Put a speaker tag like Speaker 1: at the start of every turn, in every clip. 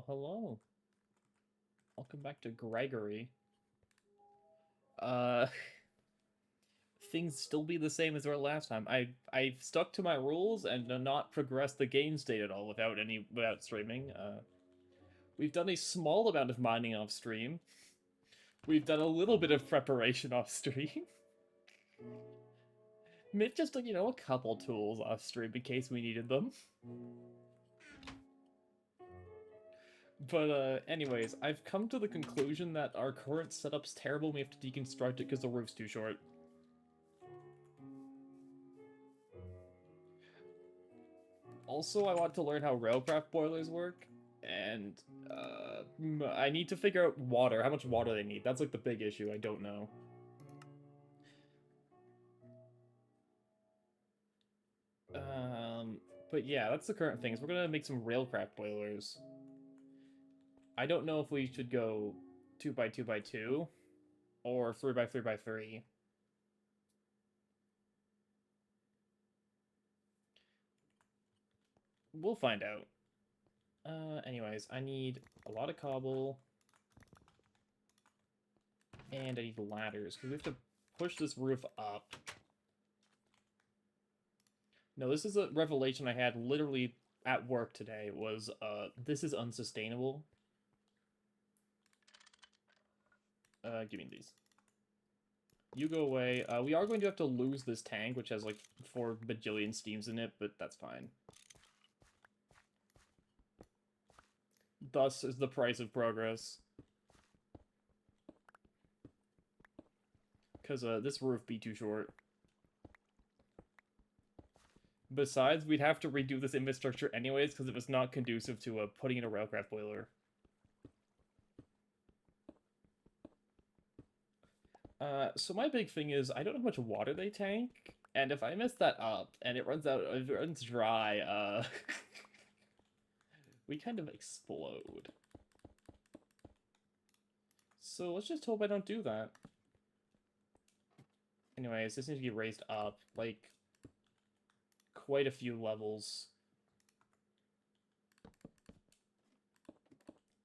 Speaker 1: Well, hello. Welcome back to Gregory. Uh, things still be the same as they were last time. I've stuck to my rules and not progressed the game state at all without streaming. We've done a small amount of mining off stream. We've done a little bit of preparation off stream. Maybe just a couple tools off stream in case we needed them. But anyways, I've come to the conclusion that our current setup's terrible and we have to deconstruct it because the roof's too short. Also, I want to learn how Railcraft boilers work, and I need to figure out water, how much water they need. That's like the big issue, I don't know. But yeah, that's the current things. We're gonna make some Railcraft boilers. I don't know if we should go 2x2x2 or 3x3x3. We'll find out. Anyways, I need a lot of cobble. And I need ladders, because we have to push this roof up. No, this is a revelation I had literally at work today, was, this is unsustainable. Give me these. You go away. We are going to have to lose this tank, which has, like, 4 bajillion steams in it, but that's fine. Thus is the price of progress. Because, this roof be too short. Besides, we'd have to redo this infrastructure anyways, because it was not conducive to, putting in a Railcraft boiler. So my big thing is, I don't know how much water they tank, and if I mess that up, and it runs dry, we kind of explode. So let's just hope I don't do that. Anyways, this needs to be raised up, like, quite a few levels.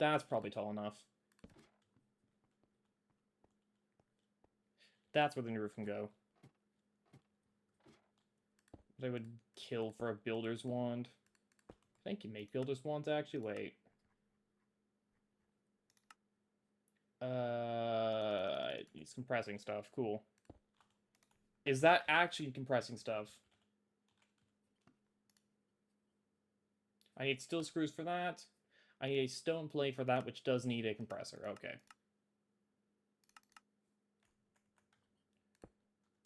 Speaker 1: That's probably tall enough. That's where the new roof can go. But I would kill for a builder's wand. I think you make builder's wands, actually. Wait. It's compressing stuff. Cool. Is that actually compressing stuff? I need steel screws for that. I need a stone plate for that, which does need a compressor. Okay.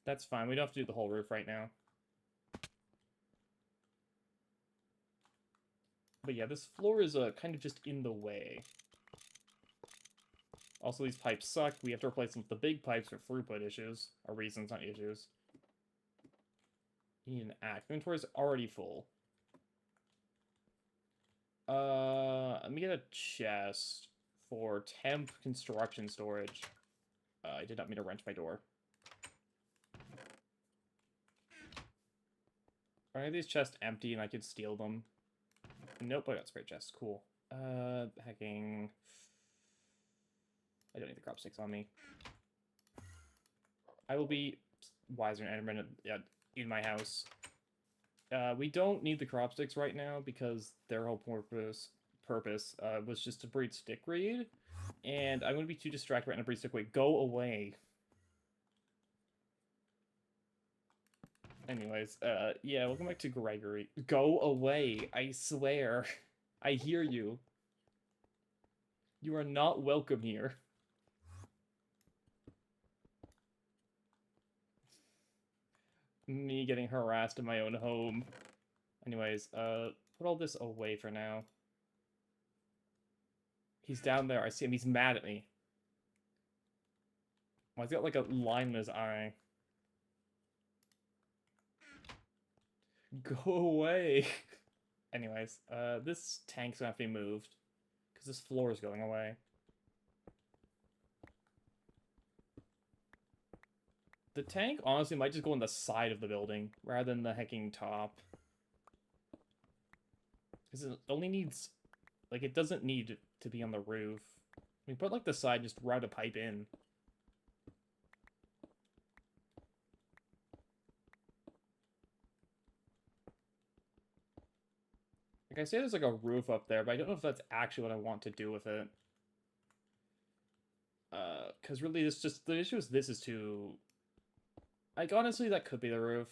Speaker 1: That's fine. We don't have to do the whole roof right now. But yeah, this floor is kind of just in the way. Also, these pipes suck. We have to replace them with the big pipes for throughput issues. Or reasons, not issues. You need an axe. Inventory's already full. Let me get a chest for temp construction storage. I did not mean to wrench my door. Are these chests empty and I could steal them? Nope, I got spare chests. Cool. Hacking. I don't need the crop sticks on me. I will be wiser and Enderman in my house. We don't need the crop sticks right now because their whole purpose was just to breed stickweed, and I'm going to be too distracted right now to breed stickweed. Go away. Anyways, yeah, welcome back to Gregory. Go away, I swear. I hear you. You are not welcome here. Me getting harassed in my own home. Anyways, put all this away for now. He's down there. I see him. He's mad at me. Oh, he's got like a line in his eye. Go away. Anyways, this tank's gonna have to be moved. Because this floor is going away. The tank, honestly, might just go on the side of the building, rather than the hecking top. Because it only needs Like, it doesn't need to be on the roof. We put, like, the side, just route a pipe in. Like, I say there's, like, a roof up there, but I don't know if that's actually what I want to do with it. Because really, this just... The issue is this is too... Like, honestly, that could be the roof.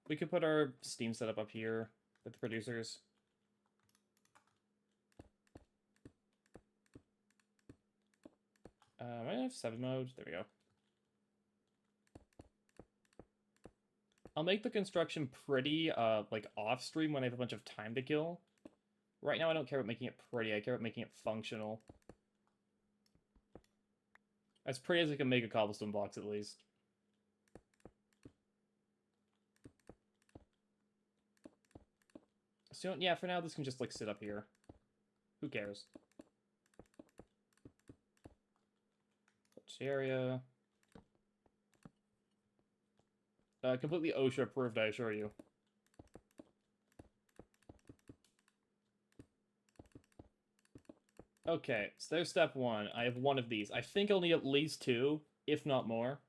Speaker 1: We could put our Steam setup up here with the producers. Might have 7 mode. There we go. I'll make the construction pretty, like, off-stream when I have a bunch of time to kill. Right now, I don't care about making it pretty. I care about making it functional. As pretty as I can make a cobblestone box, at least. So, yeah, for now, this can just, like, sit up here. Who cares? Which area? Completely OSHA approved, I assure you. Okay, so there's step 1. I have 1 of these. I think I'll need at least 2, if not more.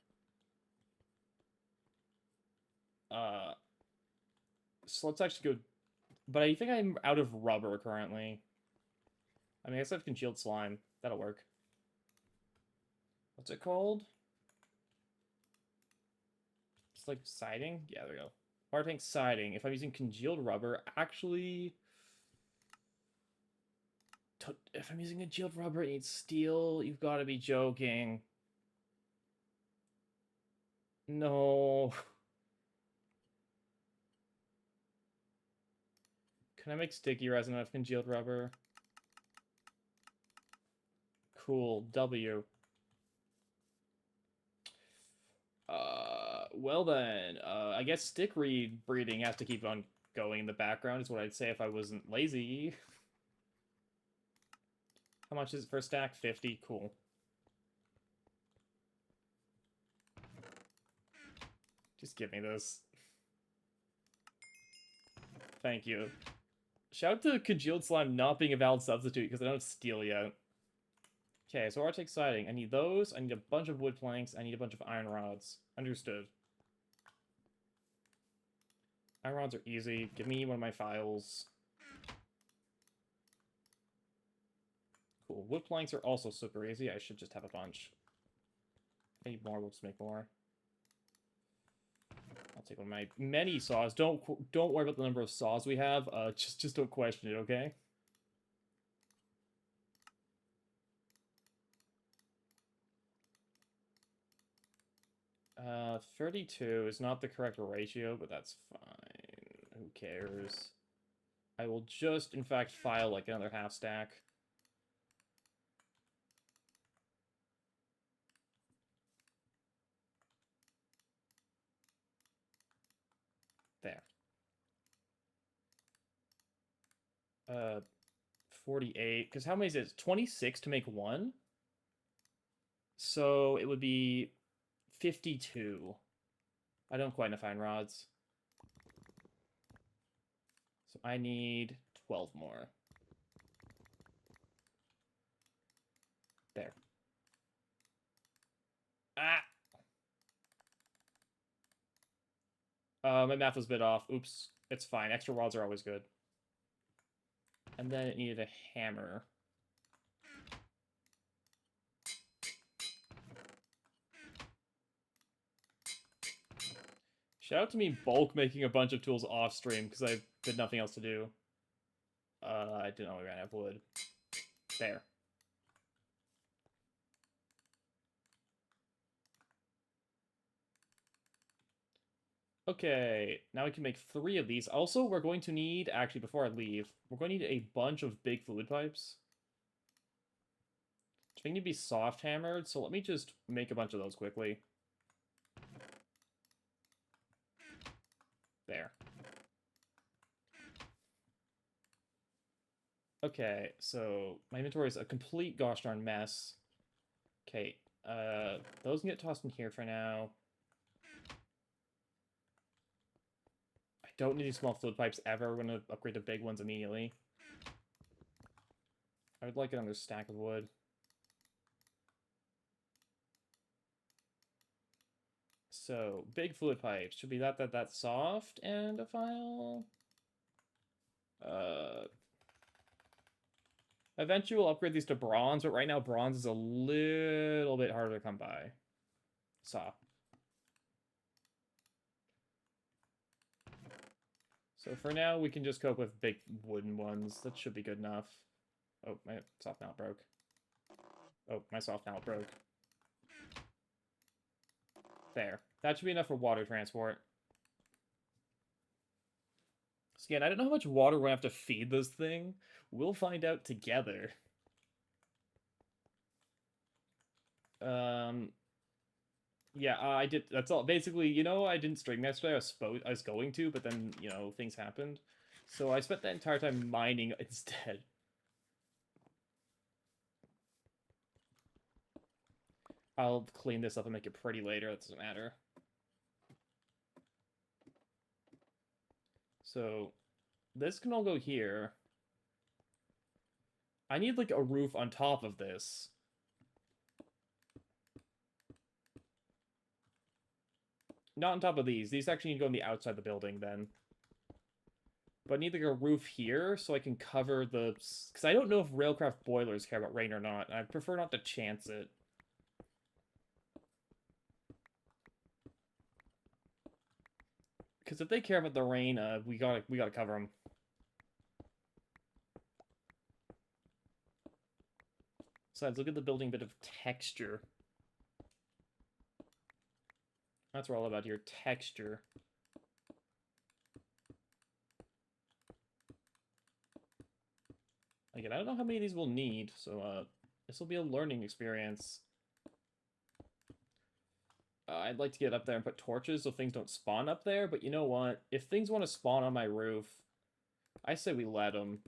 Speaker 1: So let's actually go... But I think I'm out of rubber currently. I mean, I guess I have congealed slime. That'll work. What's it called? It's like siding? Yeah, there we go. Water tank siding. If I'm using congealed rubber, actually... If I'm using congealed rubber, it needs steel. You've got to be joking. No. Can I make sticky resin out of congealed rubber? Cool. W. Well then, I guess stick breeding has to keep on going in the background is what I'd say if I wasn't lazy. How much is it for a stack? 50. Cool. Just give me this. Thank you. Shout out to congealed slime not being a valid substitute because I don't have steel yet. Okay, so Arctic siding. I need those. I need a bunch of wood planks. I need a bunch of iron rods. Understood. Iron rods are easy. Give me one of my files. Cool. Wood planks are also super easy. I should just have a bunch. If I need more, we'll just make more. I'll take one of my many saws. Don't worry about the number of saws we have. Just don't question it, okay? 32 is not the correct ratio, but that's fine. Who cares? I will just, in fact, file like another half stack. There. 48. Because how many is it? 26 to make one? So it would be 52. I don't quite enough iron rods. So I need 12 more. There. Ah! My math was a bit off. Oops. It's fine. Extra rods are always good. And then it needed a hammer. Shout out to me bulk making a bunch of tools off stream because I did nothing else to do. I didn't know we ran out of wood. There. Okay, now we can make 3 of these. Also, we're going to need, actually, before I leave, we're going to need a bunch of big fluid pipes. They need to be soft hammered, so let me just make a bunch of those quickly. There. Okay, so my inventory is a complete gosh darn mess. Okay, those can get tossed in here for now. I don't need these small fluid pipes ever. We're going to upgrade to big ones immediately. I would like another stack of wood. So, big fluid pipes. Should be that soft and a file. Eventually we'll upgrade these to bronze, but right now bronze is a little bit harder to come by. Saw. So for now, we can just cope with big wooden ones. That should be good enough. Oh, my soft mallet broke. Oh, my soft mallet broke. There. That should be enough for water transport. So again, I don't know how much water we're going to have to feed this thing. We'll find out together. Yeah, I did. That's all. Basically, you know, I didn't stream yesterday. I was going to, but then, you know, things happened. So I spent the entire time mining instead. I'll clean this up and make it pretty later. That doesn't matter. So this can all go here. I need, like, a roof on top of this. Not on top of these. These actually need to go on the outside of the building, then. But I need, like, a roof here so I can cover the... Because I don't know if Railcraft boilers care about rain or not. I prefer not to chance it. Because if they care about the rain, we gotta cover them. Besides, look at the building bit of texture. That's what we're all about here. Texture. Again, I don't know how many of these we'll need, so this will be a learning experience. I'd like to get up there and put torches so things don't spawn up there, but you know what? If things want to spawn on my roof, I say we let them.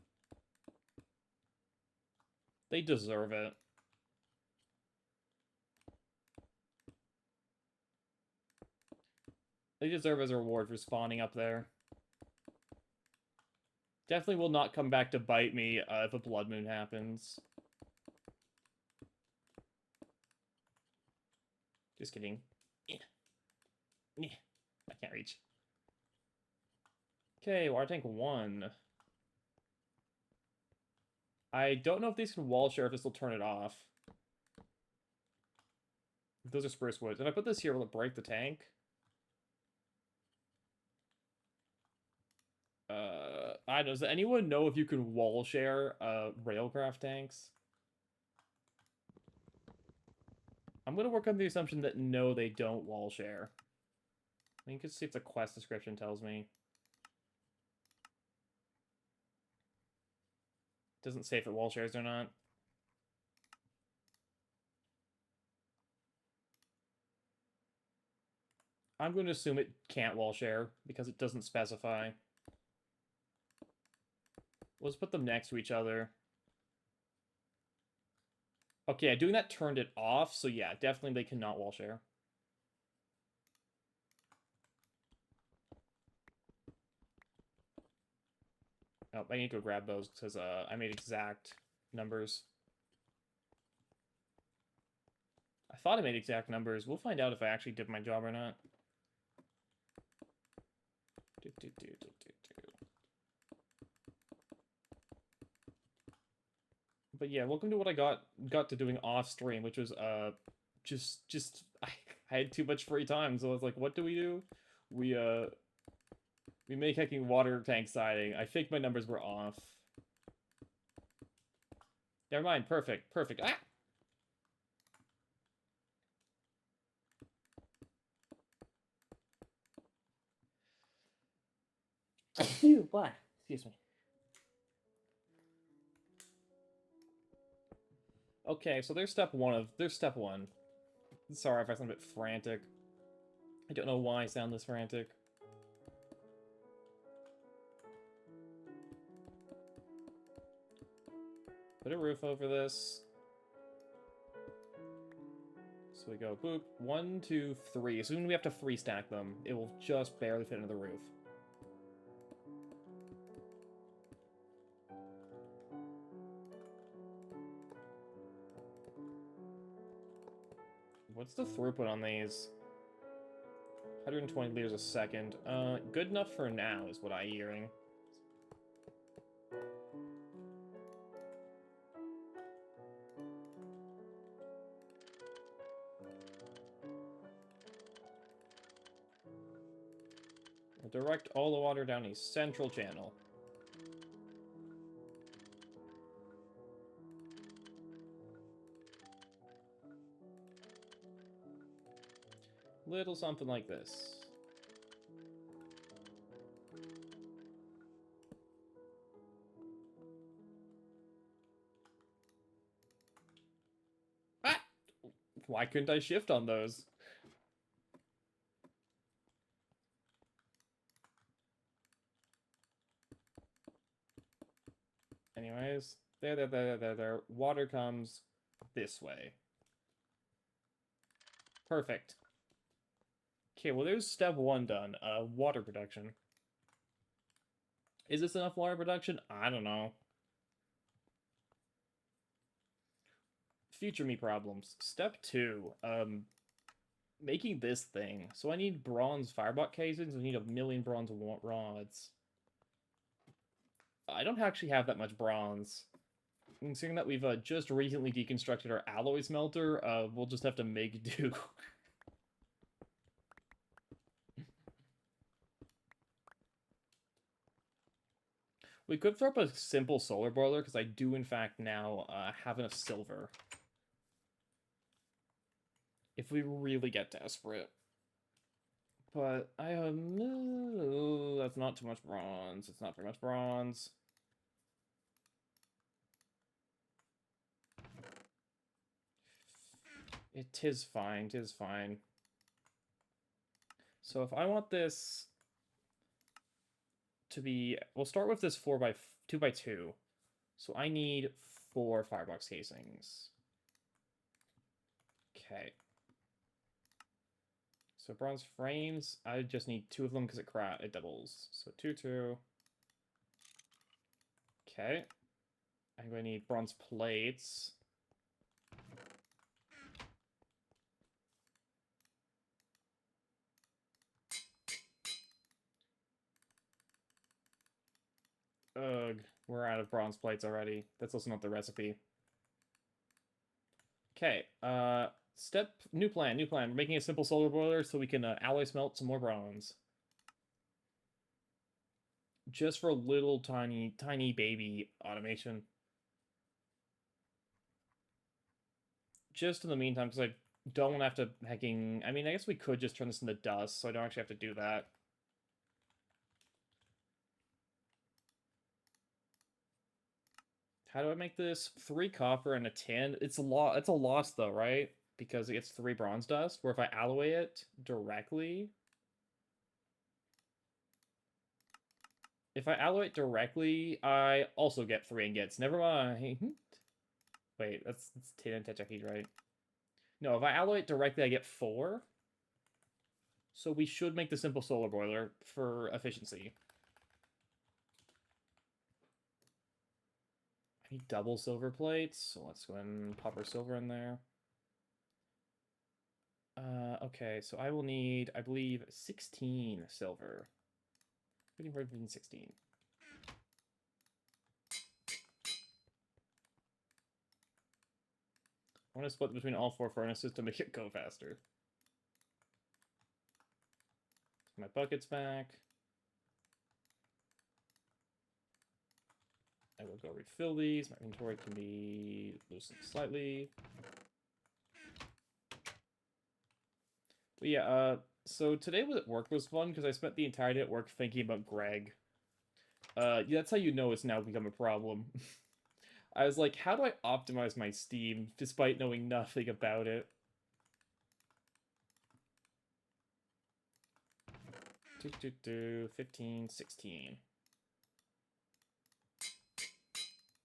Speaker 1: They deserve it. They deserve as a reward for spawning up there. Definitely will not come back to bite me if a blood moon happens. Just kidding. I can't reach. Okay, water tank 1. I don't know if these can wall share, if this will turn it off. Those are spruce woods. If I put this here, will it break the tank? I don't know. Does anyone know if you can wall share Railcraft tanks? I'm going to work on the assumption that no, they don't wall share. I think it's see if the quest description tells me. Doesn't say if it wall shares or not. I'm going to assume it can't wall share because it doesn't specify. Let's put them next to each other. Okay, doing that turned it off, so yeah, definitely they cannot wall share. Oh, I need to go grab those because I made exact numbers. I thought I made exact numbers. We'll find out if I actually did my job or not. But yeah, welcome to what I got to doing off stream, which was just I had too much free time, so I was like, what do? We make hacking water tank siding. I think my numbers were off. Never mind. Perfect. Perfect. Ah! What? Excuse me. Okay, so there's step one. Sorry if I sound a bit frantic. I don't know why I sound this frantic. Put a roof over this. So we go boop. 1, 2, 3. Soon we have to 3 stack them. It will just barely fit into the roof. What's the throughput on these? 120 liters a second. Good enough for now is what I'm hearing. We'll direct all the water down a central channel. Little something like this. Ah! Why couldn't I shift on those? Anyways, there. Water comes this way. Perfect. Okay, well there's step 1 done. Water production. Is this enough water production? I don't know. Future me problems. Step 2. Making this thing. So I need bronze firebox casings. I need 1,000,000 bronze rods. I don't actually have that much bronze. Considering that we've just recently deconstructed our alloy smelter, we'll just have to make do. We could throw up a simple solar boiler, because I do, in fact, now have enough silver. If we really get desperate. But I no, that's not too much bronze. It's not very much bronze. It is fine. It is fine. So if I want this to be, we'll start with this 2x2. So I need 4 firebox casings. Okay. So bronze frames, I just need 2 of them because it doubles. So 2, 2. Okay. I'm going to need bronze plates. Ugh, we're out of bronze plates already. That's also not the recipe. Okay, new plan. We're making a simple solar boiler so we can alloy smelt some more bronze. Just for little tiny baby automation. Just in the meantime, because I don't want to have to hacking... I mean, I guess we could just turn this into dust, so I don't actually have to do that. How do I make this? 3 copper and a tin. It's a lot. It's a loss though, right? Because it gets 3 bronze dust. Where if I alloy it directly, I also get 3 ingots. Never mind. Wait, that's tin and tetrahedrite. No, if I alloy it directly, I get 4. So we should make the simple solar boiler for efficiency. I need double silver plates, so let's go ahead and pop our silver in there. Okay, so I will need, I believe, 16 silver. Waiting for 16. I want to split between all 4 furnaces to make it go faster. My bucket's back. I will go refill these. My inventory can be loosened slightly. But yeah, so today at work was fun because I spent the entire day at work thinking about Greg. Yeah, that's how you know it's now become a problem. I was like, how do I optimize my Steam despite knowing nothing about it? 15, 16.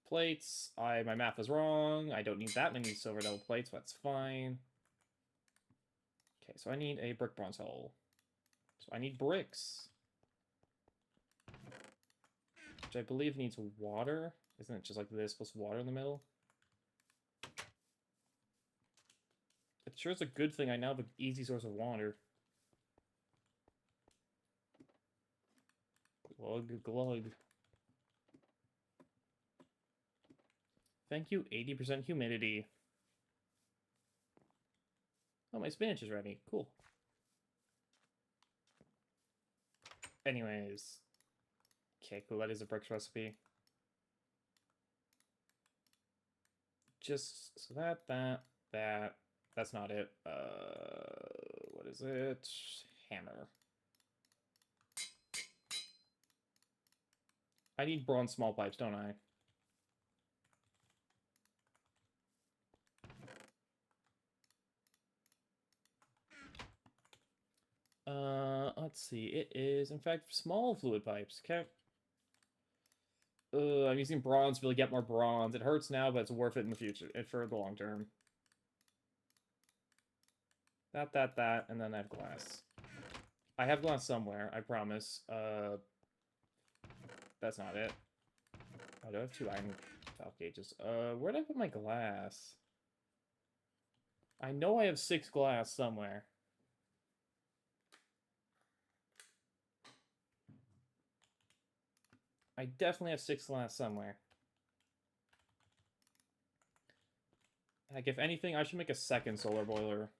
Speaker 1: Plates. My math is wrong. I don't need that many silver double plates, but that's fine. Okay, so I need a brick bronze hull. So I need bricks. Which I believe needs water. Isn't it just like this plus water in the middle? It sure is a good thing I now have an easy source of water. Glug, glug. Thank you, 80% humidity. Oh, my spinach is ready. Cool. Anyways. Okay, cool. That is a bricks recipe. Just so that. That's not it. What is it? Hammer. I need bronze small pipes, don't I? Let's see. It is, in fact, small fluid pipes. Okay. I'm using bronze to really get more bronze. It hurts now, but it's worth it in the future, for the long term. That, and then I have glass. I have glass somewhere, I promise. That's not it. Oh, do I have 2 iron valve gauges? Where'd I put my glass? I know I have 6 glass somewhere. I definitely have 6 glass somewhere. Like, if anything, I should make a second solar boiler.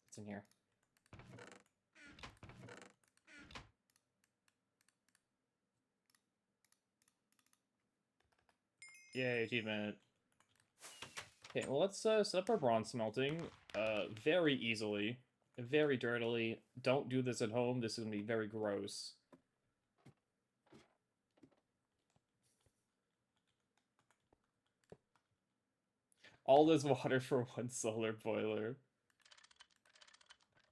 Speaker 1: It's in here. Yay, achievement. Okay, well, let's set up our bronze smelting very easily, very dirtily. Don't do this at home. This is going to be very gross. All this water for 1 solar boiler.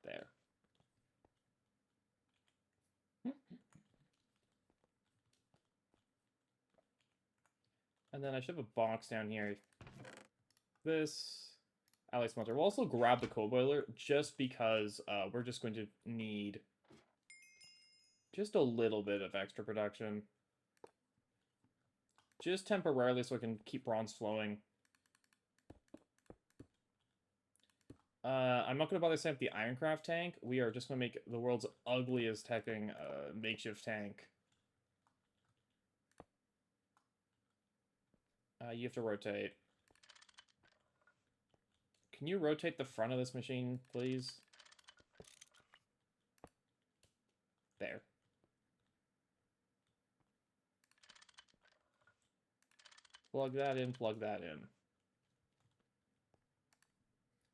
Speaker 1: There. And then I should have a box down here. This alloy smelter. We'll also grab the coal boiler just because we're just going to need just a little bit of extra production. Just temporarily so I can keep bronze flowing. I'm not going to bother setting up the Railcraft tank. We are just going to make the world's ugliest hecking makeshift tank. You have to rotate. Can you rotate the front of this machine, please? There. Plug that in, plug that in.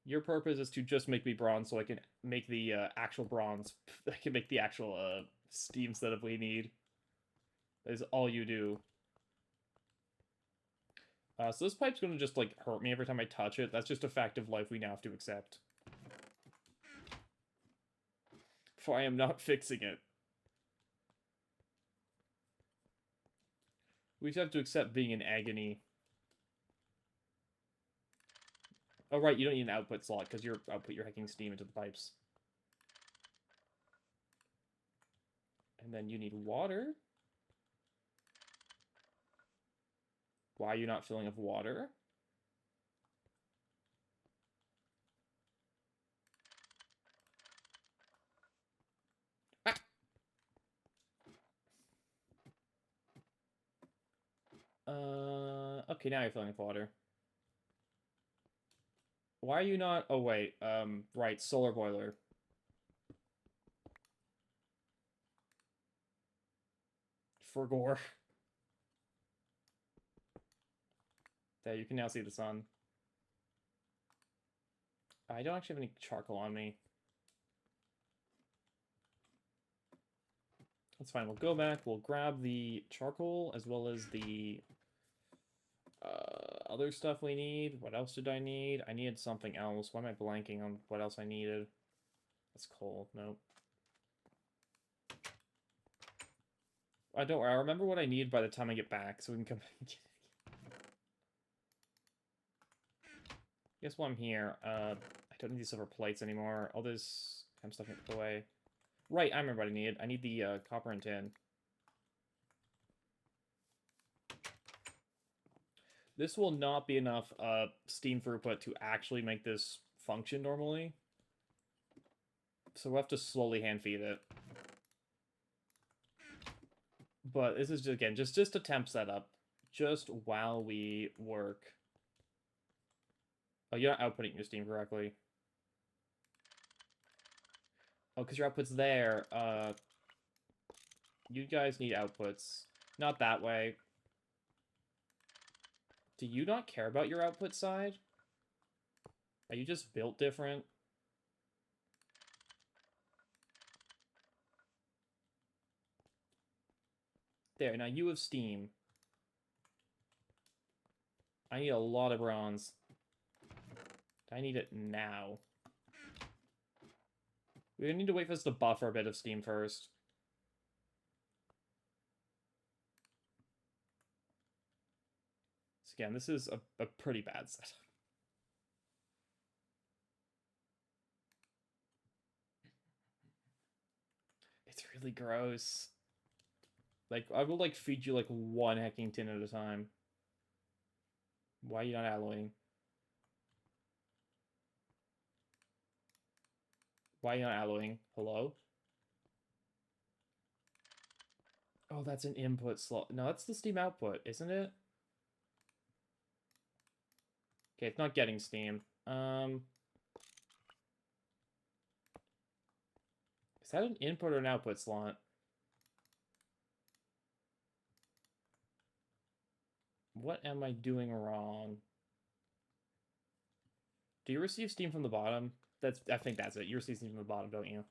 Speaker 1: Your purpose is to just make me bronze so I can make the actual bronze. I can make the actual steam setup we need. That is all you do. So this pipe's going to just, like, hurt me every time I touch it. That's just a fact of life we now have to accept. For I am not fixing it. We just have to accept being in agony. Oh, right, you don't need an output slot, because you're hacking steam into the pipes. And then you need water. Why are you not filling with water? Okay, now you're filling with water. Why are you not... Oh, wait. Right, solar boiler. For gore. There, you can now see the sun. I don't actually have any charcoal on me. That's fine, we'll go back, we'll grab the charcoal, as well as the other stuff we need. What else did I need? I needed something else. Why am I blanking on what else I needed? That's coal. Nope. Don't worry. I'll remember what I need by the time I get back, so we can come back and get it. Guess while I'm here, I don't need these silver plates anymore. All this kind of stuff can put away. Right, I remember what I need. I need the copper and tin. This will not be enough steam throughput to actually make this function normally. So we'll have to slowly hand feed it. But this is just, again, just a temp setup. Just while we work. Oh, you're not outputting your steam correctly. Oh, because your output's there. You guys need outputs. Not that way. Do you not care about your output side? Are you just built different? There, now you have steam. I need a lot of bronze. I need it now. We need to wait for this to buffer a bit of steam first. So again, this is a pretty bad setup. It's really gross. Like, I will, like, feed you, like, one hecking tin at a time. Why are you not alloying? Why are you not alloying? Hello? Oh, that's an input slot. No, that's the steam output, isn't it? Okay, it's not getting steam. Is that an input or an output slot? What am I doing wrong? Do you receive steam from the bottom? I think that's it. You receive steam from the bottom, don't you?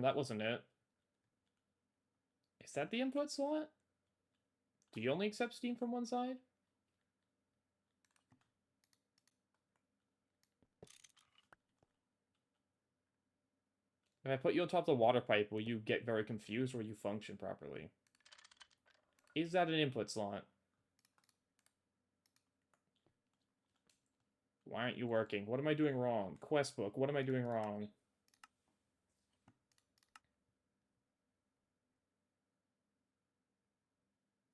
Speaker 1: That wasn't it. Is that the input slot? Do you only accept steam from one side? If I put you on top of the water pipe, will you get very confused or will you function properly? Is that an input slot? Why aren't you working? What am I doing wrong? Quest book, what am I doing wrong?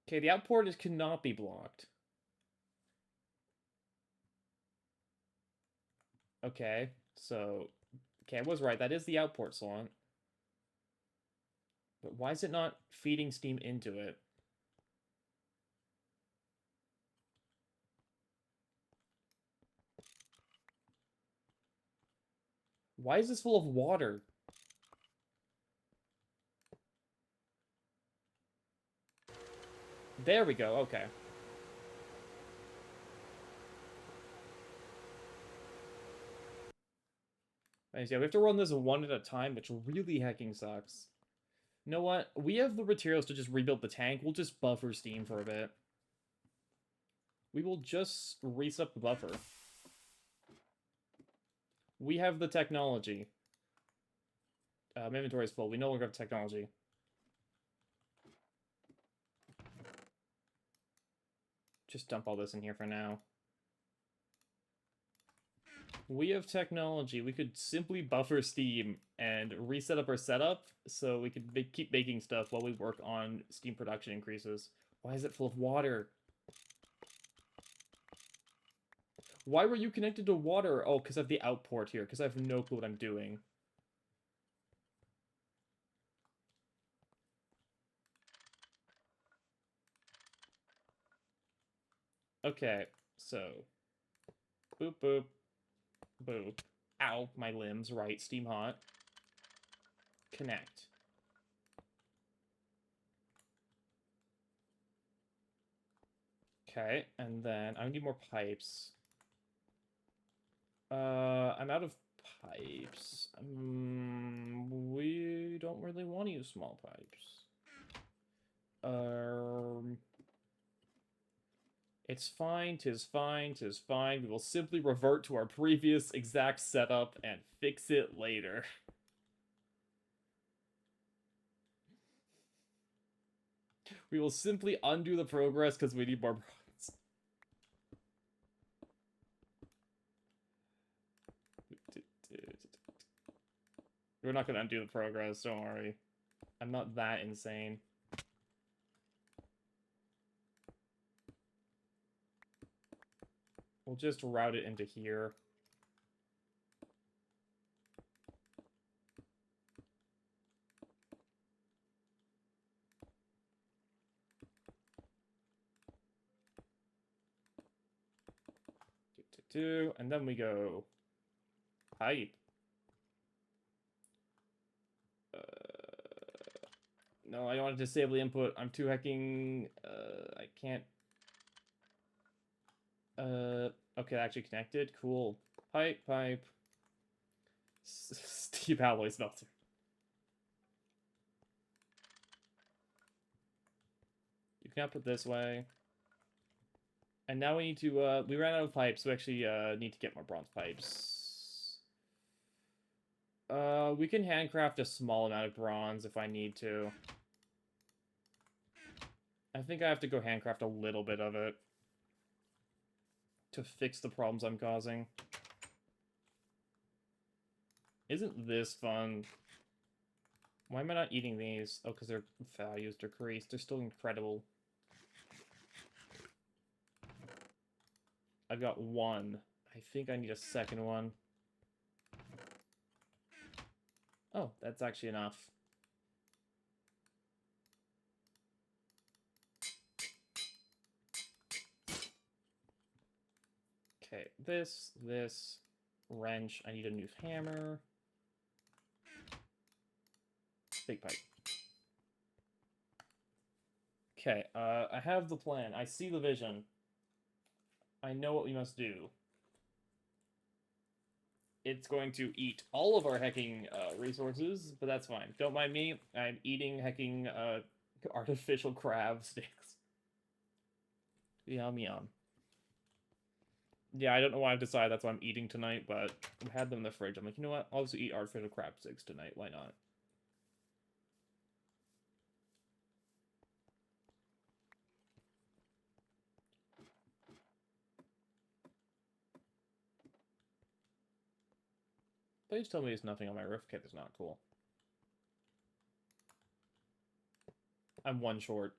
Speaker 1: Okay, the outport cannot be blocked. Okay, so... Okay, I was right. That is the output slot. But why is it not feeding steam into it? Why is this full of water? There we go, okay. Anyways, yeah, we have to run this one at a time, which really hecking sucks. You know what? We have the materials to just rebuild the tank. We'll just buffer steam for a bit. We will just reset the buffer. We have the technology. My inventory is full. We no longer have technology. Just dump all this in here for now. We have technology. We could simply buffer steam and reset up our setup so we could keep making stuff while we work on steam production increases. Why is it full of water? Why were you connected to water? Oh, because I have the outport here, because I have no clue what I'm doing. Okay, so... Boop, boop, boop. Ow, my limbs, right, steam hot. Connect. Okay, and then I need more pipes. I'm out of pipes. We don't really want to use small pipes. It's fine, 'tis fine, 'tis fine. We will simply revert to our previous exact setup and fix it later. We will simply undo the progress because we need more bronze. We're not gonna undo the progress, don't worry. I'm not that insane. We'll just route it into here. And then we go pipe. No, I don't want to disable the input. I'm too hacking. I can't. Okay, actually connected. Cool. Pipe. Steep alloy smelter. You can put this way. And now we need to, we ran out of pipes, so we actually, need to get more bronze pipes. We can handcraft a small amount of bronze if I need to. I think I have to go handcraft a little bit of it to fix the problems I'm causing. Isn't this fun? Why am I not eating these? Oh, because their values decreased. They're still incredible. I've got one. I think I need a second one. Oh, that's actually enough. Okay, this, wrench. I need a new hammer. Big pipe. Okay, I have the plan. I see the vision. I know what we must do. It's going to eat all of our hacking resources, but that's fine. Don't mind me. I'm eating hacking artificial crab sticks. Yum yum. Yeah, I don't know why I've decided that's what I'm eating tonight, but I had them in the fridge. I'm like, you know what? I'll just eat artificial crab sticks tonight. Why not? Please tell me there's nothing on my roof kit that's not cool. I'm one short.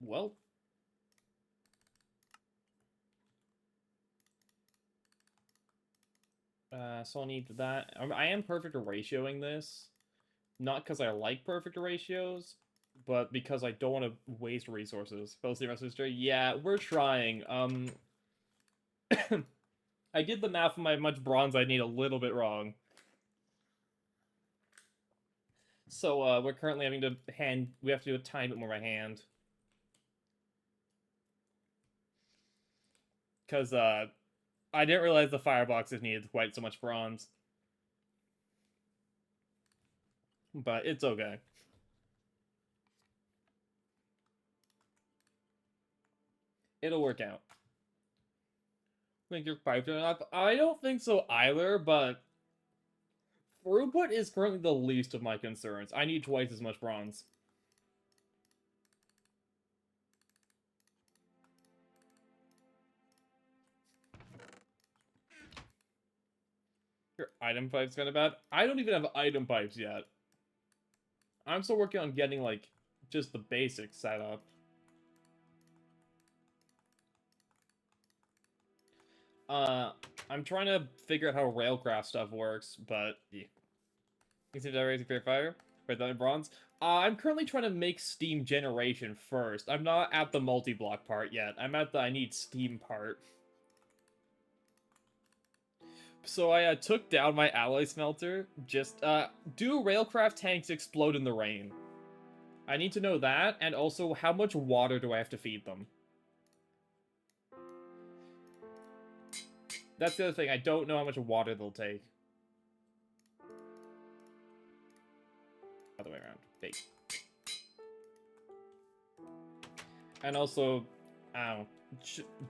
Speaker 1: Well. So I'll need that. I am perfect ratioing this. Not because I like perfect ratios, but because I don't want to waste resources. Felicity, my sister. Yeah, we're trying. I did the math on how much bronze I need a little bit wrong. So, we're currently having to we have to do a tiny bit more by hand. Because, I didn't realize the fireboxes needed quite so much bronze. But it's okay. It'll work out. Think your pipe up? I don't think so either, but throughput is currently the least of my concerns. I need twice as much bronze. Your item pipe's kind of bad. I don't even have item pipes yet. I'm still working on getting, like, just the basics set up. I'm trying to figure out how Railcraft stuff works, but yeah. You see that raising fair fire? Right, that in bronze? I'm currently trying to make steam generation first. I'm not at the multi-block part yet. I'm at the I need steam part. So I took down my alloy smelter. Just, do Railcraft tanks explode in the rain? I need to know that, and also how much water do I have to feed them? That's the other thing. I don't know how much water they'll take. Other way around. Big. And also, I don't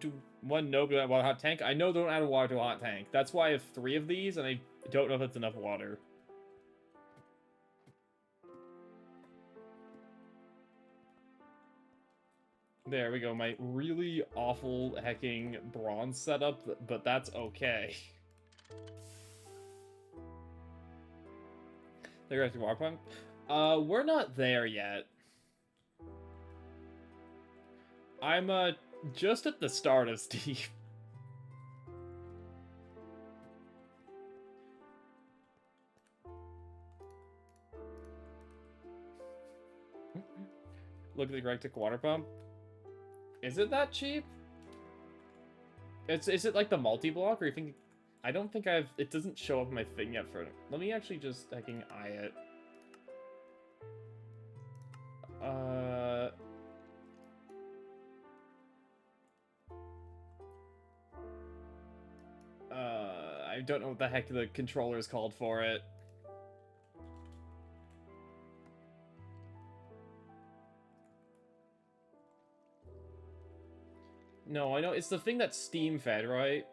Speaker 1: do one no to a hot tank. I know they don't add water to a hot tank. That's why I have 3 of these, and I don't know if it's enough water. There we go. My really awful hacking bronze setup, but that's okay. The Gregory Walk Pump? We're not there yet. I'm, just at the start of Steve. Look at the Gregory water pump. Is it that cheap? Is it like the multi-block, or you think... I don't think I've... It doesn't show up on my thing yet for... Let me actually just fucking eye it. I don't know what the heck the controller is called for it. No, I know, it's the thing that's Steam fed, right?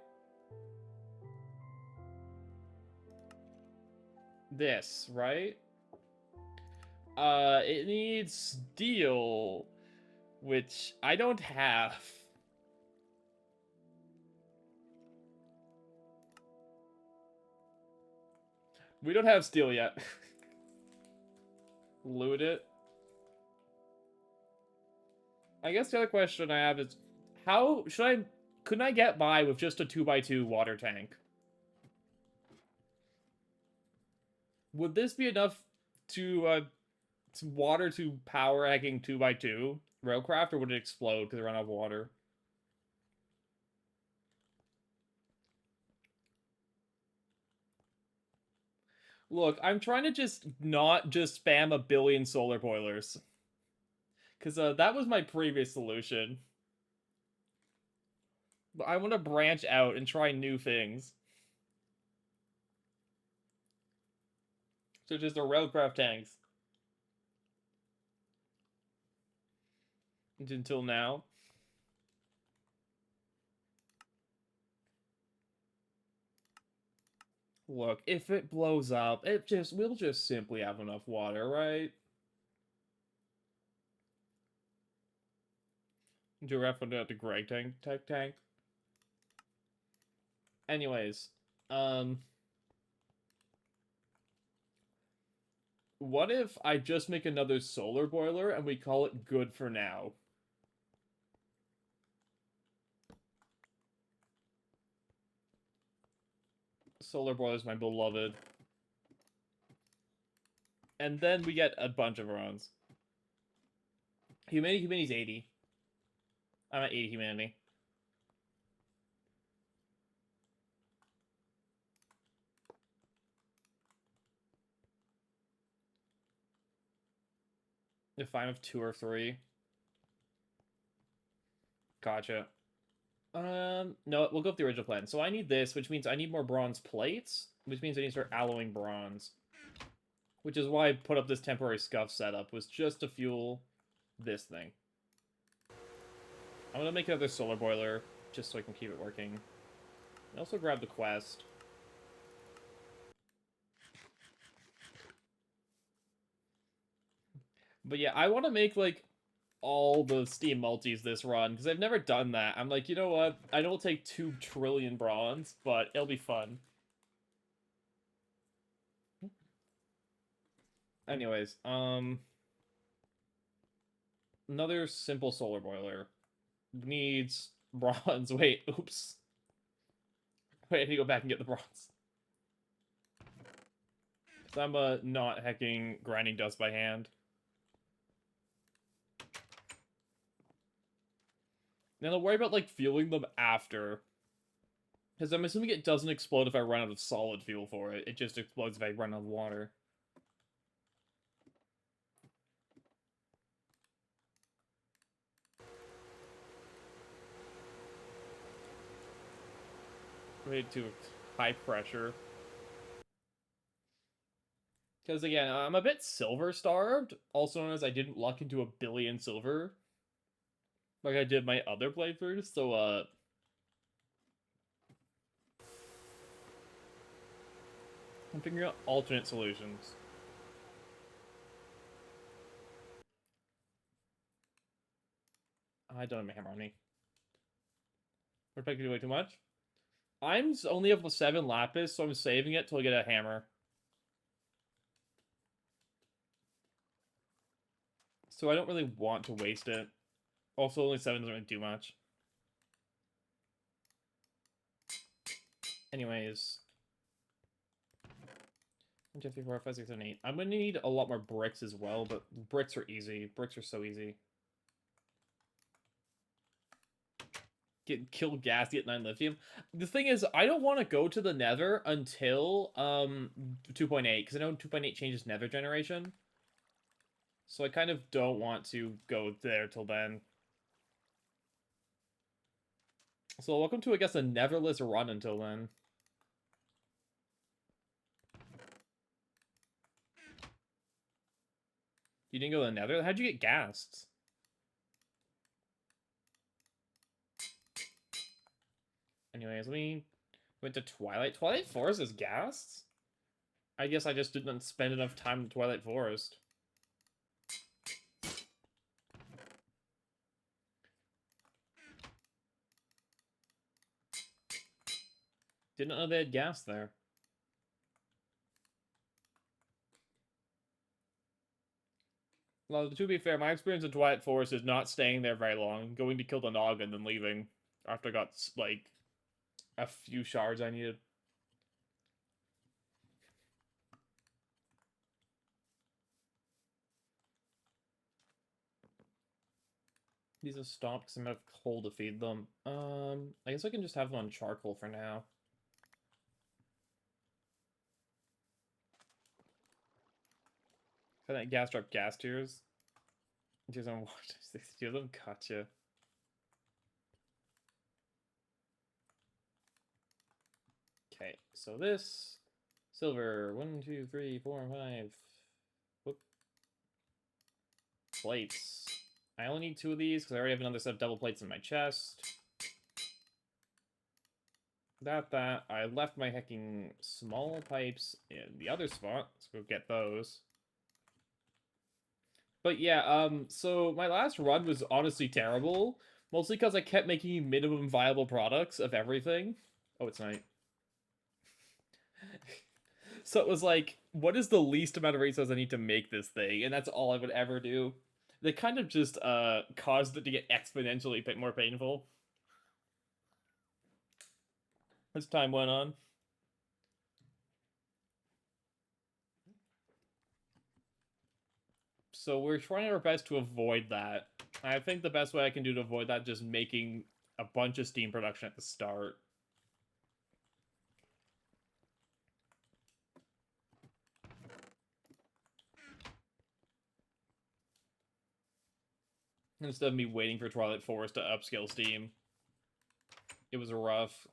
Speaker 1: This, right? It needs steel, which I don't have. We don't have steel yet. Loot it. I guess the other question I have is, how should I... Couldn't I get by with just a 2x2 water tank? Would this be enough to water to power hacking 2x2 Railcraft, or would it explode because it ran out of water? Look, I'm trying to just not just spam a billion solar boilers. Because that was my previous solution. But I want to branch out and try new things. So just the Railcraft tanks. Until now. Look, if it blows up, we'll just simply have enough water, right? Do a ref the Greg tank. Anyways, what if I just make another solar boiler and we call it good for now? Solar boilers, my beloved. And then we get a bunch of runs. Humanity's 80. I'm at 80 humanity. If I'm of 2 or 3. Gotcha. No, we'll go with the original plan. So I need this, which means I need more bronze plates, which means I need to start alloying bronze. Which is why I put up this temporary scuff setup, was just to fuel this thing. I'm gonna make another solar boiler, just so I can keep it working. I also grab the quest. But yeah, I want to make, like, all the Steam multis this run, because I've never done that. I'm like, you know what? I know it'll take 2 trillion bronze, but it'll be fun. Anyways, another simple solar boiler needs bronze. Wait, oops. Wait, I need to go back and get the bronze. So I'm not hacking grinding dust by hand. Then I'll worry about, like, fueling them after. Because I'm assuming it doesn't explode if I run out of solid fuel for it. It just explodes if I run out of water. Way too high pressure. Because, again, I'm a bit silver-starved. Also known as I didn't luck into 1 billion silver. Like I did my other playthroughs. So, I'm figuring out alternate solutions. I don't have my hammer on me. We're expecting to do way too much. I'm only up with 7 lapis, so I'm saving it till I get a hammer. So I don't really want to waste it. Also, only 7 doesn't really do much. Anyways. 1, 2, 3, 4, 5, 6, 7, 8. I'm gonna need a lot more bricks as well, but bricks are easy. Bricks are so easy. Kill gas, get 9 lithium. The thing is, I don't want to go to the nether until 2.8, because I know 2.8 changes nether generation. So I kind of don't want to go there till then. So welcome to, I guess, a netherless run until then. You didn't go to the nether? How'd you get gassed? Anyways, we went to Twilight. Twilight Forest is gassed? I guess I just didn't spend enough time in Twilight Forest. Didn't know they had gas there. Well, to be fair, my experience in Twilight Forest is not staying there very long. Going to kill the Nog and then leaving after I got, like, a few shards I needed. These have stopped because I'm out of coal to feed them. I guess I can just have them on charcoal for now. Can that gas drop gas tiers? Tiers on what? 62 of them? Gotcha. Okay, so this silver 1, 2, 3, 4, 5. Whoop. Plates. I only need 2 of these because I already have another set of double plates in my chest. That. I left my hecking small pipes in the other spot. Let's go get those. But yeah, so my last run was honestly terrible. Mostly because I kept making minimum viable products of everything. Oh, it's night. So it was like, what is the least amount of resources I need to make this thing? And that's all I would ever do. They kind of just caused it to get exponentially more painful as time went on. So we're trying our best to avoid that. I think the best way I can do to avoid that is just making a bunch of steam production at the start. Instead of me waiting for Twilight Forest to upscale steam. It was rough.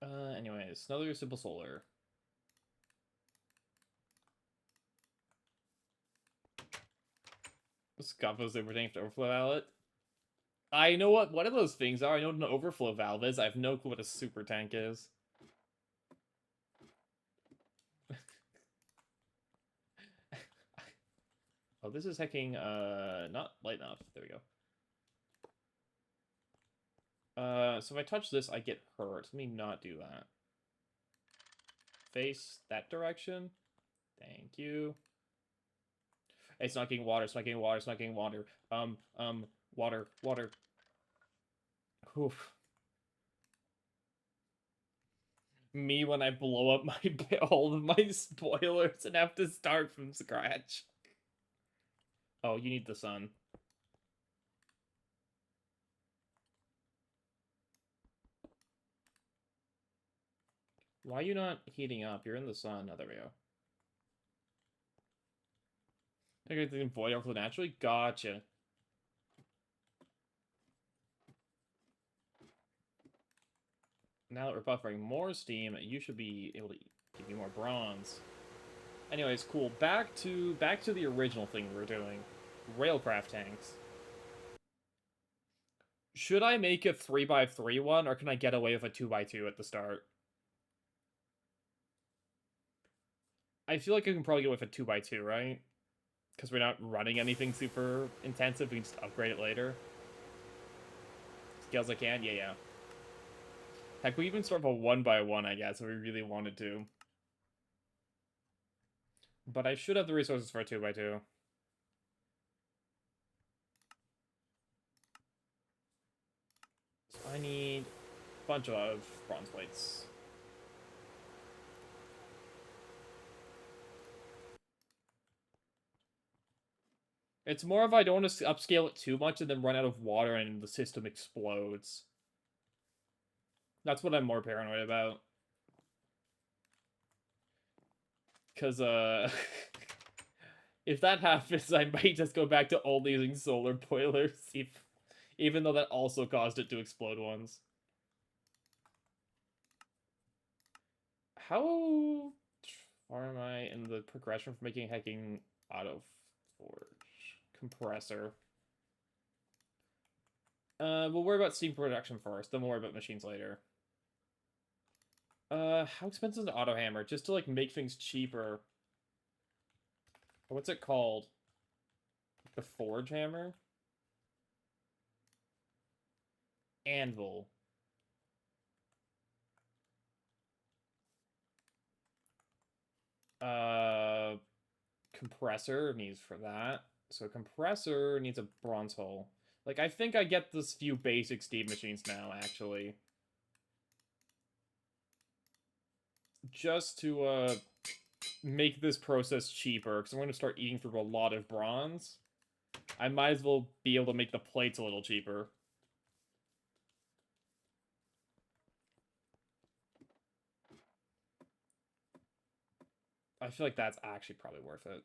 Speaker 1: Anyways, another simple solar. Scuffles overtaking to overflow outlet. I know what one of those things are. I know what an overflow valve is. I have no clue what a super tank is. Oh, this is hacking, not light enough. There we go. So if I touch this, I get hurt. Let me not do that. Face that direction. Thank you. It's not getting water, it's not getting water, it's not getting water. Water. Oof. Me when I blow up all of my spoilers and have to start from scratch. Oh, you need the sun. Why are you not heating up? You're in the sun. Oh, there we go. Okay, they can void overflow naturally? Gotcha. Now that we're buffering more steam, you should be able to give me more bronze. Anyways, cool. Back to the original thing we were doing. Railcraft tanks. Should I make a 3x3 one, or can I get away with a 2x2 at the start? I feel like I can probably get with a 2x2, right? Because we're not running anything super intensive, we can just upgrade it later. scales I can. Yeah. Heck, we even start with a 1x1, I guess, if we really wanted to. But I should have the resources for a 2x2. So I need a bunch of bronze plates. It's more of I don't want to upscale it too much and then run out of water and the system explodes. That's what I'm more paranoid about. Because, if that happens, I might just go back to only using solar boilers, even though that also caused it to explode once. How far am I in the progression for making hacking auto forge compressor? We'll worry about steam production first, then we'll worry about machines later. How expensive is an auto hammer? Just to, like, make things cheaper. What's it called? The forge hammer? Anvil. Compressor needs for that. So compressor needs a bronze hull. Like, I think I get this few basic steam machines now, actually. Just to, make this process cheaper, because I'm going to start eating through a lot of bronze. I might as well be able to make the plates a little cheaper. I feel like that's actually probably worth it.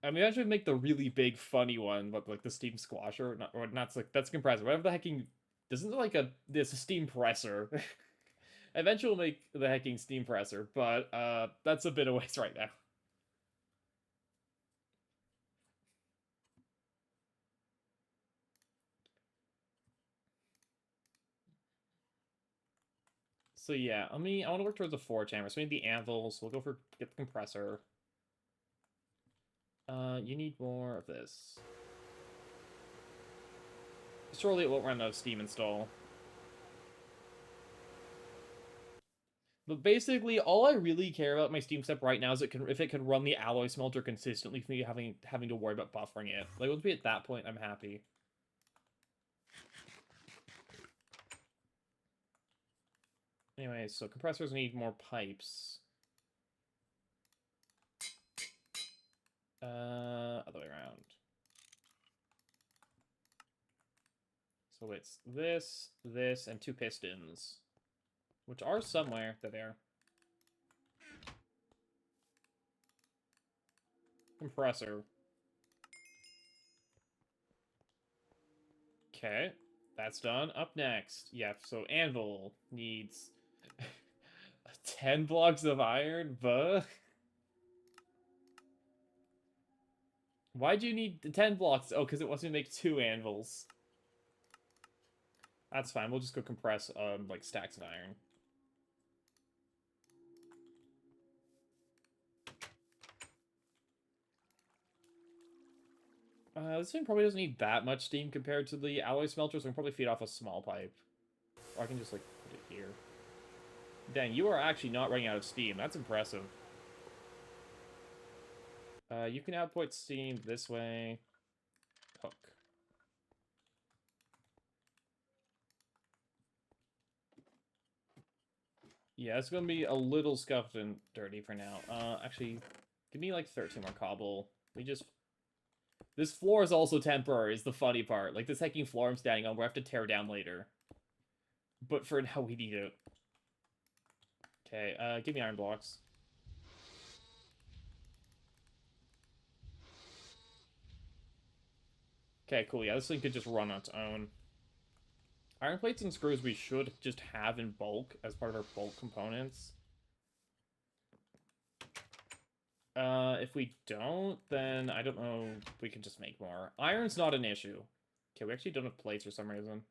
Speaker 1: I mean, I should make the really big, funny one, but like the steam squasher, or not like that's a compressor. Whatever the hecking, isn't it like this a steam presser? Eventually, we'll make the hecking steam presser, but that's a bit of waste right now. So yeah, I want to work towards a forge hammer. So we need the anvils. We'll go for get the compressor. You need more of this. Surely it won't run out of steam install. But basically, all I really care about my Steam step right now is if it can run the alloy smelter consistently for me having to worry about buffering it. Like, once we at that point, I'm happy. Anyway, so compressors need more pipes. Other way around. So it's this, and 2 pistons. Which are somewhere. They're there. Compressor. Okay. That's done. Up next. Yeah, so anvil needs 10 blocks of iron, but... Why'd you need 10 blocks? Oh, because it wants me to make 2 anvils. That's fine. We'll just go compress, like, stacks of iron. This thing probably doesn't need that much steam compared to the alloy smelter, so I can probably feed off a small pipe. Or I can just, like, put it here. Dang, you are actually not running out of steam. That's impressive. You can output steam this way. Hook. Yeah, it's gonna be a little scuffed and dirty for now. Actually, give me, like, 13 more cobble. This floor is also temporary, is the funny part. Like, this hecking floor I'm standing on, we'll have to tear down later. But for now, we need it. Okay, give me iron blocks. Okay, cool. Yeah, this thing could just run on its own. Iron plates and screws we should just have in bulk as part of our bulk components. If we don't, then I don't know. We can just make more. Iron's not an issue. Okay, we actually don't have plates for some reason.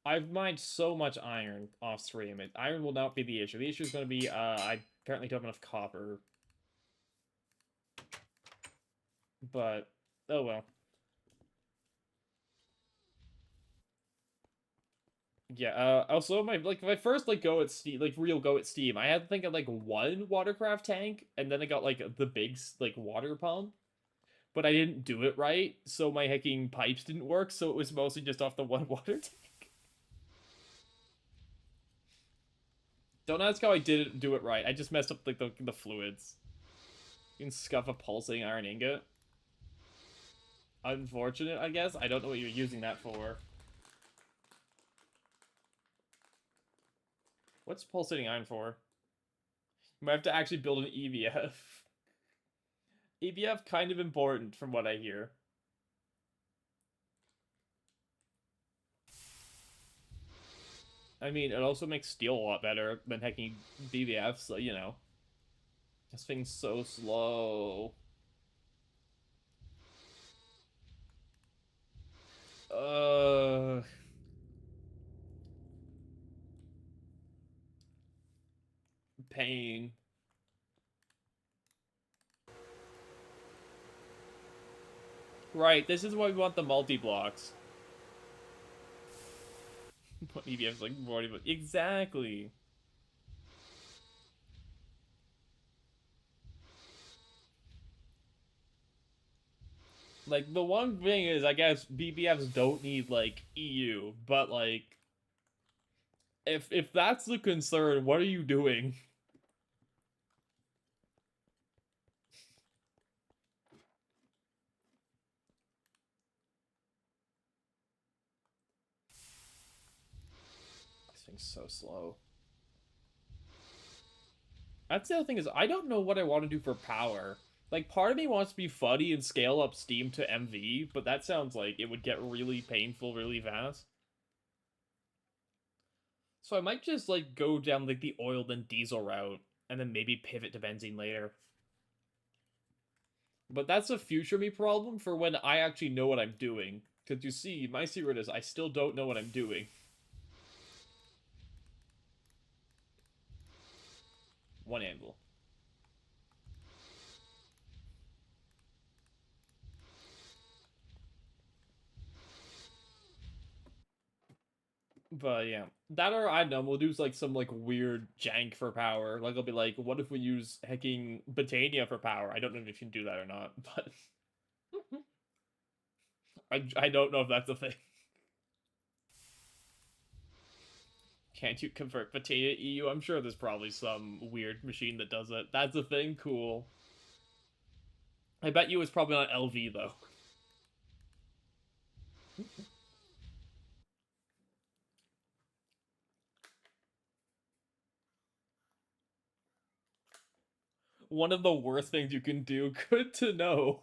Speaker 1: I've mined so much iron off stream. Iron will not be the issue. The issue is going to be, I Apparently don't have enough copper. But, oh well. Yeah, also my first go at Steam, real go at Steam, I had to think of one watercraft tank, and then I got the big water pump, but I didn't do it right, so my hacking pipes didn't work, so it was mostly just off the one water tank. Don't ask how I didn't do it right. I just messed up the fluids. You can scuff a pulsating iron ingot. Unfortunate, I guess. I don't know what you're using that for. What's pulsating iron for? You might have to actually build an EVF. EVF kind of important from what I hear. I mean, it also makes steel a lot better than hacking BVF, so, you know. This thing's so slow. Pain. Right, this is why we want the multi-blocks. What EVF's like 40, but exactly. Like, the one thing is, I guess, BBFs don't need, EU, but, if that's the concern, what are you doing? This thing's so slow. That's the other thing is, I don't know what I want to do for power. Like, part of me wants to be funny and scale up Steam to MV, but that sounds like it would get really painful really fast. So I might just, go down, the oil then diesel route, and then maybe pivot to benzene later. But that's a future me problem for when I actually know what I'm doing. Because you see, my secret is I still don't know what I'm doing. One anvil. But yeah, that or I don't know. We'll do some weird jank for power. Like I'll be like, what if we use hacking Botania for power? I don't know if you can do that or not, but I don't know if that's a thing. Can't you convert Botania EU? I'm sure there's probably some weird machine that does it. That's a thing. Cool. I bet you it's probably not LV though. One of the worst things you can do. Good to know.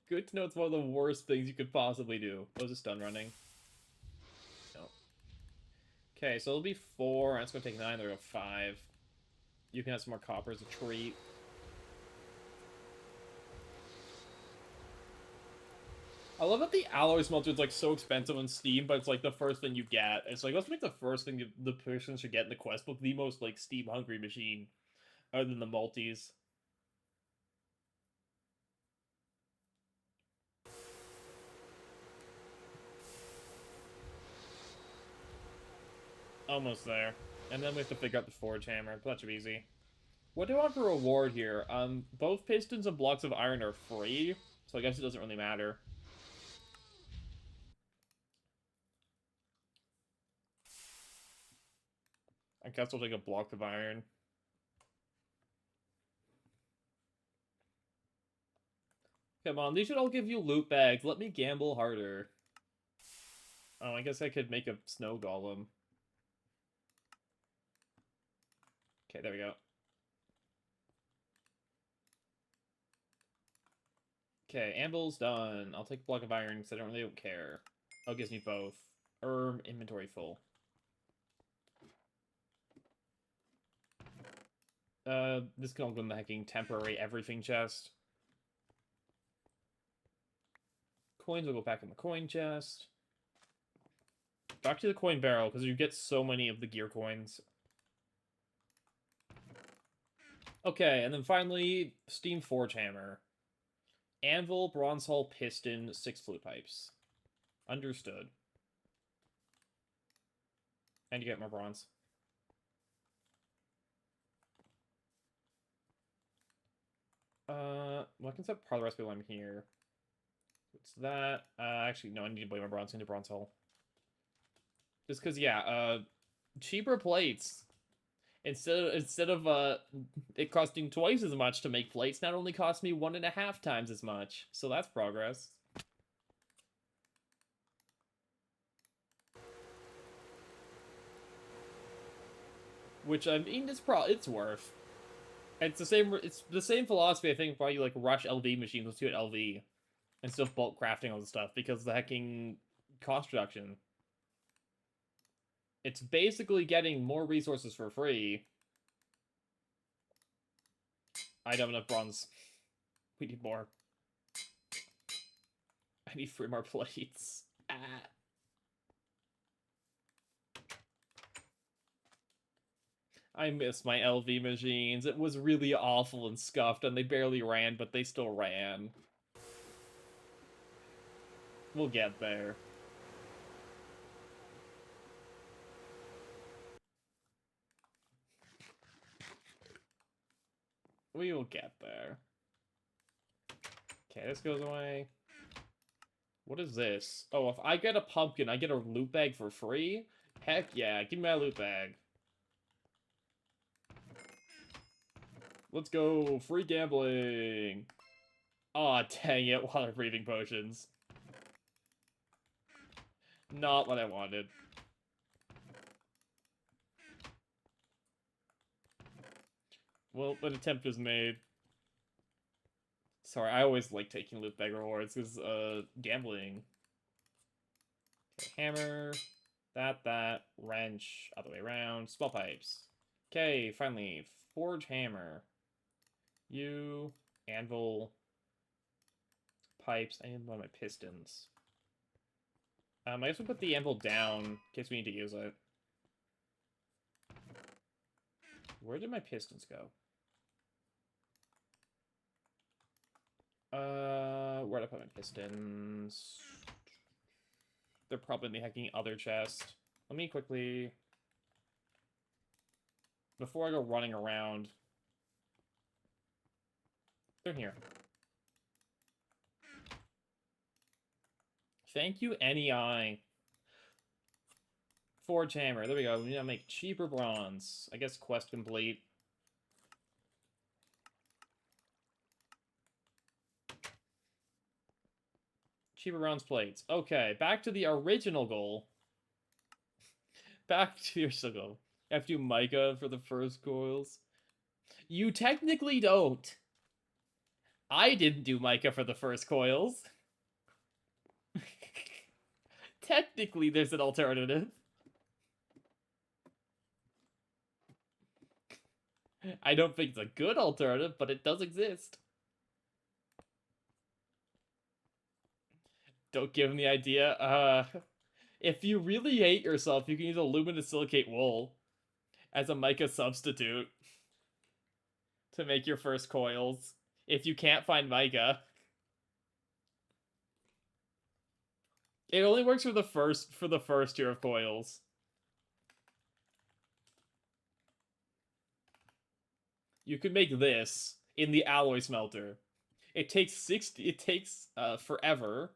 Speaker 1: Good to know it's one of the worst things you could possibly do. Was a stun running? No. Okay, so it'll be 4. That's gonna take 9. There go 5. You can have some more copper as a treat. I love that the alloy smelter is so expensive on Steam, but it's the first thing you get. It's let's make the first thing the person should get in the quest book the most Steam hungry machine, other than the multis. Almost there. And then we have to figure out the forge hammer, but that should be easy. What do I want for reward here? Both pistons and blocks of iron are free, so I guess it doesn't really matter. I guess we'll take a block of iron. Come on, these should all give you loot bags. Let me gamble harder. Oh, I guess I could make a snow golem. Okay, there we go. Okay, anvil's done. I'll take a block of iron because I don't really care. Oh, it gives me both. Inventory full. This can all go in the hacking temporary everything chest. Coins will go back in the coin chest. Back to the coin barrel, because you get so many of the gear coins. Okay, and then finally, Steam Forge Hammer. Anvil, bronze hull, piston, 6 flute pipes. Understood. And you get more bronze. Well, I can set part of the recipe while I'm here. What's that? Actually, no, I need to buy my bronze. I need a bronze hull. Just because, yeah, cheaper plates. Instead of it costing twice as much to make plates, not only cost me 1.5 times as much. So that's progress. Which I mean, it's worth. It's the same philosophy I think why you like rush LV machines with 2 at LV instead of bulk crafting all the stuff because the hecking cost reduction. It's basically getting more resources for free. I don't have enough bronze. We need more. I need 3 more plates. Ah. I miss my LV machines. It was really awful and scuffed, and they barely ran, but they still ran. We'll get there. We will get there. Okay, this goes away. What is this? Oh, if I get a pumpkin, I get a loot bag for free? Heck yeah, give me my loot bag. Let's go, free gambling. Aw, oh, dang it, water breathing potions. Not what I wanted. Well, an attempt was made. Sorry, I always like taking loot bag rewards, because, gambling. Okay, hammer, that, wrench, other way around, small pipes. Okay, finally, forge hammer. You, anvil, pipes, I need one of my pistons. I guess we'll put the anvil down in case we need to use it. Where did my pistons go? Where did I put my pistons? They're probably in the hecking other chest. Let me quickly... Before I go running around... They're here. Thank you, NEI. Forge hammer. There we go. We need to make cheaper bronze. I guess quest complete. Cheaper bronze plates. Okay, back to the original goal. Back to your goal. I have to do mica for the first coils. You technically don't. I didn't do mica for the first coils. Technically, there's an alternative. I don't think it's a good alternative, but it does exist. Don't give him the idea. If you really hate yourself, you can use luminous silicate wool as a mica substitute to make your first coils. If you can't find mica. It only works for the first tier of coils. You could make this in the alloy smelter. It takes forever.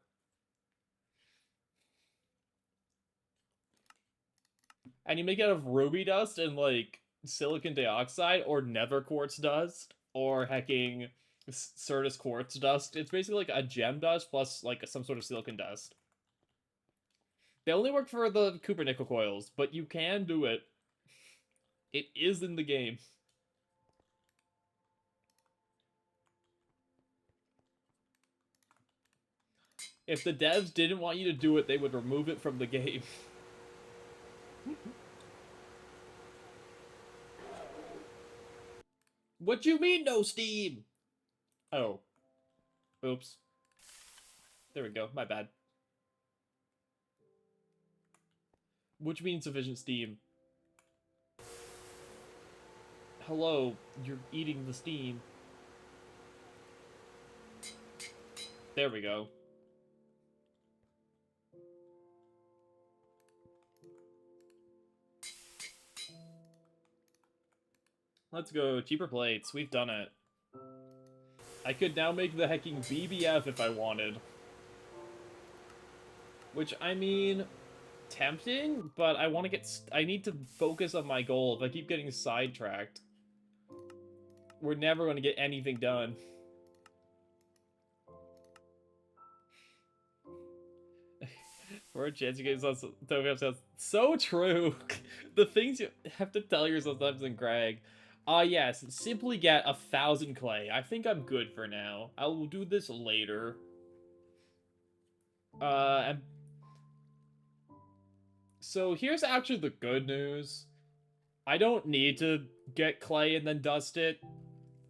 Speaker 1: And you make it out of ruby dust and like silicon dioxide or nether quartz dust or hecking Certus quartz dust. It's basically like a gem dust plus like some sort of silicon dust. They only work for the Cooper nickel coils, but you can do it. It is in the game. If the devs didn't want you to do it, they would remove it from the game. What you mean, no Steam? Oh. Oops. There we go. My bad. Which means sufficient Steam. Hello, you're eating the steam. There we go. Let's go. Cheaper plates. We've done it. I could now make the hecking BBF if I wanted. Which, I mean, tempting, but I want to get... I need to focus on my goal. If I keep getting sidetracked, we're never going to get anything done. For a chance you get yourself so true. The things you have to tell yourself sometimes in Greg. Yes, simply get 1,000 clay. I think I'm good for now. I will do this later. And so here's actually the good news. I don't need to get clay and then dust it.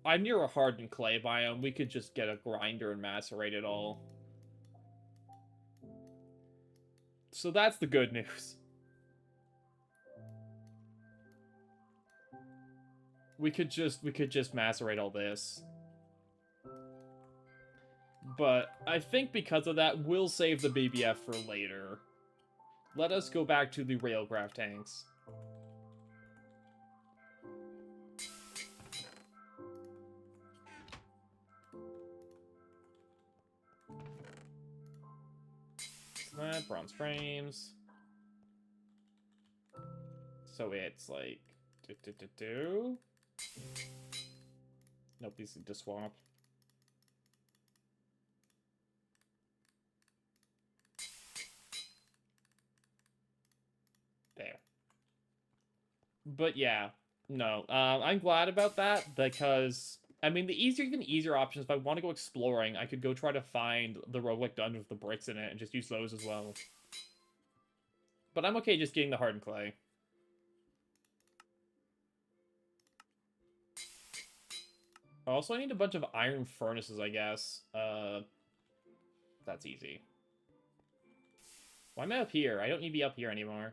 Speaker 1: I'm near a hardened clay biome. We could just get a grinder and macerate it all. So that's the good news. We could just macerate all this. But I think because of that, we'll save the BBF for later. Let us go back to the Railcraft tanks. Bronze frames. So it's like... Nope, these need to swap. There. But yeah, no. I'm glad about that because... I mean, the even easier options, if I want to go exploring, I could go try to find the roguelike dungeon with the bricks in it and just use those as well. But I'm okay just getting the hardened clay. Also, I need a bunch of iron furnaces, I guess. That's easy. Why am I up here? I don't need to be up here anymore.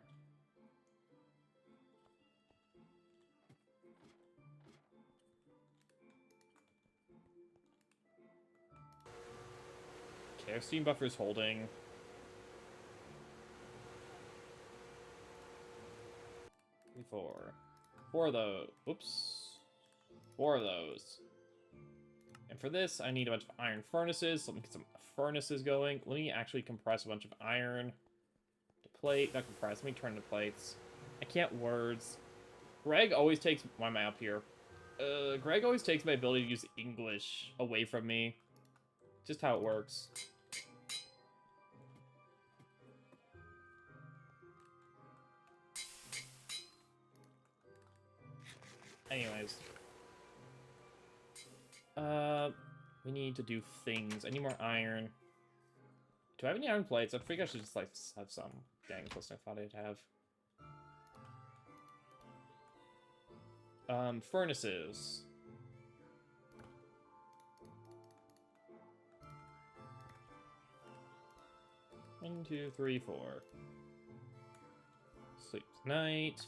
Speaker 1: Okay, our steam buffer's holding. Four of those. Oops. 4 of those. And for this, I need a bunch of iron furnaces, so let me get some furnaces going. Let me actually compress a bunch of iron to plate. Not compress, let me turn to plates. I can't words. Greg always takes... Why am I up here? Greg always takes my ability to use English away from me. Just how it works. Anyways. We need to do things. I need more iron. Do I have any iron plates? I think I should just, like, have some. Dang, close I thought I'd have. Furnaces. One, two, three, four. Sleep tonight.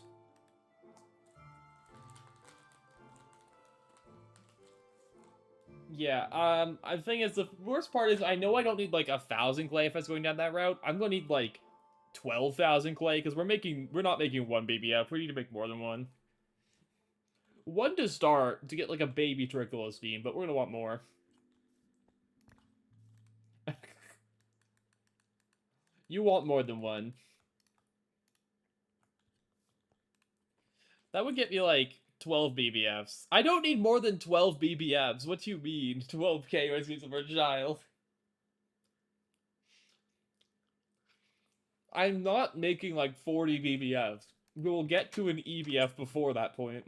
Speaker 1: Yeah, I think it's the worst part is I know I don't need like 1,000 clay if I was going down that route. I'm gonna need like 12,000 clay because we're not making one BBF. We need to make more than one. One to start to get like a baby trickle of steam, but we're gonna want more. You want more than one. That would get me like 12 BBFs. I don't need more than 12 BBFs. What do you mean? 12k makes me for a child. I'm not making like 40 BBFs. We will get to an EBF before that point.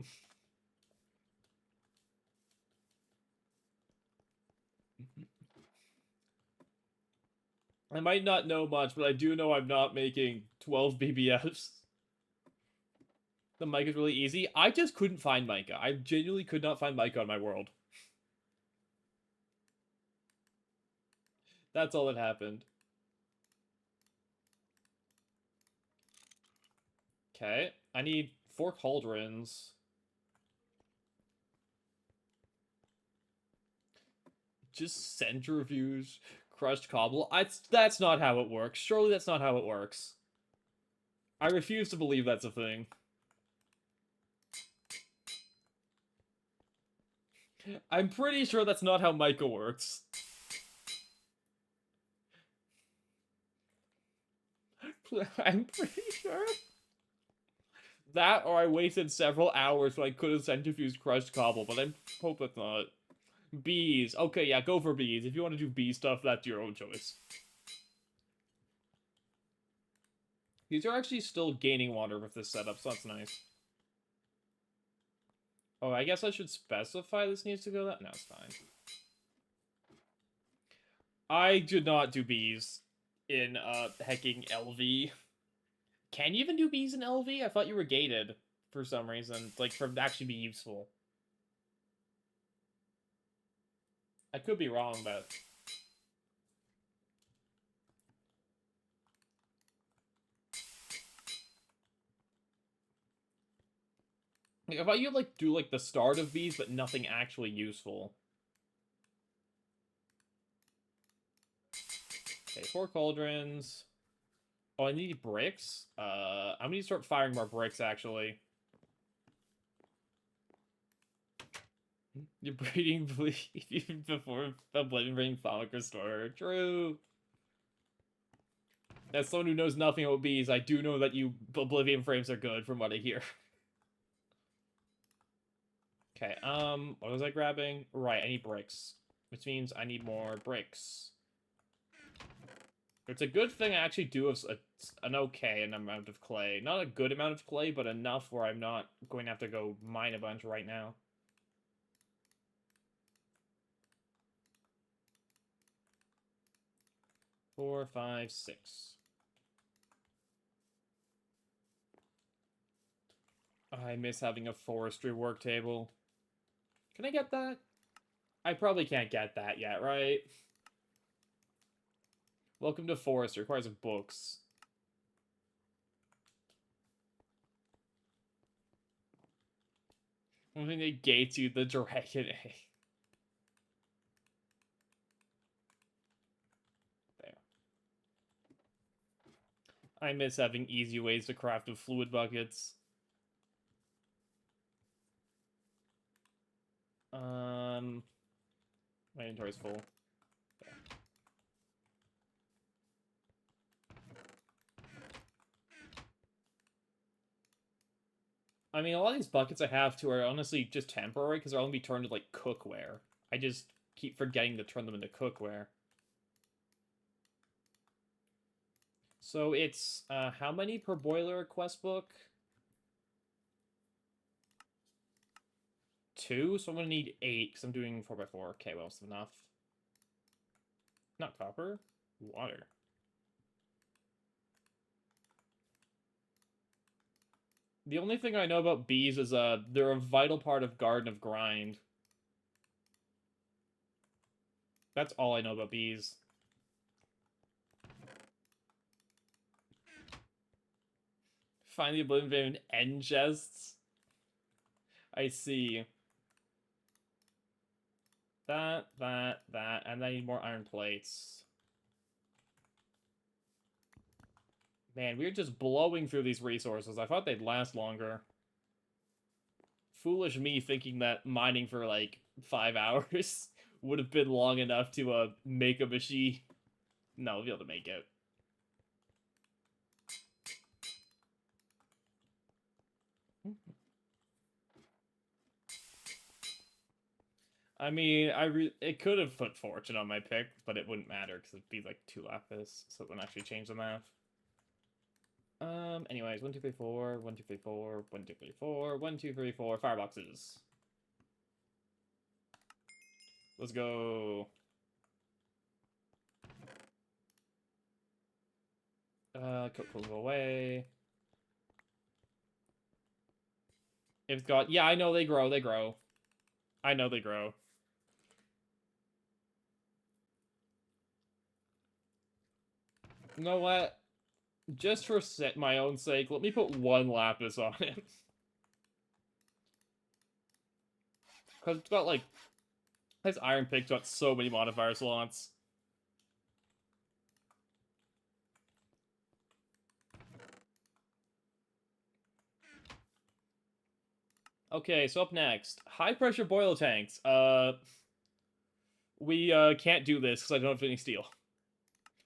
Speaker 1: I might not know much, but I do know I'm not making 12 BBFs. The mic is really easy. I just couldn't find Micah. I genuinely could not find Micah on my world. That's all that happened. Okay, I need 4 cauldrons. Just centrifuge crushed cobble. That's not how it works. Surely that's not how it works. I refuse to believe that's a thing. I'm pretty sure that's not how Micah works. I'm pretty sure. That, or I wasted several hours when I could have centrifuged crushed cobble, but I hope that's not. Bees. Okay, yeah, go for bees. If you want to do bee stuff, that's your own choice. These are actually still gaining water with this setup, so that's nice. Oh, I guess I should specify this needs to go that? No, it's fine. I did not do bees in, hecking LV. Can you even do bees in LV? I thought you were gated for some reason, like, for actually be useful. I could be wrong, but... Like, I thought you'd, like, do, like, the start of bees, but nothing actually useful. Okay, 4 cauldrons. Oh, I need bricks? I'm gonna need to start firing more bricks, actually. You're breeding even before Oblivion Ring Thonic Restorer. True. As someone who knows nothing about bees, I do know that you Oblivion frames are good, from what I hear. Okay, what was I grabbing? Right, I need bricks. Which means I need more bricks. It's a good thing I actually do have an okay amount of clay. Not a good amount of clay, but enough where I'm not going to have to go mine a bunch right now. Four, five, six. I miss having a forestry work table. Can I get that? I probably can't get that yet, right? Welcome to forestry. Requires books. One thing that gates you, the dragon egg. There. I miss having easy ways to craft with fluid buckets. My inventory's full. There. I mean, a lot of these buckets I have, too, are honestly just temporary, because they'll only be turned to, like, cookware. I just keep forgetting to turn them into cookware. So it's, how many per boiler quest book? 2, so I'm gonna need 8, because I'm doing 4x4. Okay, well, that's enough. Not copper. Water. The only thing I know about bees is, they're a vital part of Garden of Grind. That's all I know about bees. Find the Oblivion end chests. I see. That, and I need more iron plates. Man, we're just blowing through these resources. I thought they'd last longer. Foolish me thinking that mining for, like, 5 hours would have been long enough to, make a machine. No, we'll be able to make it. I mean, it could have put fortune on my pick, but it wouldn't matter because it'd be like 2 lapis, so it wouldn't actually change the math. Anyways, 1, 2, 3, 4, 1, 2, 3, 4, 1, 2, 3, 4, 1, 2, 3, 4, fireboxes. Let's go. Cook go away. It's got, yeah, I know they grow, I know they grow. You know what? Just for my own sake, let me put 1 lapis on it. Because it's got, like, This Iron Pick's got so many modifier slots. Okay, so up next, high pressure boiler tanks. We can't do this because I don't have any steel.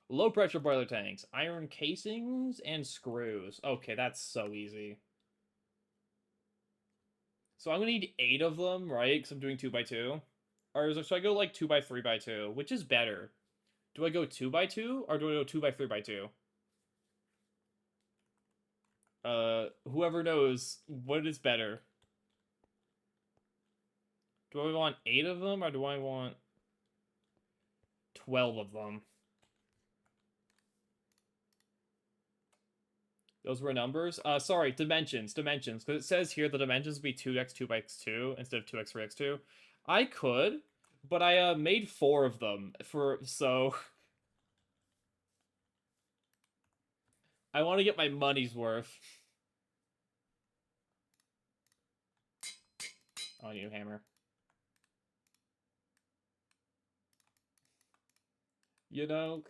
Speaker 1: Low pressure boiler tanks, iron casings, and screws. Okay, that's so easy. So I'm gonna need 8 of them, right? Because I'm doing 2x2. Or should I go like 2x3x2? Which is better? Do I go 2x2 or do I go 2x3x2? Whoever knows, what is better? Do I want 8 of them or do I want 12 of them? Those were numbers? Sorry, dimensions, because it says here the dimensions would be 2x 2x2 instead of 2x 3x2. I could, but I made 4 of them so I want to get my money's worth. Oh, I need a hammer. You know,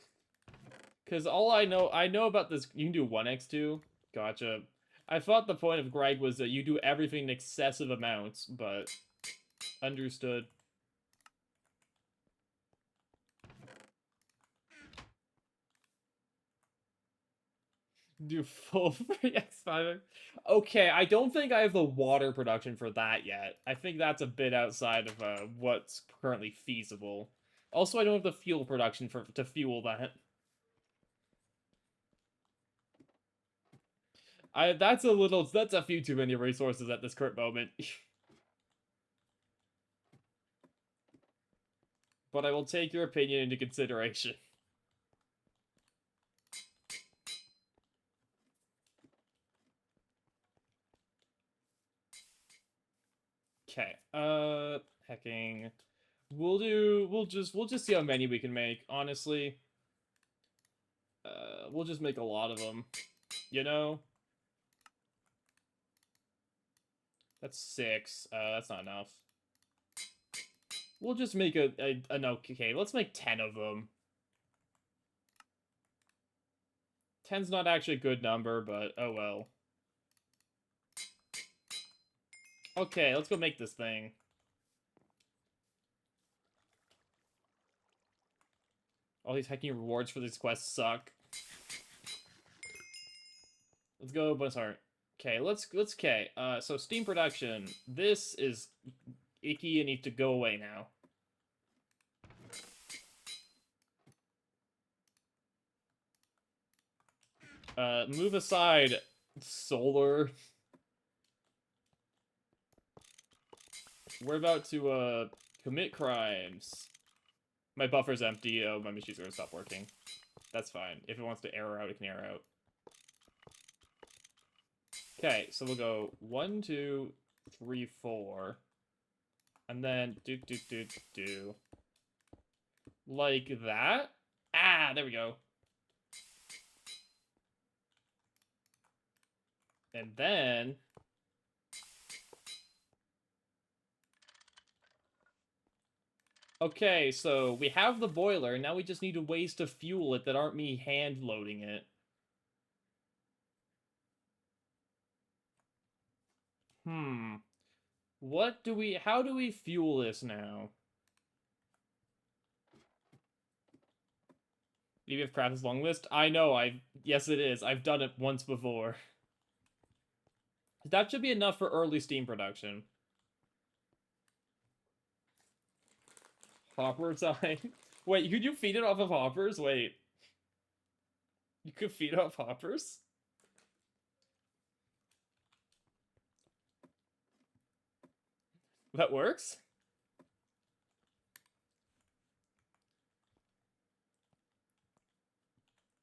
Speaker 1: because all I know about this, you can do 1x2. Gotcha. I thought the point of Greg was that you do everything in excessive amounts, but understood. Do full 3x5. Okay, I don't think I have the water production for that yet. I think that's a bit outside of what's currently feasible. Also, I don't have the fuel production to fuel that. That's a few too many resources at this current moment. But I will take your opinion into consideration. Okay. Hecking. We'll just see how many we can make, honestly. We'll just make a lot of them. You know? That's 6. That's not enough. We'll just make no, okay, let's make 10 of them. 10's not actually a good number, but oh well. Okay, let's go make this thing. All these hacking rewards for these quests suck. Let's go, bonus heart. Okay, okay. So Steam production. This is icky and needs to go away now. Move aside, solar. We're about to, commit crimes. My buffer's empty. Oh, my machine's gonna stop working. That's fine. If it wants to error out, it can error out. Okay, so we'll go 1, 2, 3, 4. And then do. Like that? Ah, there we go. And then... Okay, so we have the boiler, now we just need ways to fuel it that aren't me hand-loading it. How do we fuel this now? EVF Craft is long list? I know, yes it is. I've done it once before. That should be enough for early Steam production. Hopper time? Wait, could you feed it off of hoppers? Wait. You could feed off hoppers? That works?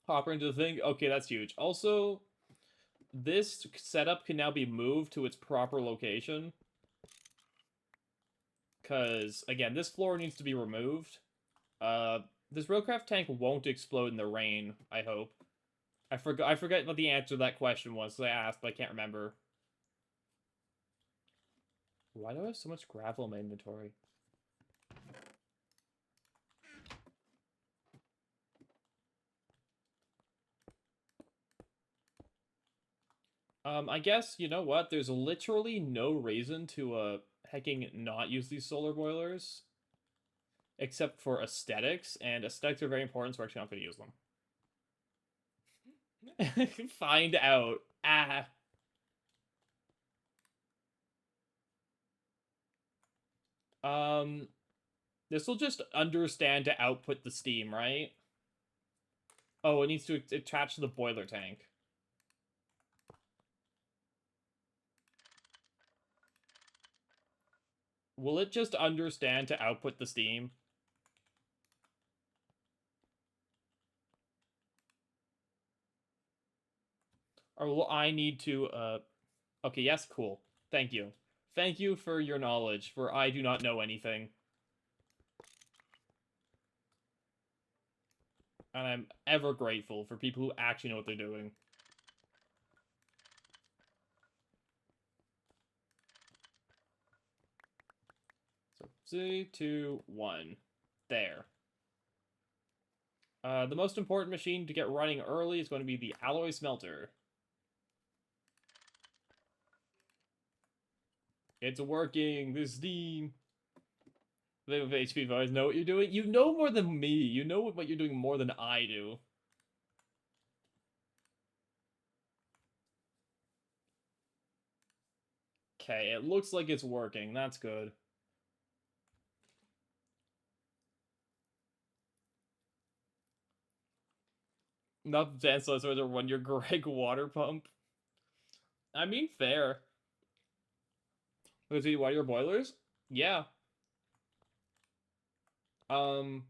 Speaker 1: Hopper into the thing? Okay, that's huge. Also, this setup can now be moved to its proper location. Because, again, this floor needs to be removed. This Railcraft tank won't explode in the rain, I hope. I forget what the answer to that question was, so I asked, but I can't remember. Why do I have so much gravel in my inventory? I guess, you know what? There's literally no reason to, hecking not use these solar boilers, except for aesthetics, and aesthetics are very important, so we're actually not going to use them. Find out. Ah. Um, this will just understand to output the steam, right? Oh, it needs to attach to the boiler tank. Will it just understand to output the steam? Or will I need to, Okay, yes, cool. Thank you. Thank you for your knowledge, for I do not know anything. And I'm ever grateful for people who actually know what they're doing. So, 3, 2, 1. There. The most important machine to get running early is going to be the alloy smelter. It's working. The steam. The HP guys know what you're doing. You know more than me. You know what you're doing more than I do. Okay, it looks like it's working. That's good. Enough dance to run your Greg water pump. I mean, fair. Was he one of your boilers? Yeah. So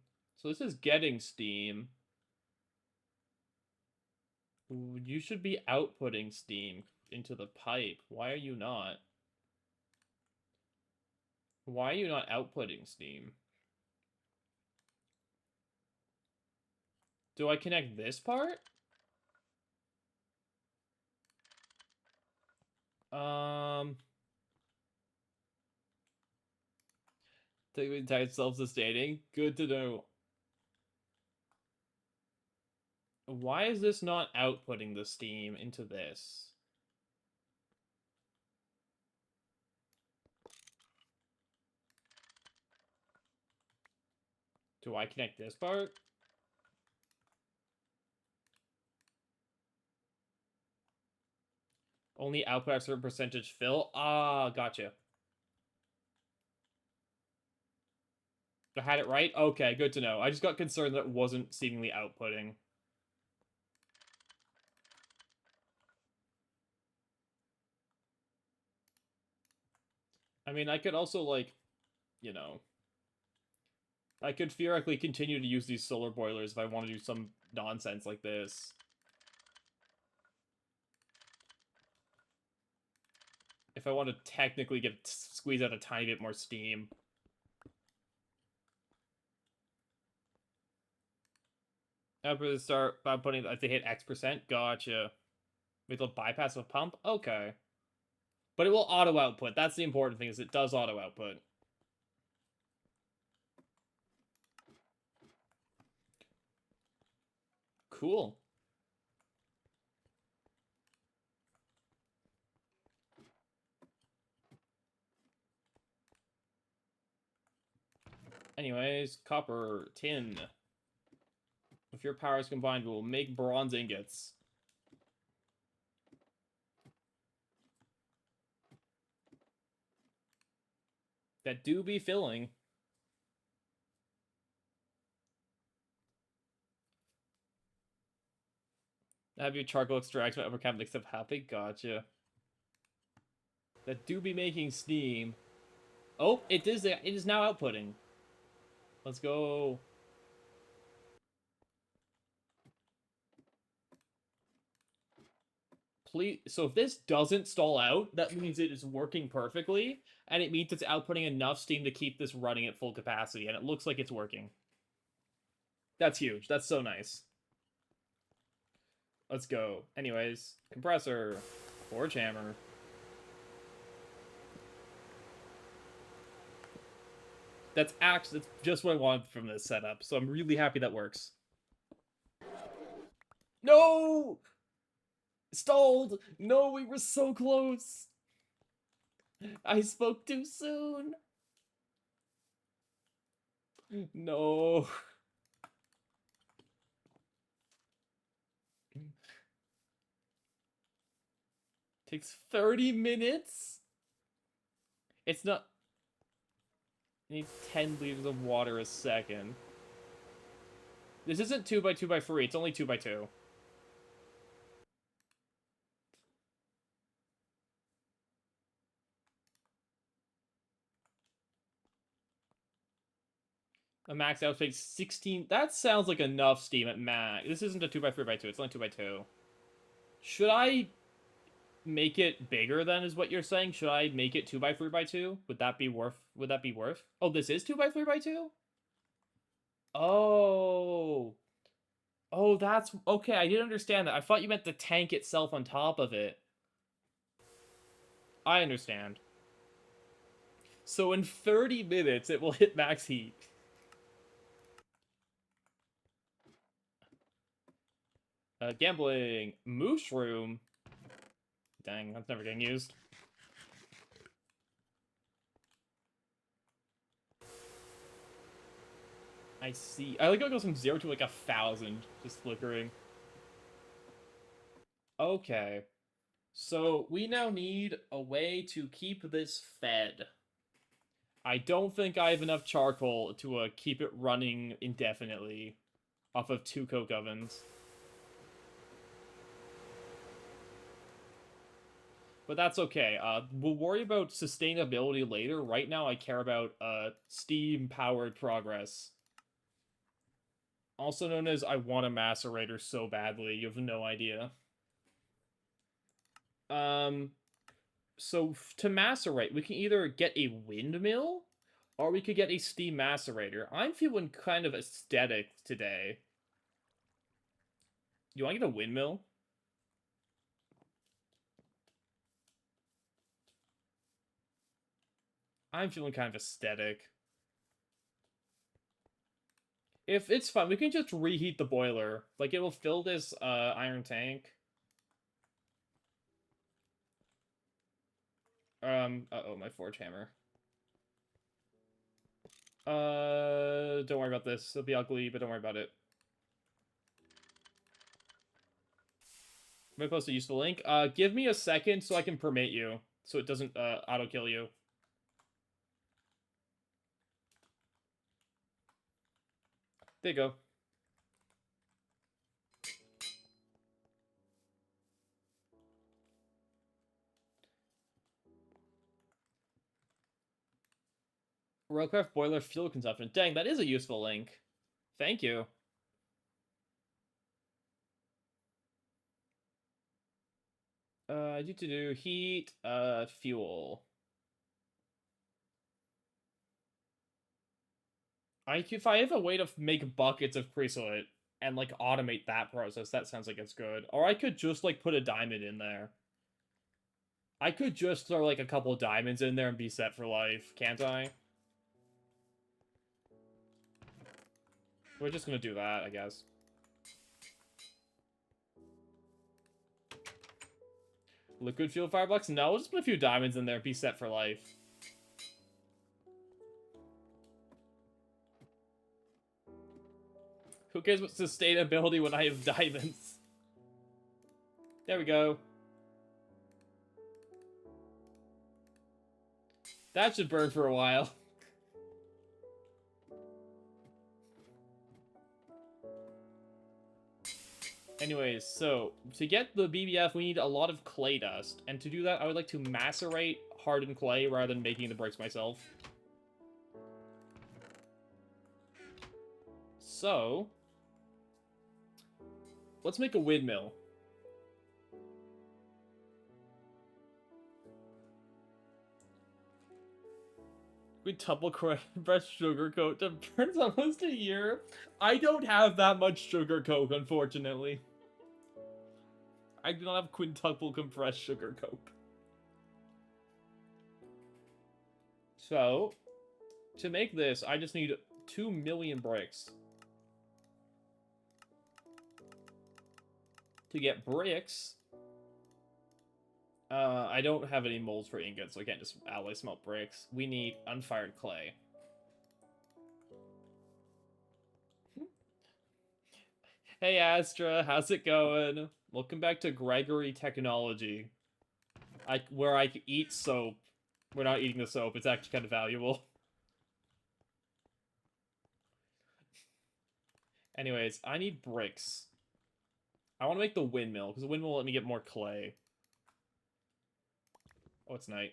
Speaker 1: this is getting steam. Ooh, you should be outputting steam into the pipe. Why are you not? Why are you not outputting steam? Do I connect this part? Type self-sustaining. Good to know. Why is this not outputting the steam into this? Do I connect this part? Only output at a certain percentage fill? Ah, gotcha. I had it right? Okay, good to know. I just got concerned that it wasn't seemingly outputting. I mean, I could also, like, you know, I could theoretically continue to use these solar boilers if I want to do some nonsense like this. If I want to technically squeeze out a tiny bit more steam. After the start, by putting, if they hit X%, gotcha. With a bypass of pump? Okay. But it will auto-output. That's the important thing, is it does auto-output. Cool. Anyways, copper, tin. If your powers combined, we will make bronze ingots. That do be filling. Have your charcoal extraction upper cap except happy? Gotcha. That do be making steam. Oh, it is now outputting. Let's go. Please, so if this doesn't stall out, that means it is working perfectly, and it means it's outputting enough steam to keep this running at full capacity, and it looks like it's working. That's huge. That's so nice. Let's go. Anyways, compressor, forge hammer. That's just what I wanted from this setup, so I'm really happy that works. No! Stalled! No, we were so close! I spoke too soon! No. Takes 30 minutes? It's not... It needs 10 liters of water a second. This isn't 2x2x3, it's only 2x2. A max outtakes 16... That sounds like enough steam at max. This isn't a 2x3x2, it's only 2x2. Should I make it bigger then, is what you're saying? Should I make it 2x3x2? Would that be worth? Oh, this is 2x3x2? Oh. Oh, that's... Okay, I didn't understand that. I thought you meant the tank itself on top of it. I understand. So in 30 minutes, it will hit max heat. Gambling. Mushroom. Dang, that's never getting used. I see. I like how it goes from 0 to like 1,000, just flickering. Okay. So we now need a way to keep this fed. I don't think I have enough charcoal to keep it running indefinitely off of 2 coke ovens. But that's okay. We'll worry about sustainability later. Right now, I care about steam-powered progress. Also known as I want a macerator so badly, you have no idea. So to macerate, we can either get a windmill, or we could get a steam macerator. I'm feeling kind of aesthetic today. You want to get a windmill? I'm feeling kind of aesthetic. If it's fun, we can just reheat the boiler. Like, it will fill this iron tank. Uh-oh, my forge hammer. Don't worry about this. It'll be ugly, but don't worry about it. I'm gonna post a useful link. Give me a second so I can permit you, so it doesn't, auto-kill you. There you go. Railcraft boiler fuel consumption. Dang, that is a useful link. Thank you. I need to do heat, fuel. If I have a way to make buckets of chrysolite and, like, automate that process, that sounds like it's good. Or I could just, like, put a diamond in there. I could just throw, like, a couple diamonds in there and be set for life, can't I? We're just gonna do that, I guess. Liquid fuel fireblocks? No, we'll just put a few diamonds in there, be set for life. Who cares about sustainability when I have diamonds? There we go. That should burn for a while. Anyways, so to get the BBF, we need a lot of clay dust. And to do that, I would like to macerate hardened clay rather than making the bricks myself. So, let's make a windmill. Quintuple fresh sugar coat that burns almost a year. I don't have that much sugar coke, unfortunately. I do not have quintuple compressed sugar coke. So, to make this, I just need 2 million bricks. To get bricks, I don't have any molds for ingots, so I can't just alloy smelt bricks. We need unfired clay. Hey Astra, how's it going? Welcome back to Gregory Technology. Where I eat soap. We're not eating the soap, it's actually kind of valuable. Anyways, I need bricks. I want to make the windmill, because the windmill will let me get more clay. Oh, it's night.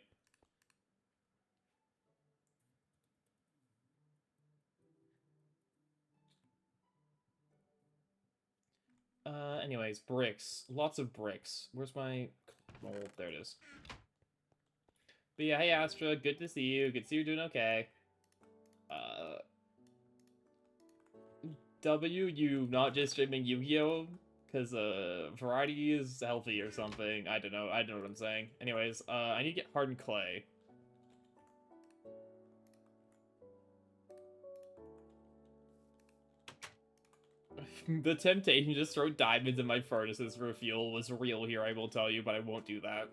Speaker 1: Anyways, bricks. Lots of bricks. Where's my... Oh, there it is. But yeah, hey Astra, good to see you. Good to see you're doing okay. W, you not just streaming Yu-Gi-Oh? Because, variety is healthy or something. I don't know. I don't know what I'm saying. Anyways, I need to get hardened clay. The temptation to just throw diamonds in my furnaces for fuel was real here, I will tell you, but I won't do that.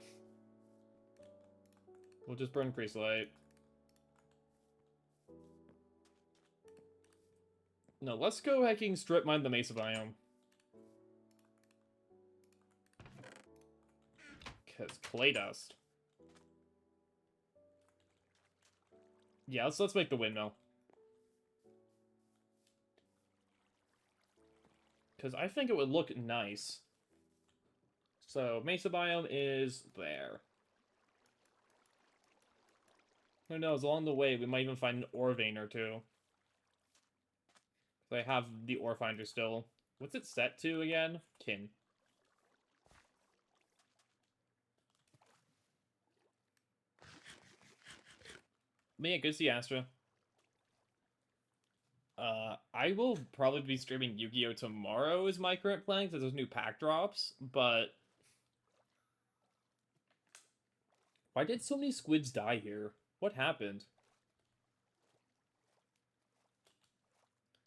Speaker 1: We'll just burn chrysolite. No, let's go hacking strip mine the mesa biome. Because clay dust. Yeah, let's make the windmill. Because I think it would look nice. So, mesa biome is there. Who knows, along the way, we might even find an ore vein or two. So I have the ore finder still. What's it set to again? Tin. But yeah, good to see Astra. I will probably be streaming Yu-Gi-Oh! Tomorrow is my current plan, because there's new pack drops, but... Why did so many squids die here? What happened?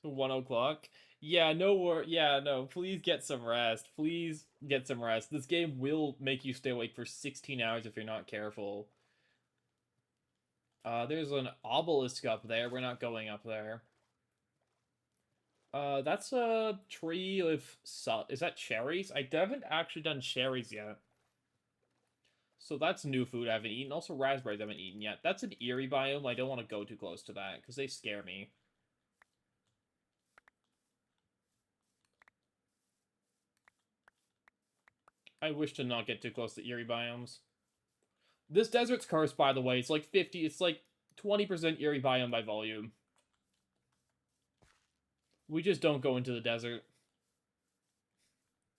Speaker 1: 1 o'clock? Yeah, no, please get some rest. Please get some rest. This game will make you stay awake for 16 hours if you're not careful. There's an obelisk up there. We're not going up there. That's a tree with... Is that cherries? I haven't actually done cherries yet. So that's new food I haven't eaten. Also raspberries I haven't eaten yet. That's an eerie biome. I don't want to go too close to that, because they scare me. I wish to not get too close to eerie biomes. This desert's cursed, by the way. It's like 50... It's like 20% eerie biome by volume. We just don't go into the desert.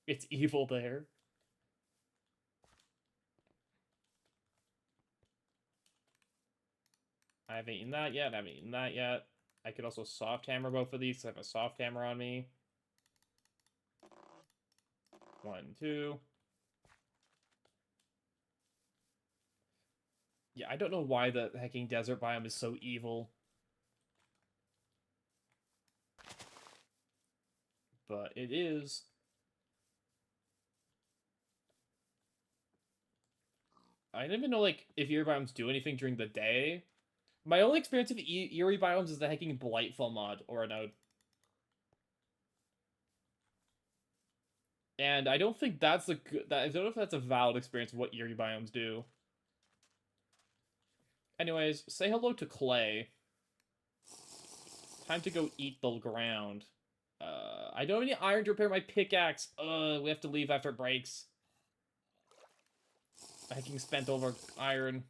Speaker 1: It's evil there. I haven't eaten that yet. I haven't eaten that yet. I could also soft hammer both of these, so I have a soft hammer on me. 1, 2. Yeah, I don't know why the hecking desert biome is so evil. But it is. I don't even know, like, if eerie biomes do anything during the day. My only experience of eerie biomes is the hecking Blightfall mod, or a node. And I don't think that's a good... I don't know if that's a valid experience of what eerie biomes do. Anyways, say hello to Clay. Time to go eat the ground. I don't have any iron to repair my pickaxe. We have to leave after it breaks. Hacking spent over iron.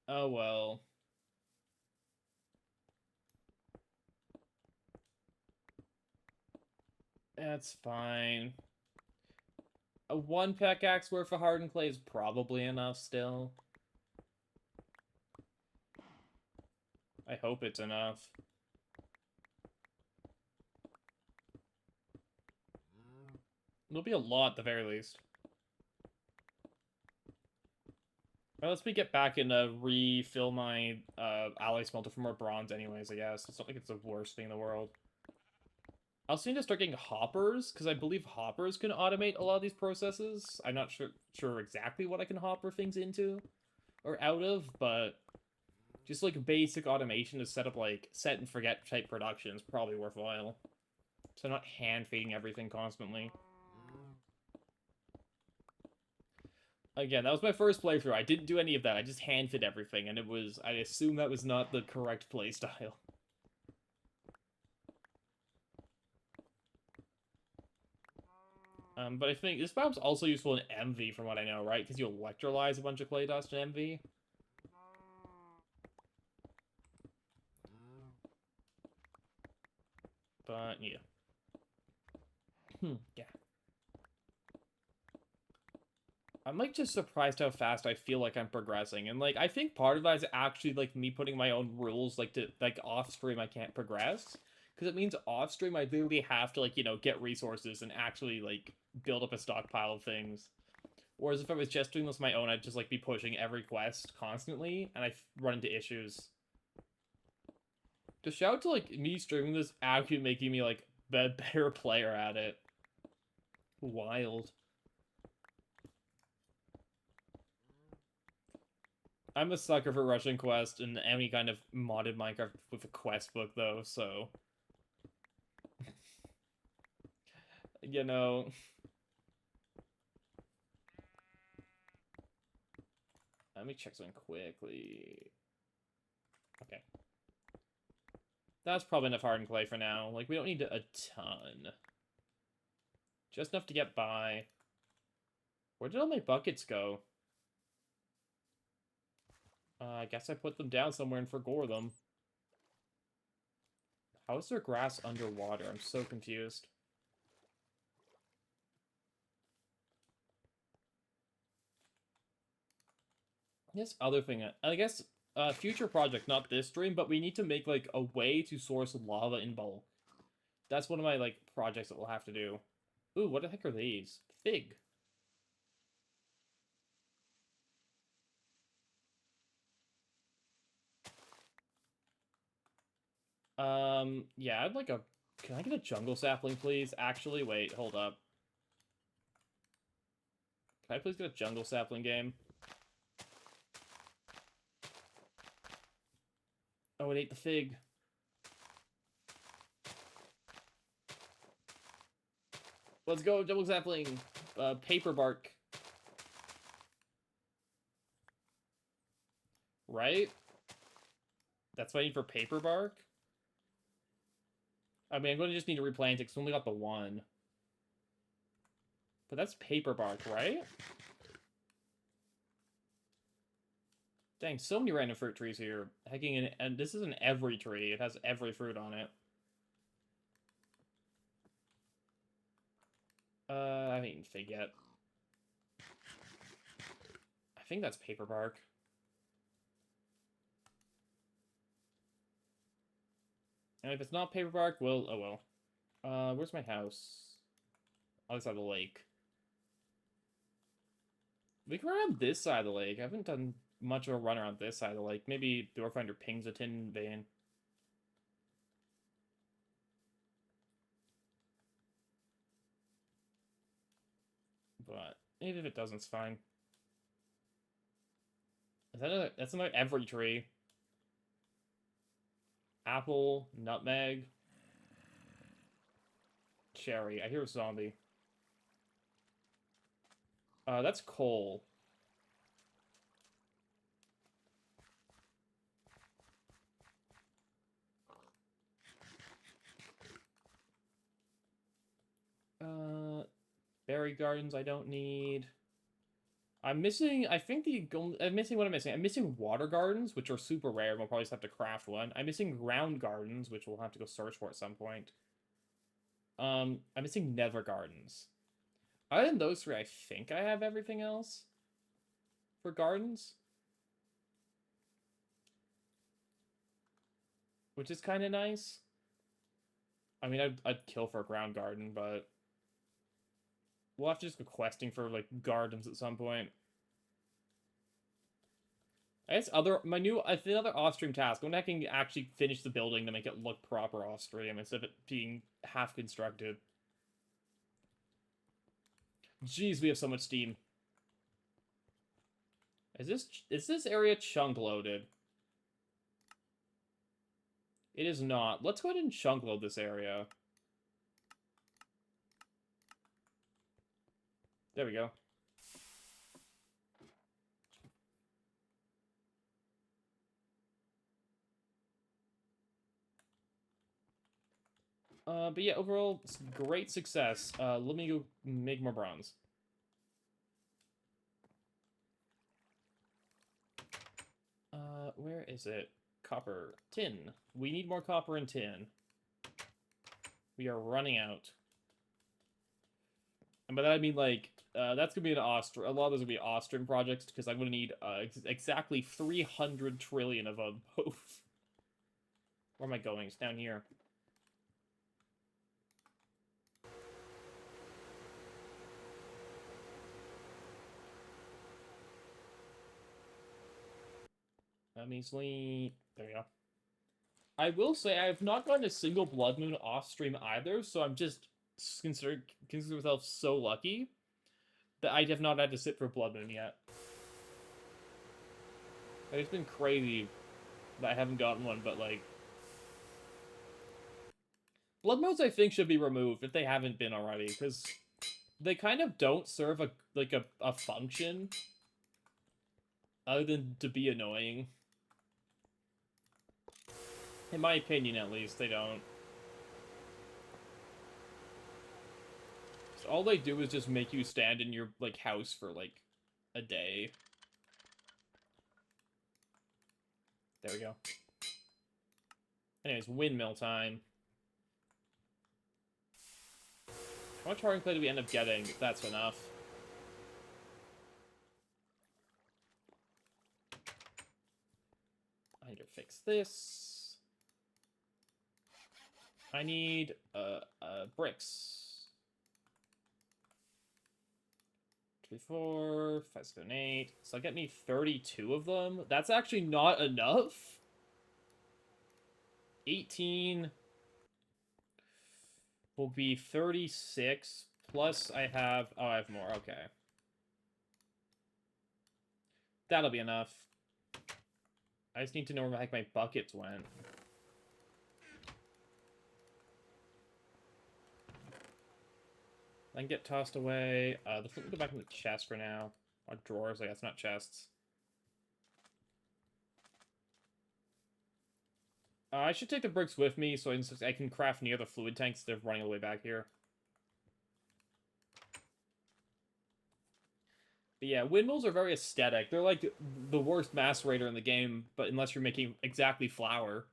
Speaker 1: Oh well. That's fine. A 1 pickaxe worth of hardened clay is probably enough still. I hope it's enough. It'll be a lot at the very least. Well, let's get back and refill my alloy smelter for more bronze anyways, I guess. It's not like it's the worst thing in the world. I also need to start getting hoppers, because I believe hoppers can automate a lot of these processes. I'm not sure exactly what I can hopper things into or out of, but just like basic automation to set up like set and forget type production is probably worthwhile. So I'm not hand feeding everything constantly. Again, that was my first playthrough. I didn't do any of that. I just hand fed everything, and I assume that was not the correct playstyle. But I think this map's also useful in MV from what I know, right? Because you electrolyze a bunch of clay dust in MV. But, yeah. Yeah. I'm, like, just surprised how fast I feel like I'm progressing. And, like, I think part of that is actually, like, me putting my own rules, like, to, like, off-stream I can't progress. Because it means off-stream I literally have to, like, you know, get resources and actually, like, build up a stockpile of things. Whereas if I was just doing this on my own, I'd just, like, be pushing every quest constantly, and I run into issues. To shout to, like, me streaming this actually making me, like, a better player at it. Wild. I'm a sucker for rushing quests and any kind of modded Minecraft with a quest book, though, so... you know... Let me check something quickly. Okay. That's probably enough hardened clay for now. Like, we don't need a ton. Just enough to get by. Where did all my buckets go? I guess I put them down somewhere and forgot them. How is there grass underwater? I'm so confused. This other thing, I guess, future project, not this stream, but we need to make, like, a way to source lava in bulk. That's one of my, like, projects that we'll have to do. Ooh, what the heck are these? Fig. Yeah, I'd like a... Can I get a jungle sapling, please? Actually, wait, hold up. Can I please get a jungle sapling game? Oh, it ate the fig. Let's go, jungle sapling! Paper bark. Right? That's what I need for paper bark? I mean, I'm going to just need to replant it because we only got the one. But that's paper bark, right? Dang, so many random fruit trees here. Hecking in, and this isn't every tree. It has every fruit on it. I haven't eaten fig yet. I think that's paper bark. And if it's not paper bark, well, oh well. Where's my house? Other side of the lake. We can run around this side of the lake. I haven't done much of a run around this side of the lake. Maybe the Orfinder pings a tin vein. But even if it doesn't, it's fine. Is that that's another every tree. Apple, nutmeg, cherry. I hear a zombie. That's coal. Berry gardens I don't need. I'm missing, I think I'm missing what I'm missing. I'm missing water gardens, which are super rare. We'll probably just have to craft one. I'm missing ground gardens, which we'll have to go search for at some point. I'm missing nether gardens. Other than those three, I think I have everything else for gardens. Which is kind of nice. I mean, I'd kill for a ground garden, but we'll have to just go questing for, like, gardens at some point. I guess the other off-stream task, when I can actually finish the building to make it look proper off-stream instead of it being half constructed. Jeez, we have so much steam. Is this area chunk loaded? It is not. Let's go ahead and chunk load this area. There we go. But yeah, overall, great success. Let me go make more bronze. Where is it? Copper. Tin. We need more copper and tin. We are running out. And by that I mean, like, that's gonna be a lot of those are gonna be Austrian projects, because I'm gonna need exactly 300 trillion of them both. Where am I going? It's down here. Measly. There we go. I will say I have not gotten a single Blood Moon off stream either, so I'm just consider myself so lucky that I have not had to sit for Blood Moon yet. It's been crazy that I haven't gotten one, but like Blood Moons I think should be removed if they haven't been already, because they kind of don't serve a function other than to be annoying. In my opinion, at least, they don't. So all they do is just make you stand in your, like, house for, like, a day. There we go. Anyways, windmill time. How much hardened clay do we end up getting, if that's enough? I need to fix this. I need bricks. 3, 4, 5, 7, 8. So get me 32 of them. That's actually not enough. 18 will be 36. Plus I have... Oh, I have more. Okay. That'll be enough. I just need to know where the heck my buckets went. Then get tossed away. The flint will go back in the chest for now. Or drawers, I guess, not chests. I should take the bricks with me so I can craft near the fluid tanks instead of running all the way back here. But yeah, windmills are very aesthetic. They're like the worst macerator in the game, but unless you're making exactly flour.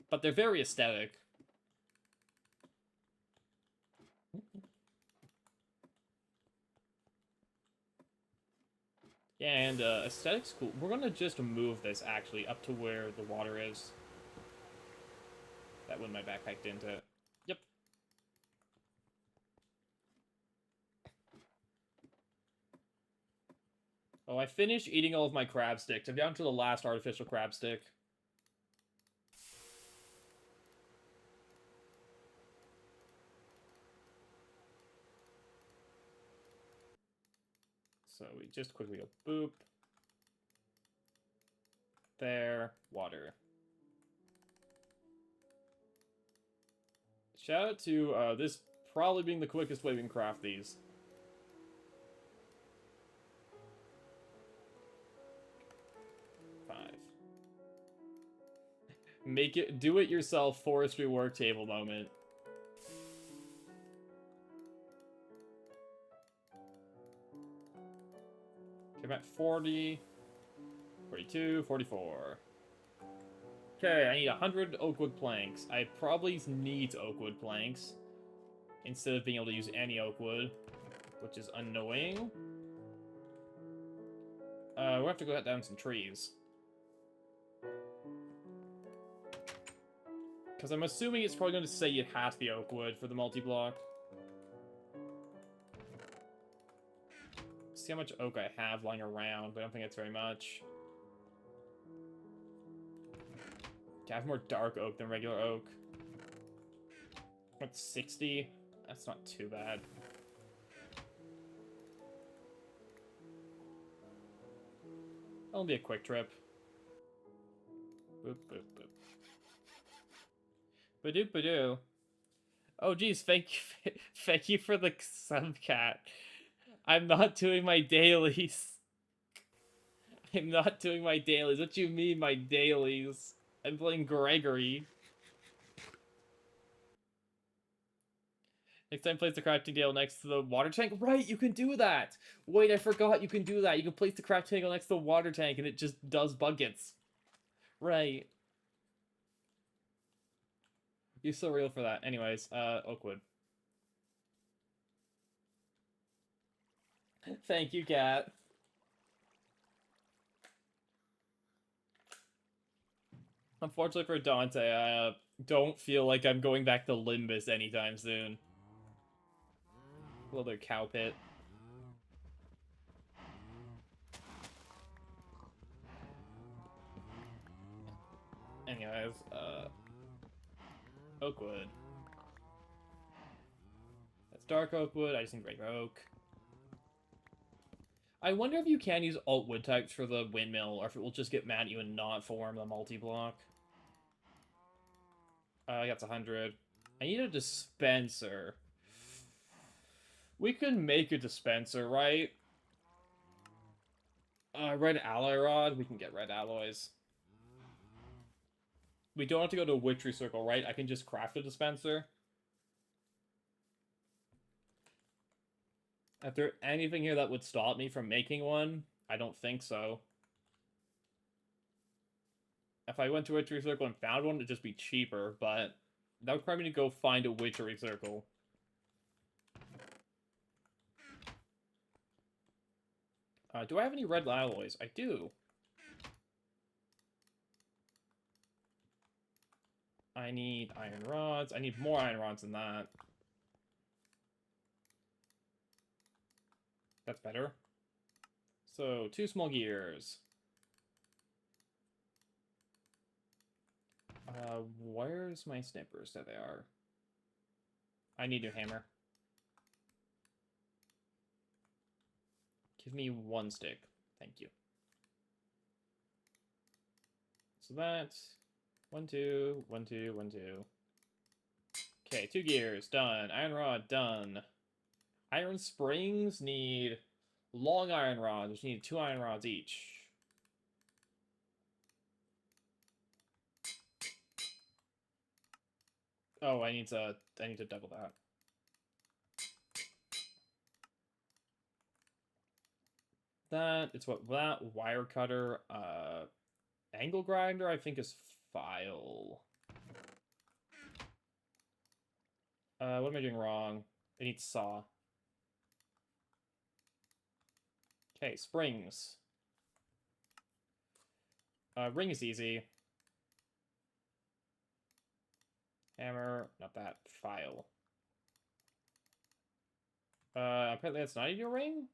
Speaker 1: But they're very aesthetic. Yeah, and aesthetic's cool. We're gonna just move this, actually, up to where the water is. That when my backpack didn't it. Yep. Oh, I finished eating all of my crab sticks. I'm down to the last artificial crab stick. So we just quickly go boop. There. Water. Shout out to this probably being the quickest way we can craft these. Make it, do-it-yourself forestry work table moment. Okay, I'm at 40, 42, 44. Okay, I need 100 oakwood planks. I probably need oakwood planks instead of being able to use any oakwood, which is annoying. We'll have to go cut down some trees. Because I'm assuming it's probably going to say it has to be oakwood for the multi-block. See how much oak I have lying around, but I don't think it's very much. I have more dark oak than regular oak. That's 60. That's not too bad. That'll be a quick trip. Boop, boop, boop. Badoop, badoo. Oh, geez, thank you for the subcat. I'm not doing my dailies. I'm not doing my dailies. What do you mean, my dailies? I'm playing Gregory. Next time, place the crafting table next to the water tank. Right, you can do that! Wait, I forgot you can do that. You can place the crafting table next to the water tank and it just does buckets. Right. You're so real for that. Anyways, Oakwood. Thank you, Cat. Unfortunately for Dante, I don't feel like I'm going back to Limbus anytime soon. Little cow pit. Anyways, Oakwood. That's dark Oakwood. I just need regular oak. I wonder if you can use alt wood types for the windmill, or if it will just get mad at you and not form the multi-block. That's 100. I need a dispenser. We could make a dispenser, right? Red alloy rod. We can get red alloys. We don't have to go to a witchery circle, right? I can just craft a dispenser. If there anything here that would stop me from making one, I don't think so. If I went to a witchery circle and found one, it'd just be cheaper, but that would require me to go find a witchery circle. Do I have any red alloys? I do. I need iron rods. I need more iron rods than that. That's better. So, 2 small gears. Where's my snippers? There they are. I need a hammer. Give me 1 stick. Thank you. So that's 1, 2, 1, 2, 1, 2. Okay, 2 gears. Done. Iron rod. Done. Iron springs need long iron rods, which need 2 iron rods each. Oh, I need to double that. It's what that wire cutter, angle grinder, I think is file. What am I doing wrong? I need saw. Okay, springs. Ring is easy. Hammer, not that. File. Apparently that's not even a ring?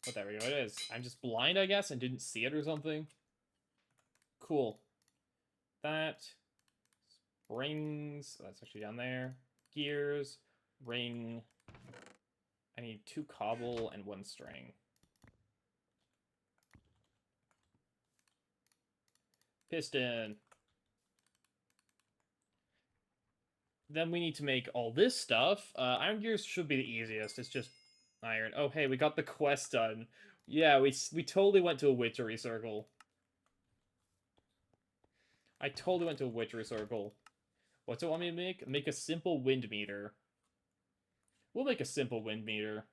Speaker 1: But there we go, it is. I'm just blind, I guess, and didn't see it or something. Cool. That. Springs. That's actually down there. Gears. Ring. I need 2 cobble and 1 string. Piston. Then we need to make all this stuff. Iron gears should be the easiest. It's just iron. Oh, hey, we got the quest done. Yeah, we totally went to a witchery circle. I totally went to a witchery circle. What's it want me to make? Make a simple wind meter. We'll make a simple wind meter.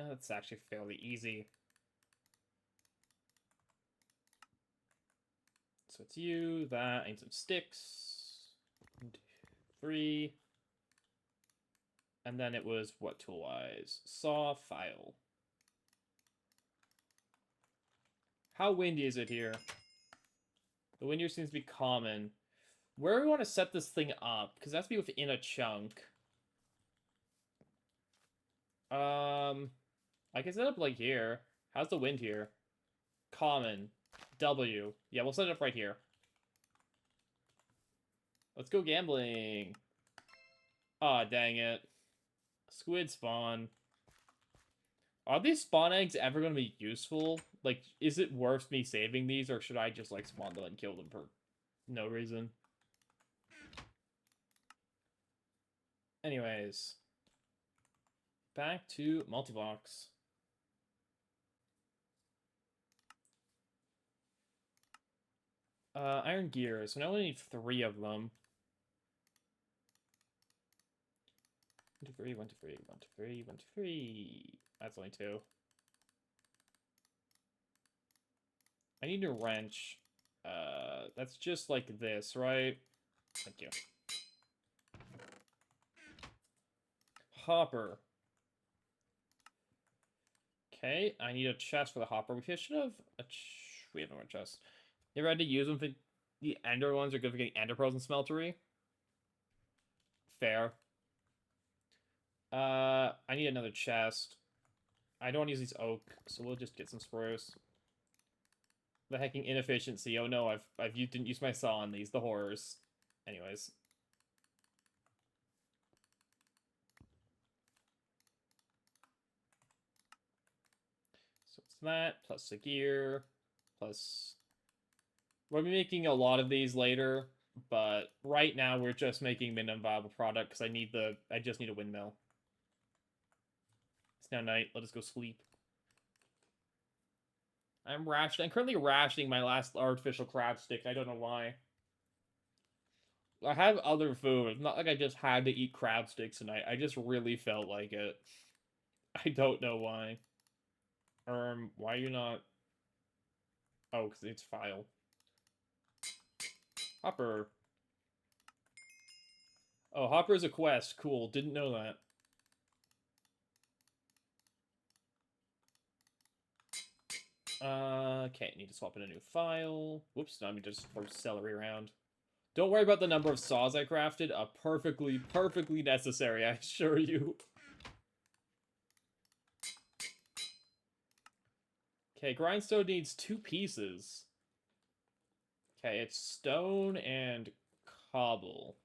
Speaker 1: That's actually fairly easy. So it's you, that, I need some sticks. 1, 2, 3. And then it was, what tool-wise? Saw, file. How windy is it here? The wind here seems to be common. Where do we want to set this thing up? Because it has to be within a chunk. I can set up like here. How's the wind here? Common. W. Yeah, we'll set it up right here. Let's go gambling. Aw, dang it. Squid spawn. Are these spawn eggs ever going to be useful? Like, is it worth me saving these, or should I just, like, spawn them and kill them for no reason? Anyways. Back to multi-box. Iron gears. So now we need 3 of them. 1, 2, 3, 1, 2, 3, 1, 2, 3, 1, 2, 3. That's only 2. I need a wrench. That's just like this, right? Thank you. Hopper. Okay, I need a chest for the hopper. We should have we have no more chests. You ever had to use them for the ender ones are good for getting ender pearls and smeltery? Fair. I need another chest. I don't want to use these oak, so we'll just get some spruce. The hecking inefficiency. Oh no, I've didn't use my saw on these. The horrors. Anyways. So it's that, plus the gear, plus... We'll be making a lot of these later, but right now we're just making minimum viable product because I just need a windmill. It's now night. Let us go sleep. I'm currently rationing my last artificial crab stick. I don't know why. I have other food. It's not like I just had to eat crab sticks tonight. I just really felt like it. I don't know why. Why are you not... Oh, because it's file. Hopper. Oh, Hopper's a quest. Cool. Didn't know that. Okay, need to swap in a new file. Whoops, now I need to just throw celery around. Don't worry about the number of saws I crafted. Perfectly necessary, I assure you. Okay, grindstone needs 2 pieces. Okay, it's stone and cobble.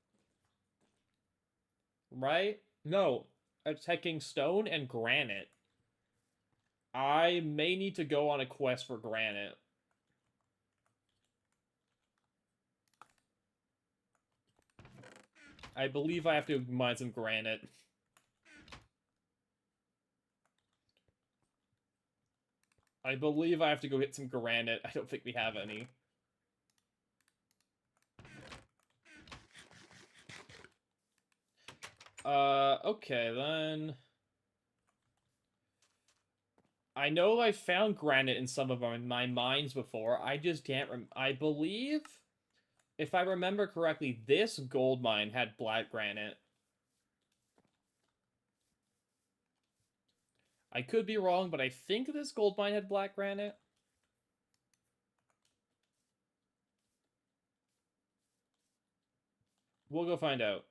Speaker 1: Right? No, it's taking stone and granite. I may need to go on a quest for granite. I believe I have to mine some granite. I believe I have to go get some granite. I don't think we have any. Okay, then... I know I found granite in some of my mines before. I just can't I believe, if I remember correctly, this gold mine had black granite. I could be wrong, but I think this gold mine had black granite. We'll go find out.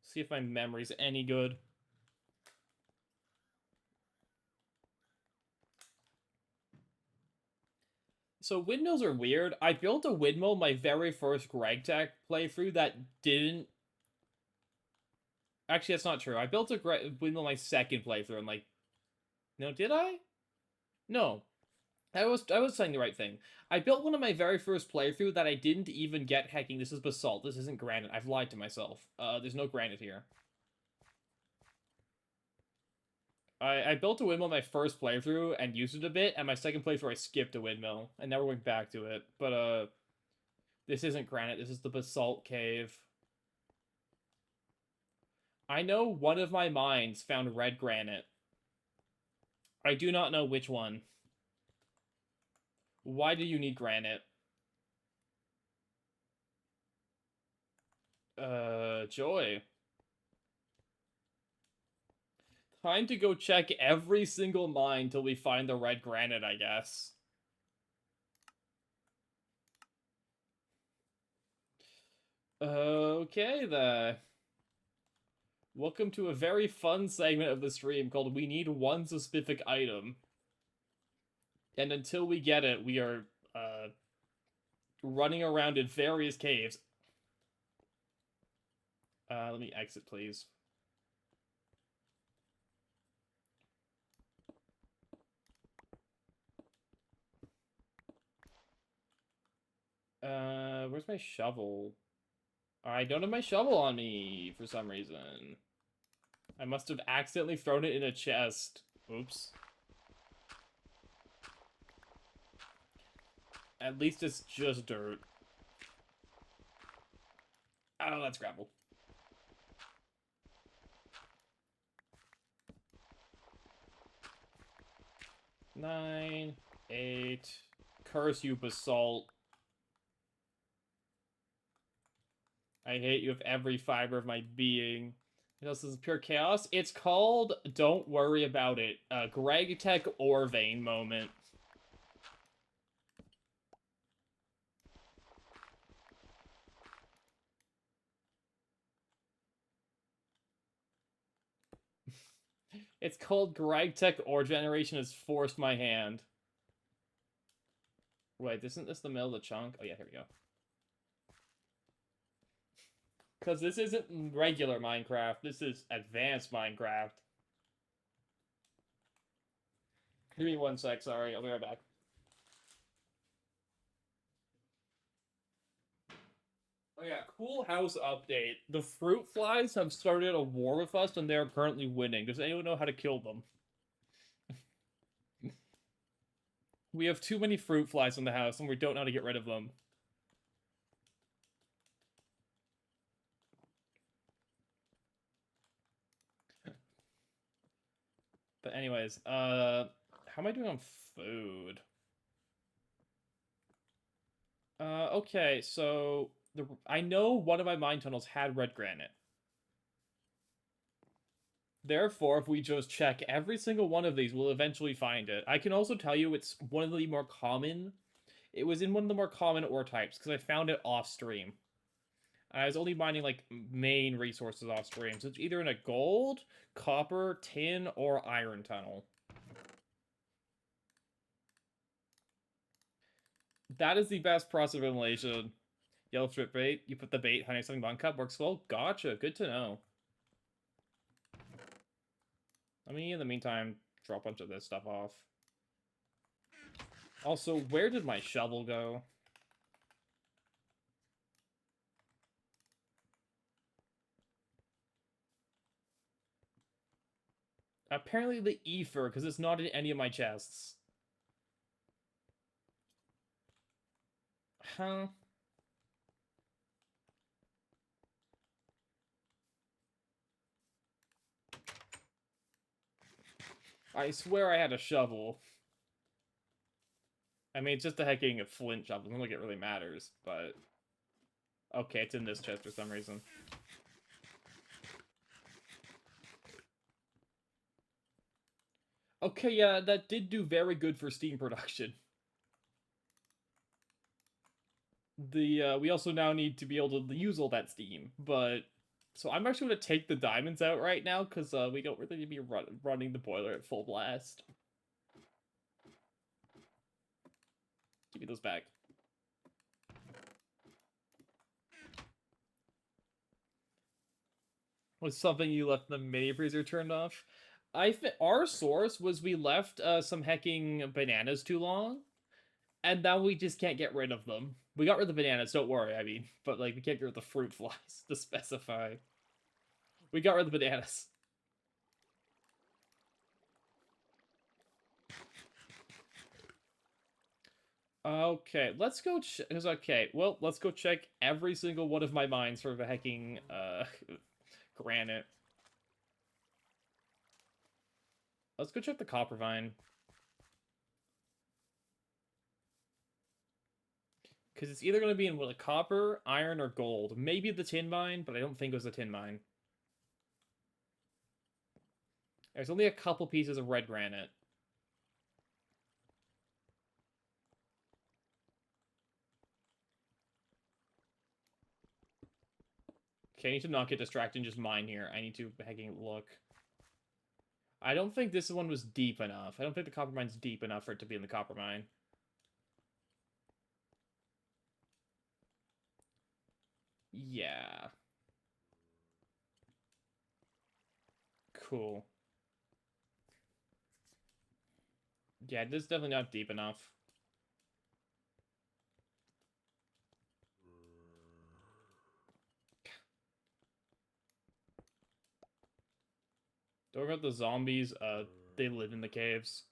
Speaker 1: See if my memory's any good. So windmills are weird. I built a windmill my very first Greg Tech playthrough that didn't... Actually, that's not true. I built a windmill my second playthrough and like... No, did I? No. I was saying the right thing. I built one of my very first playthrough that I didn't even get hacking. This is basalt. This isn't granite. I've lied to myself. There's no granite here. I built a windmill my first playthrough and used it a bit, and my second playthrough I skipped a windmill and never went back to it. But this isn't granite. This is the basalt cave. I know one of my mines found red granite. I do not know which one. Why do you need granite? Joy. Time to go check every single mine till we find the red granite, I guess. Okay, then. Welcome to a very fun segment of the stream called We Need One Specific Item. And until we get it, we are running around in various caves. Let me exit, please. Where's my shovel? I don't have my shovel on me for some reason. I must have accidentally thrown it in a chest. Oops. At least it's just dirt. Oh, that's gravel. Nine, 8. Curse you, basalt. I hate you with every fiber of my being. This is pure chaos. It's called Don't Worry About It. Greg Tech Orvane moment. It's called Greg Tech Ore Generation has forced my hand. Wait, isn't this the middle of the chunk? Oh yeah, here we go. Because this isn't regular Minecraft. This is advanced Minecraft. Give me 1 sec, sorry. I'll be right back. Oh yeah, cool house update. The fruit flies have started a war with us and they're currently winning. Does anyone know how to kill them? We have too many fruit flies in the house and we don't know how to get rid of them. But anyways, how am I doing on food? Okay, so I know one of my mine tunnels had red granite. Therefore, if we just check every single one of these, we'll eventually find it. I can also tell you it's one of the more common. It was in one of the more common ore types because I found it off stream. I was only mining like main resources off stream, so it's either in a gold, copper, tin, or iron tunnel. That is the best process of elimination. Yellow strip bait. You put the bait, honey, something bun cup works well. Gotcha. Good to know. Let me, in the meantime, drop a bunch of this stuff off. Also, where did my shovel go? Apparently the ether, because it's not in any of my chests. Huh? I swear I had a shovel. I mean, it's just a hecking flint shovel. I don't think it really matters, but... Okay, it's in this chest for some reason. Okay, yeah, that did do very good for Steam production. We also now need to be able to use all that Steam, but... So I'm actually going to take the diamonds out right now, because we don't really need to be running the boiler at full blast. Give me those back. Was something you left the mini freezer turned off? Our source was we left some hecking bananas too long, and now we just can't get rid of them. We got rid of the bananas, don't worry, I mean, but like we can't get rid of the fruit flies to specify. We got rid of the bananas. Okay, let's go okay, well, let's go check every single one of my mines for the hecking granite. Let's go check the copper vine. Because it's either going to be in what, like, copper, iron, or gold. Maybe the tin mine, but I don't think it was a tin mine. There's only a couple pieces of red granite. Okay, I need to not get distracted and just mine here. I need to hacking look. I don't think this one was deep enough. I don't think the copper mine's deep enough for it to be in the copper mine. Yeah. Cool. Yeah, this is definitely not deep enough. Don't worry about the zombies. They live in the caves.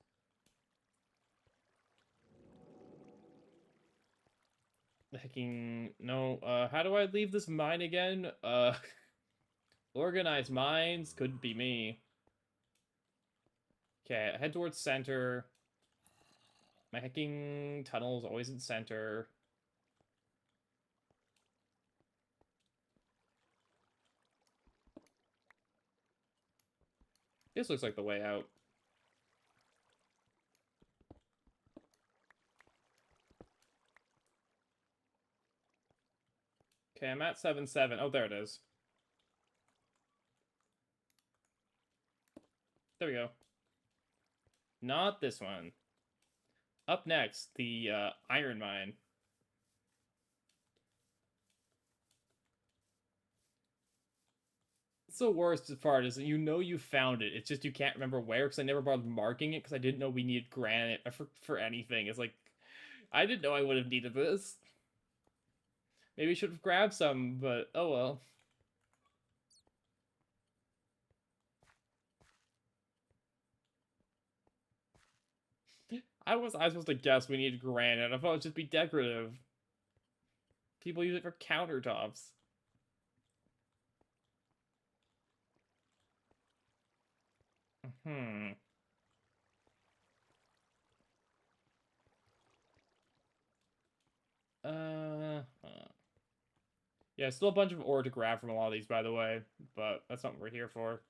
Speaker 1: Hacking... No, how do I leave this mine again? Organize mines? Couldn't be me. Okay, head towards center. My hacking tunnel is always in center. This looks like the way out. Okay, I'm at 7-7. Oh, there it is. There we go. Not this one. Up next, the iron mine. It's the worst part is that you know you found it. It's just you can't remember where because I never bothered marking it because I didn't know we needed granite for anything. It's like, I didn't know I would have needed this. Maybe we should have grabbed some, but oh well. I was supposed to guess we needed granite. I thought it'd just be decorative. People use it for countertops. Hmm. Yeah, still a bunch of ore to grab from a lot of these, by the way, but that's not what we're here for.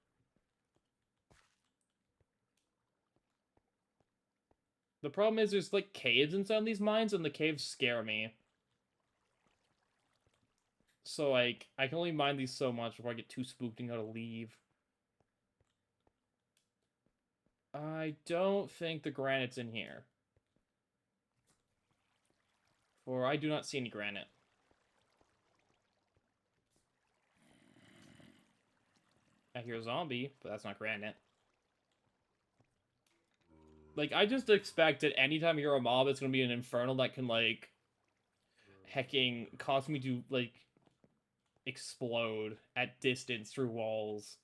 Speaker 1: The problem is there's, like, caves in some of these mines, and the caves scare me. So, like, I can only mine these so much before I get too spooked and gotta leave. I don't think the granite's in here. For I do not see any granite. I hear a zombie, but that's not granite. Like, I just expect that anytime you're a mob, it's gonna be an infernal that can, like, hecking cause me to, like, explode at distance through walls.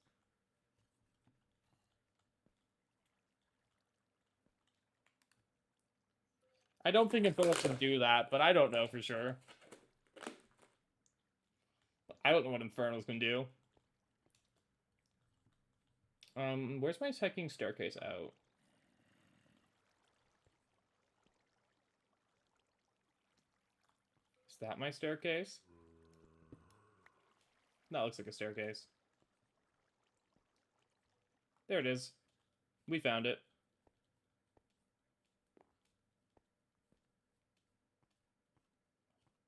Speaker 1: I don't think Infernals can do that, but I don't know for sure. I don't know what Infernals can do. Where's my hacking staircase out? Is that my staircase? That looks like a staircase. There it is. We found it.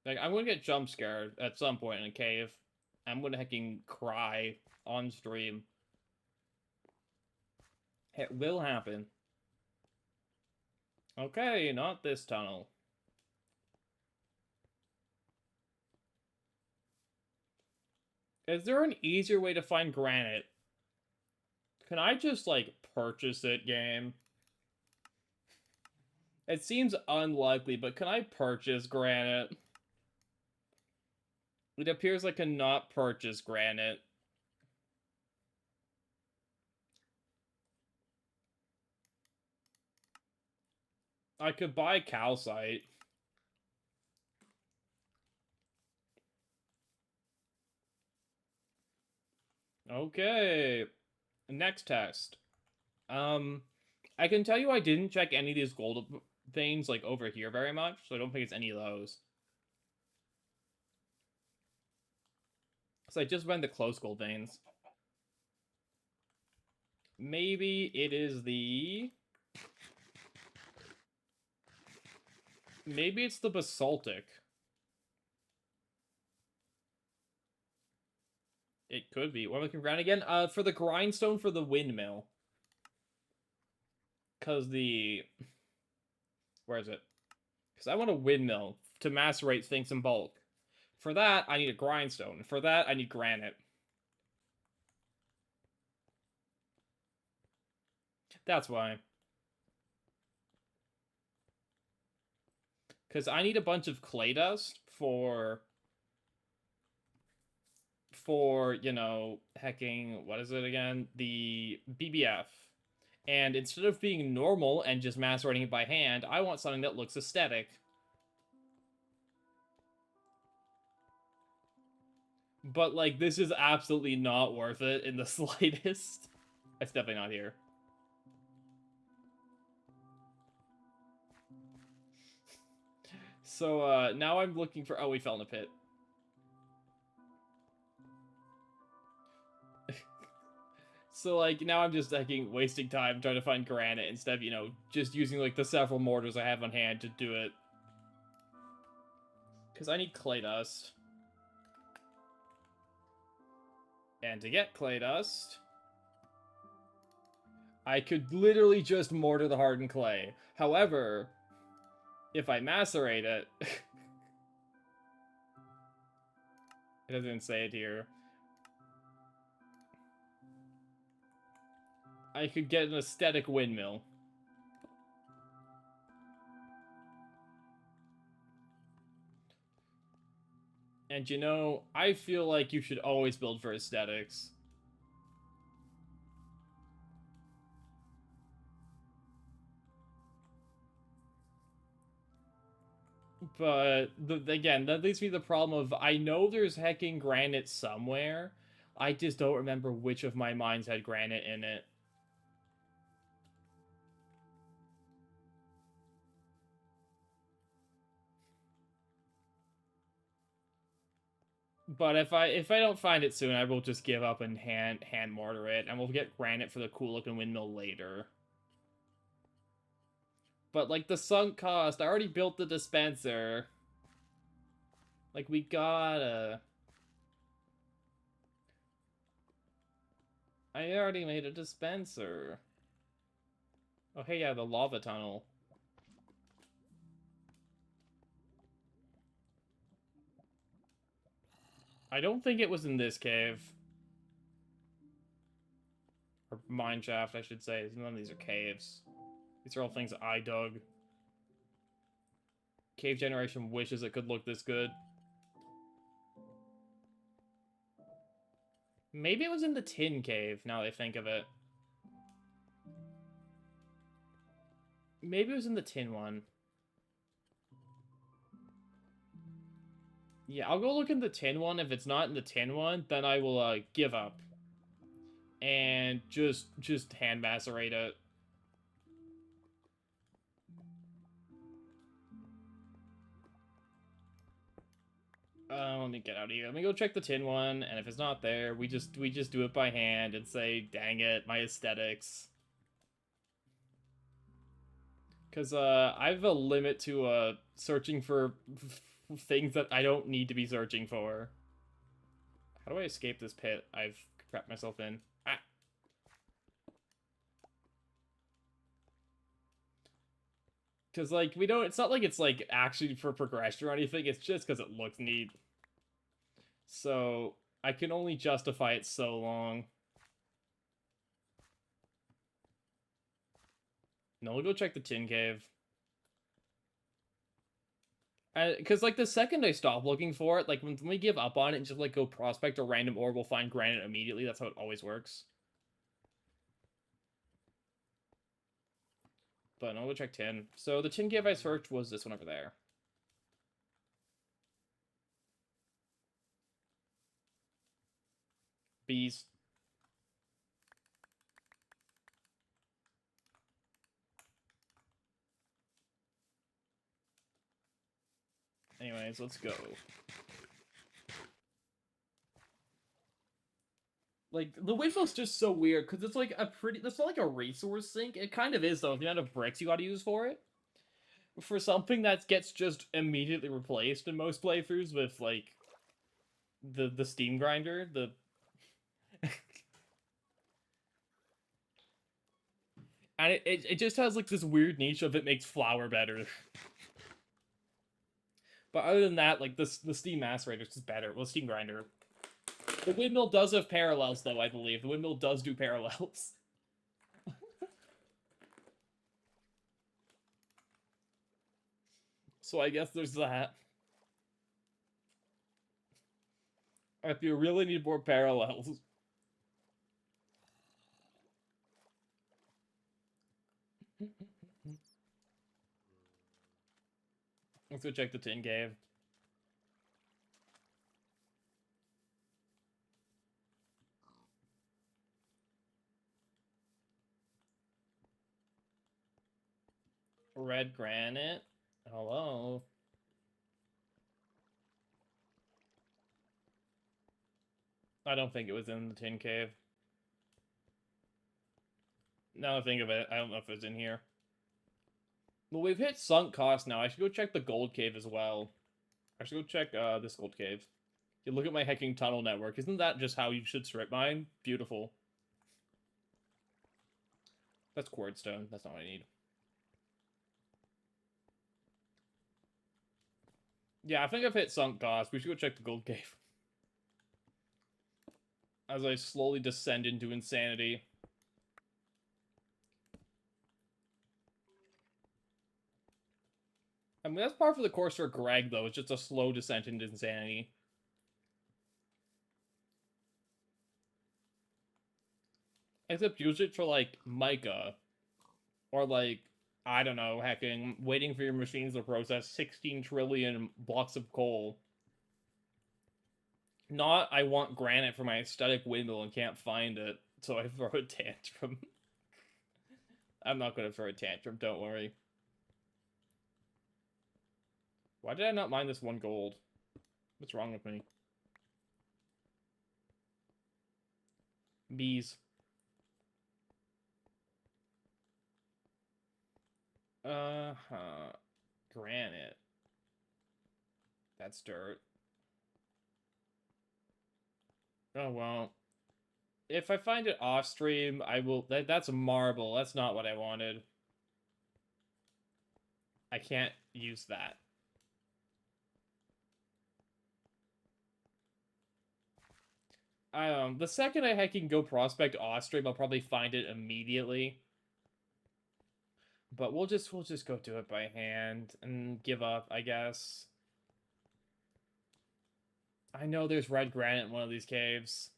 Speaker 1: Like, I'm gonna get jump scared at some point in a cave. I'm gonna hecking cry on stream. It will happen. Okay, not this tunnel. Is there an easier way to find granite? Can I just, like, purchase it, game? It seems unlikely, but can I purchase granite? It appears I cannot purchase granite. I could buy calcite. Okay. Next test. I can tell you I didn't check any of these gold veins, like, over here very much, so I don't think it's any of those. So I just went the close gold veins. Maybe it is the... Maybe it's the basaltic. It could be. What am I looking around again? For the grindstone for the windmill. Because the... Where is it? Because I want a windmill to macerate things in bulk. For that, I need a grindstone. For that, I need granite. That's why. Because I need a bunch of clay dust for, you know, hecking, what is it again? The BBF. And instead of being normal and just macerating it by hand, I want something that looks aesthetic. But, like, this is absolutely not worth it in the slightest. It's definitely not here. So, now I'm looking for... Oh, we fell in a pit. So, like, now I'm just, like, wasting time trying to find granite instead of, you know, just using, like, the several mortars I have on hand to do it. Because I need clay dust. And to get clay dust, I could literally just mortar the hardened clay. However, if I macerate it... It doesn't say it here. I could get an aesthetic windmill. And you know, I feel like you should always build for aesthetics. But, again, that leaves me the problem of, I know there's hecking granite somewhere. I just don't remember which of my mines had granite in it. But if I don't find it soon, I will just give up and hand mortar it, and we'll get granite for the cool looking windmill later. But like the sunk cost, I already built the dispenser. Like we gotta... I already made a dispenser. Oh hey, yeah, the lava tunnel. I don't think it was in this cave. Or mine shaft, I should say. None of these are caves. These are all things I dug. Cave generation wishes it could look this good. Maybe it was in the tin cave, now that I think of it. Maybe it was in the tin one. Yeah, I'll go look in the tin one. If it's not in the tin one, then I will give up. And just hand macerate it. Let me get out of here. Let me go check the tin one, and if it's not there, we just do it by hand and say, dang it, my aesthetics. Because I have a limit to searching for things that I don't need to be searching for. How do I escape this pit I've trapped myself in? Ah! Because, like, we don't... It's not like it's, like, actually for progression or anything. It's just because it looks neat. So, I can only justify it so long. No, we'll go check the tin cave. Because, like, the second I stop looking for it, like, when we give up on it and just, like, go prospect a random ore, we'll find granite immediately. That's how it always works. But no, we'll check tin. So, the tin cave I searched was this one over there. Bees. Anyways, let's go. Like, the windmill's just so weird, because it's like a pretty... That's not like a resource sink. It kind of is, though, the amount of bricks you gotta use for it. For something that gets just immediately replaced in most playthroughs with, like, the steam grinder, the... And it just has like this weird niche of it makes flour better. But other than that, like the steam macerator is just better. Well, steam grinder. The windmill does have parallels, though, I believe. The windmill does do parallels. So I guess there's that. If you really need more parallels. Let's go check the tin cave. Red granite. Hello. I don't think it was in the tin cave. Now I think of it, I don't know if it's in here. Well, we've hit sunk cost now. I should go check the gold cave as well. I should go check this gold cave. You look at my hacking tunnel network. Isn't that just how you should strip mine? Beautiful. That's quartz stone. That's not what I need. Yeah, I think I've hit sunk cost. We should go check the gold cave. As I slowly descend into insanity. I mean, that's par for the course for Greg, though. It's just a slow descent into insanity. Except use it for, like, mica. Or, like, I don't know, hacking, waiting for your machines to process 16 trillion blocks of coal. Not, I want granite for my aesthetic windmill and can't find it, so I throw a tantrum. I'm not gonna throw a tantrum, don't worry. Why did I not mine this one gold? What's wrong with me? Bees. Granite. That's dirt. Oh, well. If I find it off stream, I will... That's marble. That's not what I wanted. I can't use that. The second I can go prospect off stream, I'll probably find it immediately. But we'll just go do it by hand and give up, I guess. I know there's red granite in one of these caves.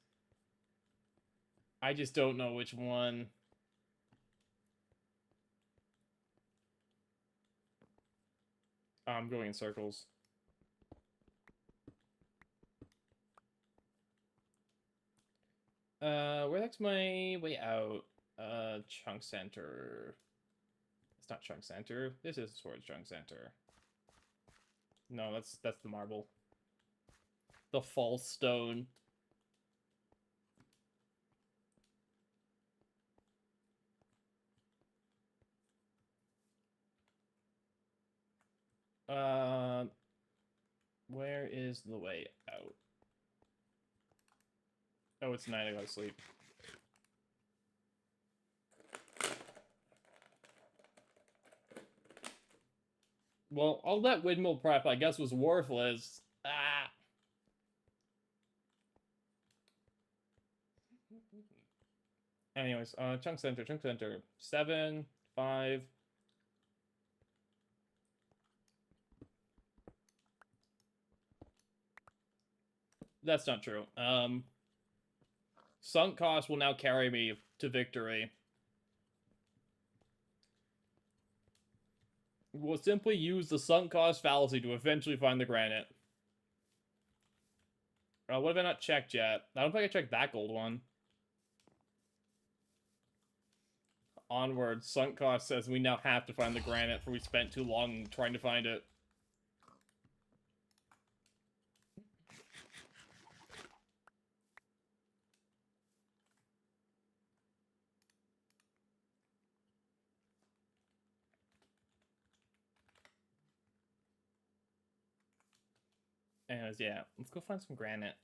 Speaker 1: I just don't know which one. I'm going in circles. Where that's my way out? Chunk center. It's not chunk center. This is towards chunk center. No, that's the marble. The false stone. Where is the way out? Oh, it's night. I gotta sleep. Well, all that windmill prep, I guess, was worthless. Ah. Anyways, chunk center. 7, 5. That's not true. Sunk cost will now carry me to victory. We'll simply use the sunk cost fallacy to eventually find the granite. What have I not checked yet? I don't think I checked that gold one. Onward, sunk cost says we now have to find the granite, for we spent too long trying to find it. Anyways, yeah, let's go find some granite.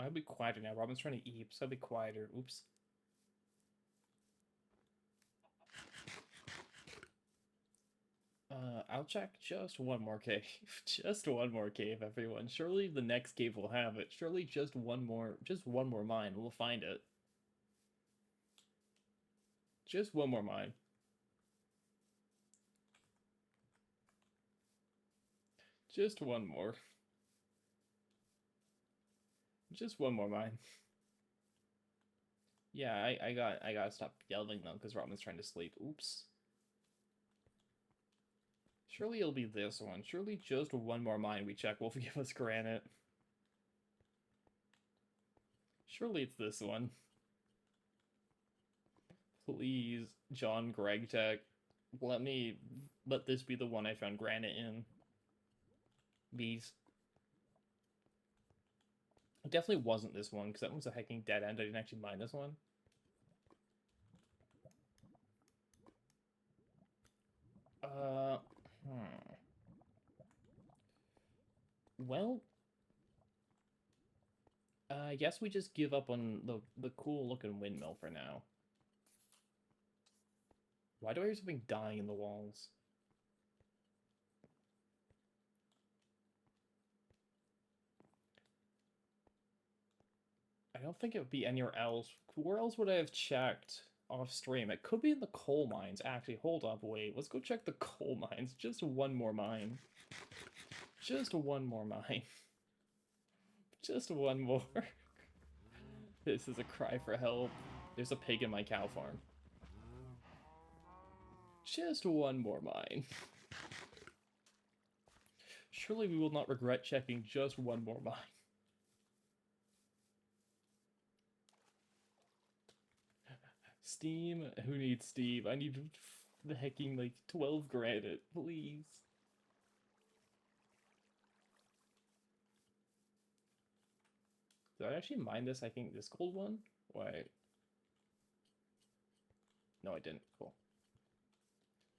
Speaker 1: I'll be quieter now. Robin's trying to eat, so I'll be quieter. Oops. I'll check just one more cave. Just one more cave, everyone. Surely the next cave will have it. Surely just one more mine. We'll find it. Just one more mine. Just one more. Just one more mine. Yeah, I gotta stop yelling though, because Robin's trying to sleep. Oops. Surely it'll be this one. Surely just one more mine we check will give us granite. Surely it's this one. Please, John Greg Tech, let this be the one I found granite in. Bees. It definitely wasn't this one, because that one's a hecking dead end. I didn't actually mine this one. Well, I guess we just give up on the cool looking windmill for now. Why do I hear something dying in the walls? I don't think it would be anywhere else. Where else would I have checked off stream? It could be in the coal mines. Actually, hold up, wait. Let's go check the coal mines. Just one more mine. Just one more mine. Just one more. This is a cry for help. There's a pig in my cow farm. Just one more mine. Surely we will not regret checking just one more mine. Steam? Who needs Steam? I need the hecking, like, 12 granite, please. Did I actually mine this? I think this gold one? Wait. No, I didn't. Cool.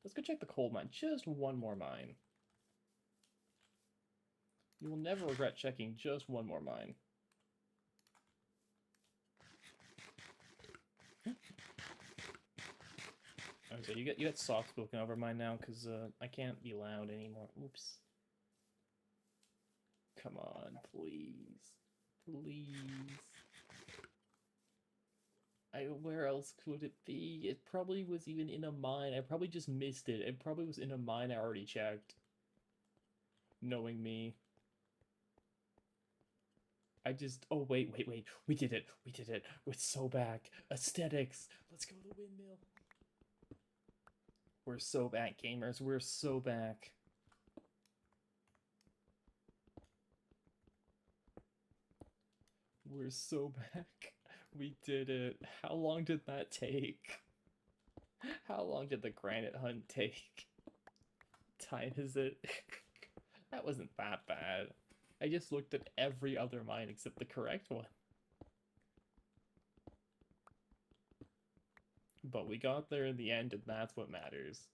Speaker 1: Let's go check the coal mine. Just one more mine. You will never regret checking just one more mine. Okay, you get soft spoken over mine now, because I can't be loud anymore. Oops. Come on, please. Please. Where else could it be? It probably was even in a mine. I probably just missed it. It probably was in a mine I already checked. Knowing me. Oh, wait. We did it. We're so back. Aesthetics. Let's go to the windmill. We're so back, gamers. We're so back. We're so back. We did it. How long did that take? How long did the granite hunt take? Time is it? That wasn't that bad. I just looked at every other mine except the correct one. But we got there in the end, and that's what matters.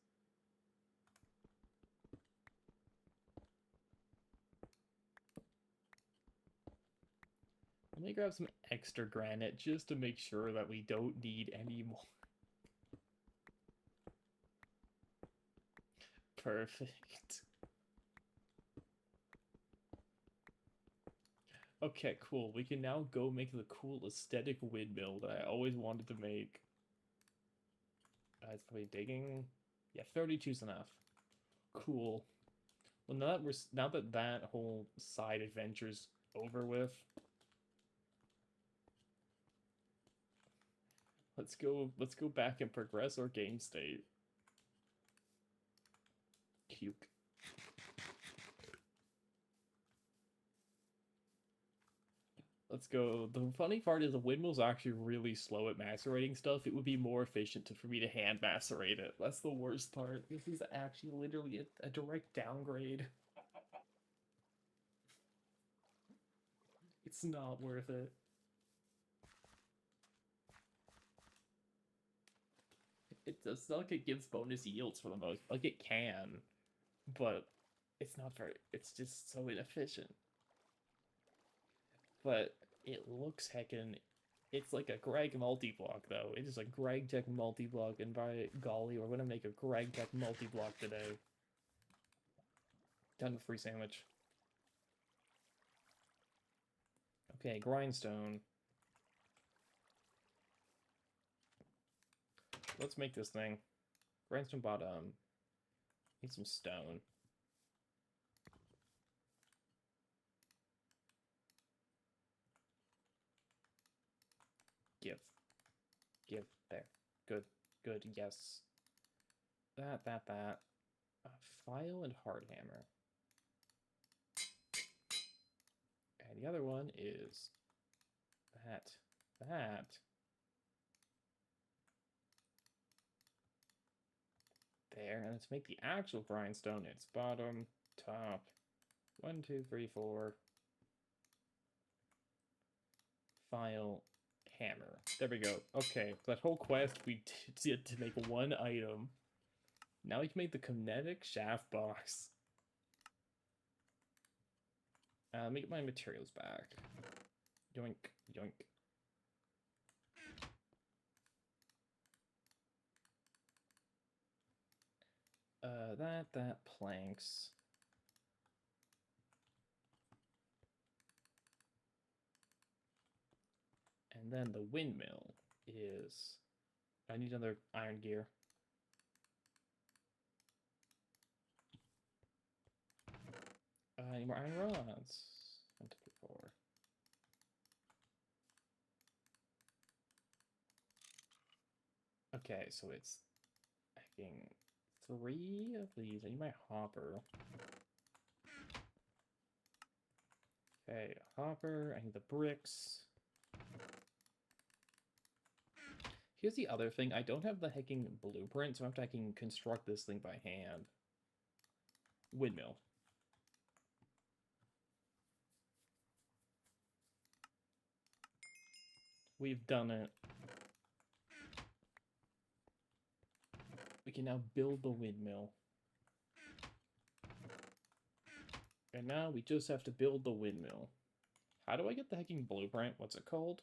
Speaker 1: Let me grab some extra granite just to make sure that we don't need any more. Perfect. Okay, cool. We can now go make the cool aesthetic windmill that I always wanted to make. It's probably digging. Yeah, 32's enough. Cool. Well, now that that whole side adventure's over with, let's go back and progress our game state. Puke. Let's go. The funny part is the windmill's actually really slow at macerating stuff. It would be more efficient for me to hand macerate it. That's the worst part. This is actually literally a direct downgrade. It's not worth it. It's not like it gives bonus yields for the most. Like, it can, but it's not very. It's just so inefficient. But It looks heckin'. It's like a Greg multi-block, though. It is a Greg Tech multi-block, and by golly, we're gonna make a Greg Tech multi-block today. Done free sandwich. Okay, grindstone. Let's make this thing. Grindstone bottom. Need some stone. Give. Give. There. Good. Good. Yes. That. File and hard hammer. And the other one is that. There. And let's make the actual grindstone. It's bottom, top. 1, 2, 3, 4. File, hammer. There we go. Okay, that whole quest we did to make one item. Now we can make the kinetic shaft box. Let me get my materials back. Yoink, yoink. That planks. And then the windmill is... I need another iron gear. I need more iron rods. 1, 2, 3, 4. Okay, so it's... I think 3 of these. I need my hopper. Okay, hopper. I need the bricks. Here's the other thing. I don't have the hecking blueprint, so I have to hecking construct this thing by hand. Windmill. We've done it. We can now build the windmill. And now we just have to build the windmill. How do I get the hecking blueprint? What's it called?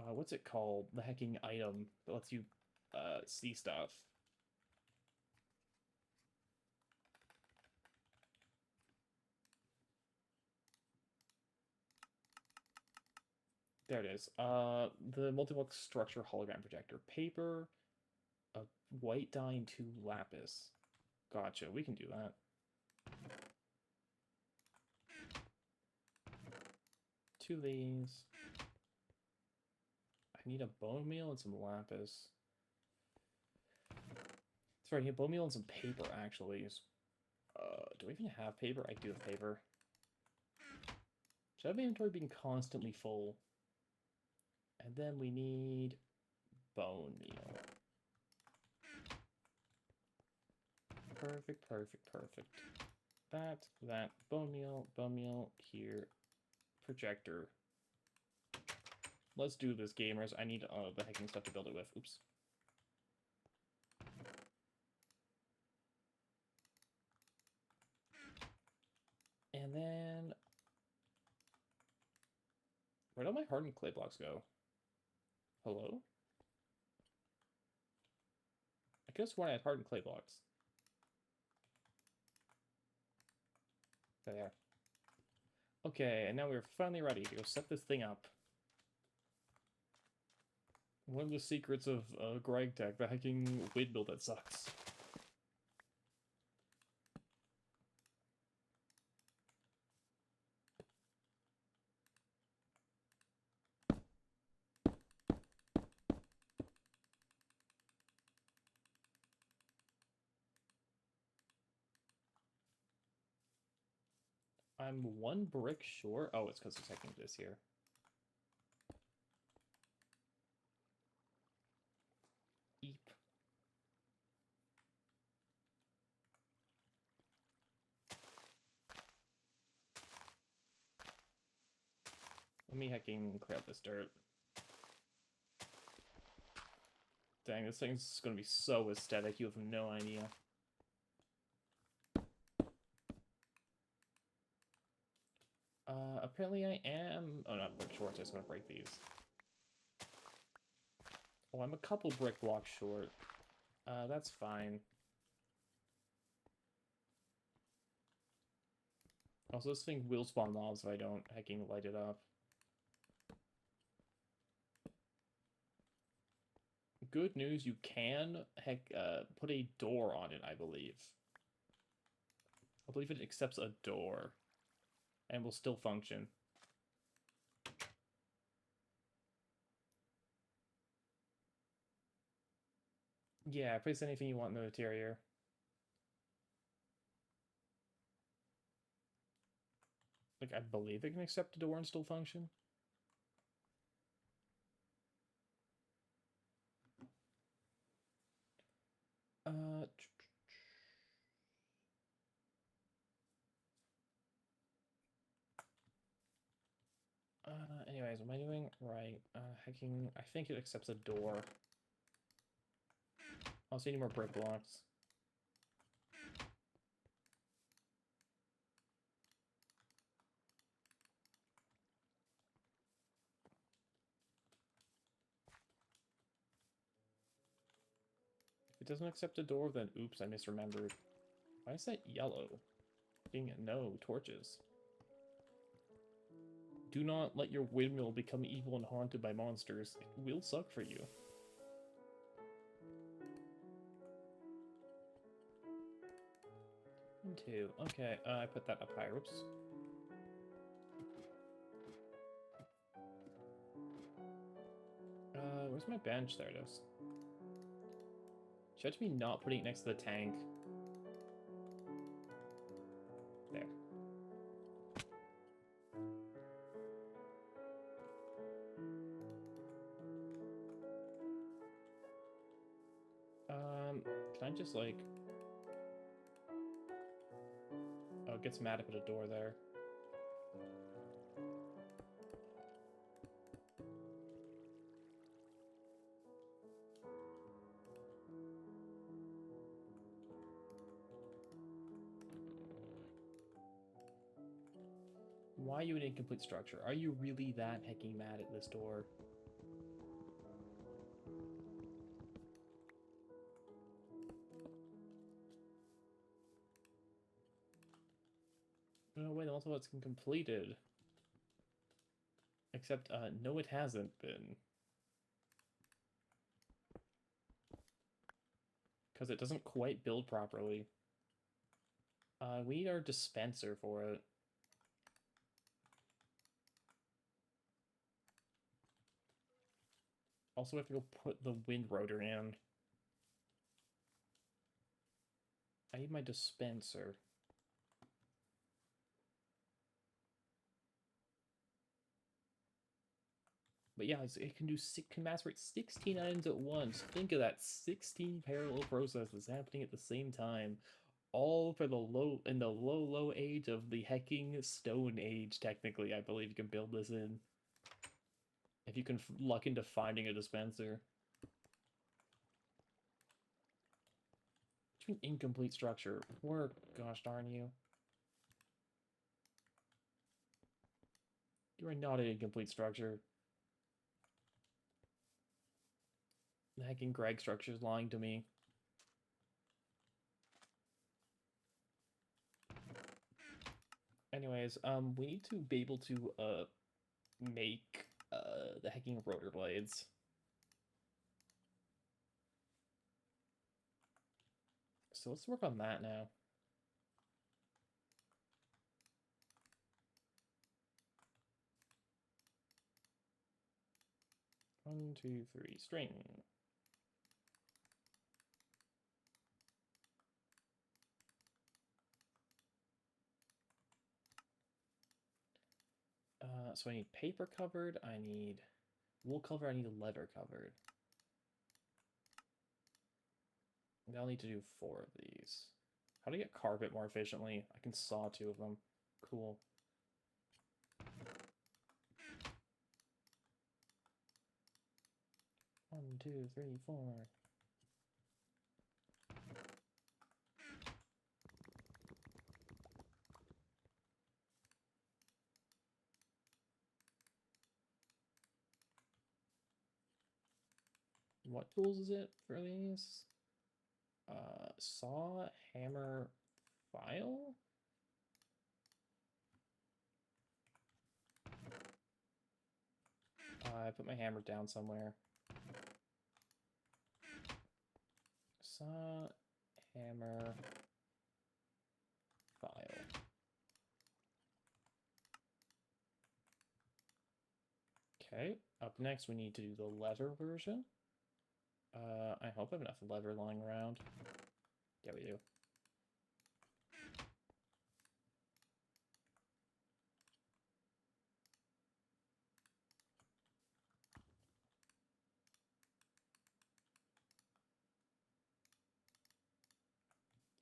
Speaker 1: What's it called? The hecking item that lets you see stuff. There it is. The multi-block structure hologram projector. Paper, a white dye, and 2 lapis. Gotcha, we can do that. Two of these. I need a bone meal and some lapis. Sorry, I need a bone meal and some paper, actually. Do I even have paper? I do have paper. Should I have my inventory being constantly full? And then we need bone meal. Perfect, perfect, perfect. That, bone meal, here, projector. Let's do this, gamers. I need the hecking stuff to build it with. Oops. And then... where'd all my hardened clay blocks go? Hello? I could have sworn I had hardened clay blocks. There. Okay, and now we're finally ready to go set this thing up. One of the secrets of Greg Tech, the hacking windmill that sucks. I'm 1 brick short. Oh, it's because it's hacking this here. Eep. Let me hacking clear out this dirt. Dang, this thing's gonna be so aesthetic, you have no idea. Apparently I am... Oh, not brick short, I just want to break these. Oh, I'm a couple brick blocks short. That's fine. Also, this thing will spawn mobs if I don't hacking light it up. Good news, you can put a door on it, I believe. I believe it accepts a door and will still function. Yeah, place anything you want in the interior. Like, I believe it can accept a door and still function. Uh, Anyways, what am I doing? Right, hacking, I think it accepts a door. I also need more brick blocks. If it doesn't accept a door, then oops, I misremembered. Why is that yellow? No, torches. Do not let your windmill become evil and haunted by monsters. It will suck for you. And two. Okay, I put that up higher. Oops. Where's my bench? There it is. Should be not putting it next to the tank. There. Can I just, like... Oh, it gets mad to put a door there. Why are you an incomplete structure? Are you really that hecking mad at this door? No, wait, also it's completed. Except, no it hasn't been. Because it doesn't quite build properly. We need our dispenser for it. Also, we have to go put the wind rotor in. I need my dispenser. But yeah, it can do can macerate 16 items at once. Think of that, 16 parallel processes happening at the same time, all for the low age of the hecking Stone Age. Technically, I believe you can build this in if you can luck into finding a dispenser. An incomplete structure. Work, gosh darn you. You are not an incomplete structure. The hecking Greg structure is lying to me. Anyways, we need to be able to, make, the hecking rotor blades. So let's work on that now. One, two, three, string. So I need paper covered, I need wool covered, I need leather covered. I'll need to do 4 of these. How do I get carpet more efficiently? I can saw 2 of them. Cool. One, two, three, 4. What tools is it for these? Saw, hammer, file? I put my hammer down somewhere. Saw, hammer, file. Okay, up next we need to do the leather version. I hope I have enough leather lying around. Yeah, we do.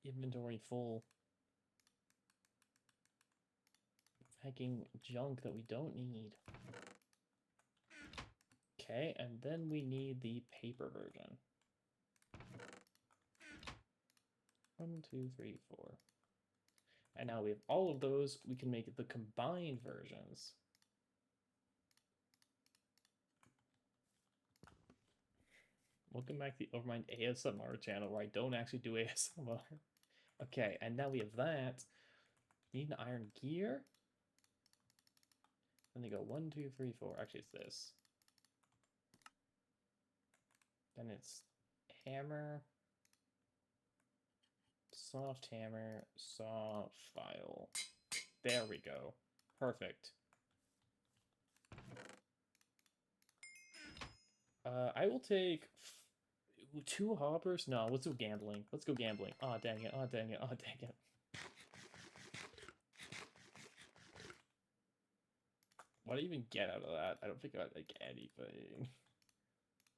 Speaker 1: Inventory full. Hacking junk that we don't need. Okay, and then we need the paper version. 1, 2, 3, 4. And now we have all of those. We can make the combined versions. Welcome back to the Overmind ASMR channel where I don't actually do ASMR. Okay, and now we have that. Need an iron gear. Then they go 1, 2, 3, 4. Actually, it's this. Then it's hammer, soft hammer, saw, file. There we go. Perfect. I will take 2 hoppers. No, let's go gambling. Let's go gambling. Oh, dang it. Oh, dang it. Oh, dang it. What did I even get out of that? I don't think I got, like, anything.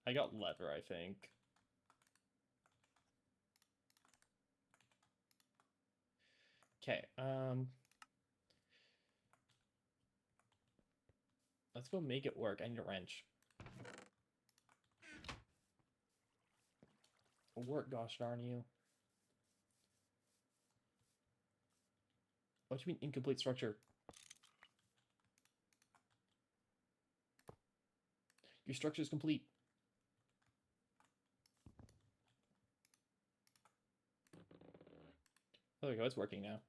Speaker 1: I got leather, I think. Okay, let's go make it work. I need a wrench. Work, gosh darn you. What do you mean incomplete structure? Your structure is complete. There we go, it's working now.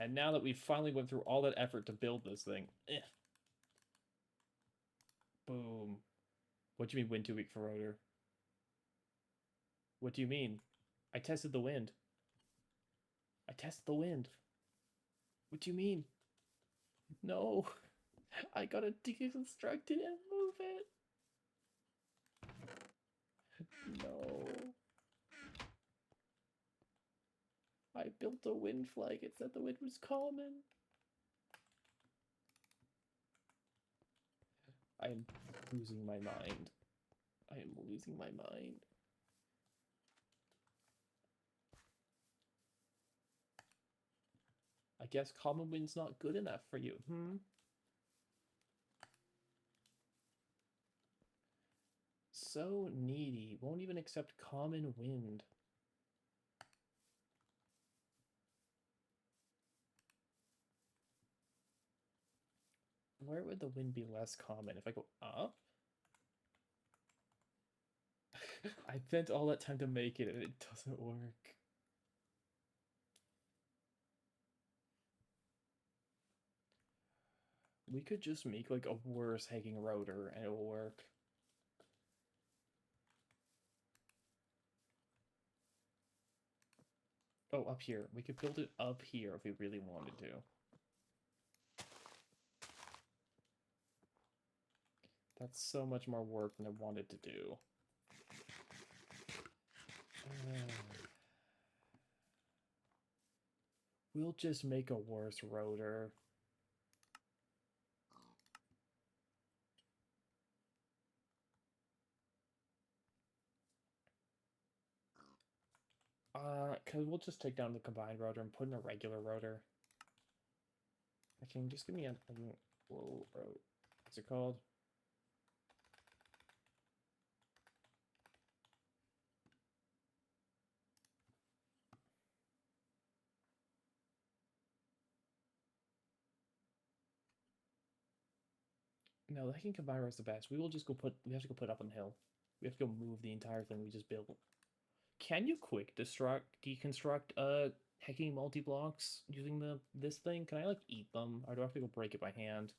Speaker 1: And now that we finally went through all that effort to build this thing, boom. What do you mean wind too weak for rotor? What do you mean? I tested the wind. I tested the wind. What do you mean? No. I gotta deconstruct it and move it. No. I built a wind flag. It said the wind was common. I am losing my mind. I am losing my mind. I guess common wind's not good enough for you, So needy. Won't even accept common wind. Where would the wind be less common? If I go up? I spent all that time to make it and it doesn't work. We could just make like a worse hanging rotor and it will work. Oh, up here. We could build it up here if we really wanted to. That's so much more work than I wanted to do. We'll just make a worse rotor. Cause we'll just take down the combined rotor and put in a regular rotor. Just give me a whoa, what's it called? No, that can combine rotor's the best. We will just go put. We have to go put up on the hill. We have to go move the entire thing we just built. Can you quick deconstruct hacking multi-blocks using this thing? Can I like eat them, or do I have to go break it by hand?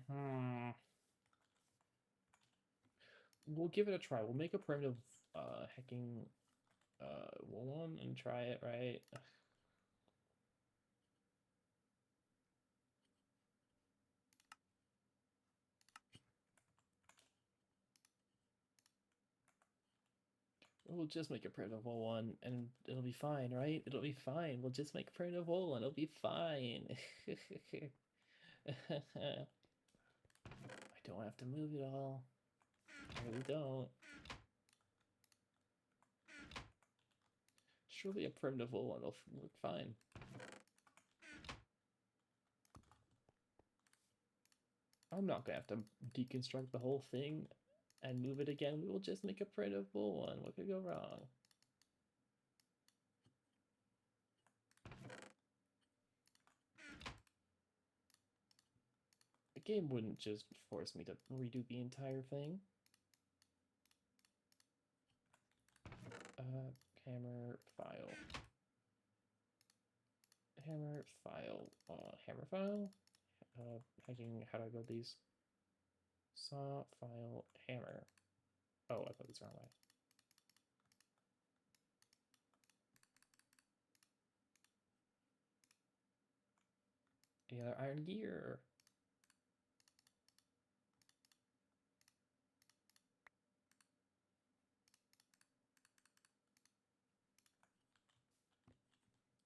Speaker 1: Hmm. We'll give it a try. We'll make a primitive hacking one and try it, right? We'll just make a primitive one and it'll be fine, right? It'll be fine. We'll just make a primitive one. It'll be fine. I don't have to move it all. I really don't. Surely a primitive one will work fine. I'm not gonna have to deconstruct the whole thing and move it again. We will just make a primitive one. What could go wrong? The game wouldn't just force me to redo the entire thing. Hammer file. Hammer file. Hammer file? How do I build these? Saw file hammer. Oh, I put this the wrong way. Yeah, iron gear.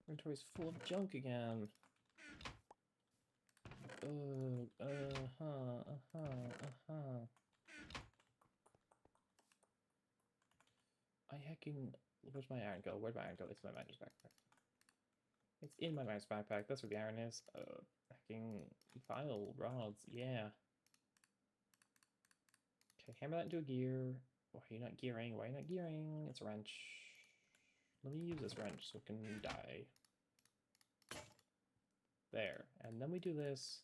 Speaker 1: Inventory's full of junk again. I hacking. Where's my iron go? Where'd my iron go? It's my miner's backpack. It's in my miner's backpack. That's where the iron is. Hacking file rods. Yeah. Okay, hammer that into a gear. Why are you not gearing? Why are you not gearing? It's a wrench. Let me use this wrench so it can die. There. And then we do this.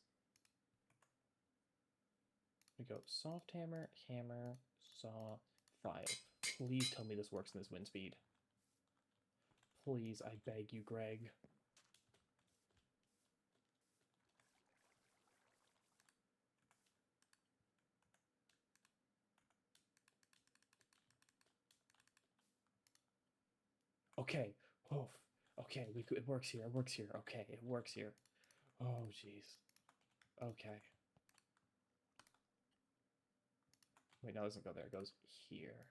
Speaker 1: We go soft hammer, hammer, saw, file. Please tell me this works in this wind speed. Please, I beg you, Greg. Okay. Oof. Okay, it works here. It works here. Okay, it works here. Oh, jeez. Okay. Wait, no, it doesn't go there. It goes here.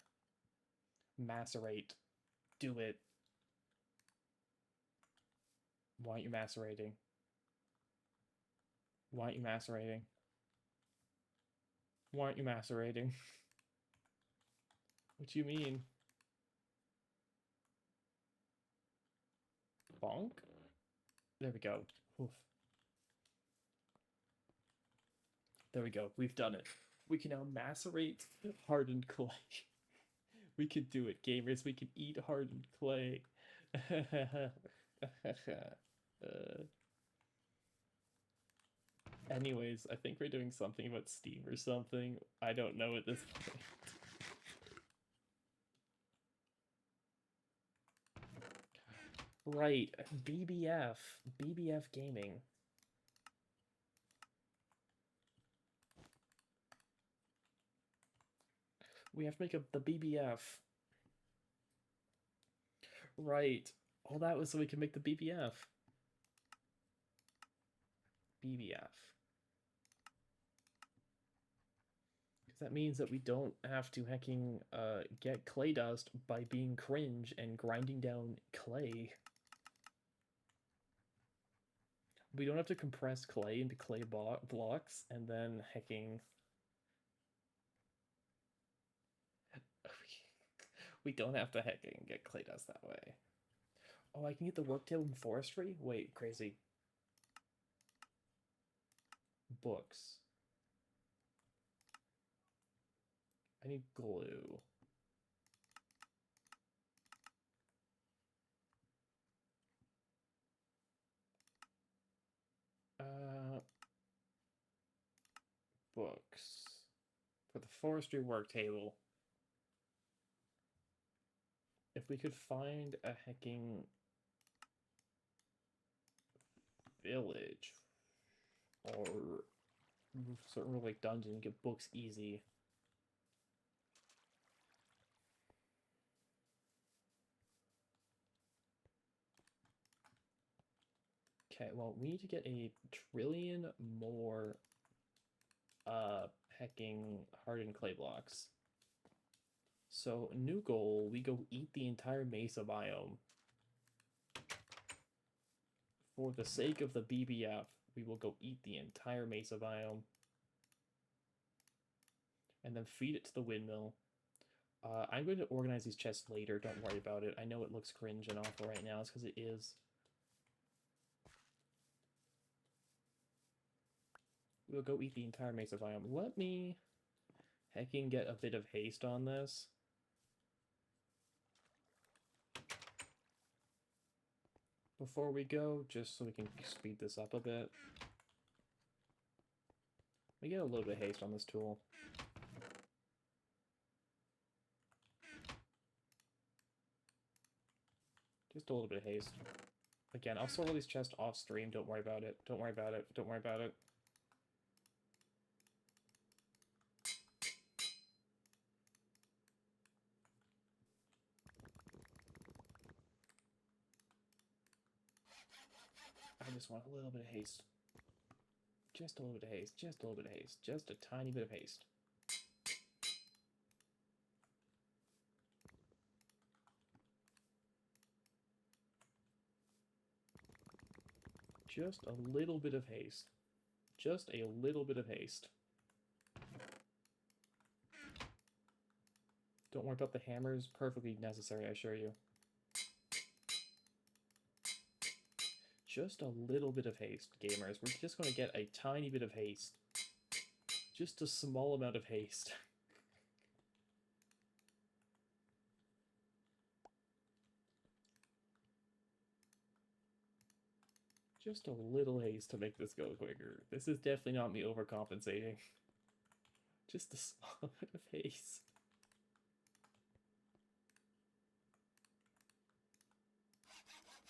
Speaker 1: Macerate. Do it. Why aren't you macerating? Why aren't you macerating? Why aren't you macerating? What do you mean? Bonk? There we go. Oof. There we go. We've done it. We can now macerate hardened clay. We can do it, gamers. We can eat hardened clay. Anyways, I think we're doing something about Steam or something. I don't know at this point. Right, BBF. BBF Gaming. We have to make the BBF. Right. All that was so we can make the BBF. BBF. Because that means that we don't have to hacking get clay dust by being cringe and grinding down clay. We don't have to compress clay into clay blocks and then hacking. We don't have to hecking get clay dust that way. Oh, I can get the work table in forestry? Wait, crazy. Books. I need glue. Books. For the forestry work table. If we could find a hecking village or sort of like dungeon, get books easy. Okay, well, we need to get a trillion more hecking hardened clay blocks. So, new goal, we go eat the entire mesa biome. For the sake of the BBF, we will go eat the entire mesa biome. And then feed it to the windmill. I'm going to organize these chests later, don't worry about it. I know it looks cringe and awful right now, it's because it is. We'll go eat the entire mesa biome. Let me hecking get a bit of haste on this. Before we go, just so we can speed this up a bit. We get a little bit of haste on this tool. Just a little bit of haste. Again, I'll store all these chests off stream, don't worry about it. Don't worry about it. Don't worry about it. I just want a little bit of haste. Just a little bit of haste. Just a little bit of haste. Just a tiny bit of haste. Just a little bit of haste. Just a little bit of haste. Don't worry about the hammers. Perfectly necessary, I assure you. Just a little bit of haste, gamers. We're just going to get a tiny bit of haste. Just a small amount of haste. Just a little haste to make this go quicker. This is definitely not me overcompensating. Just a small bit of haste.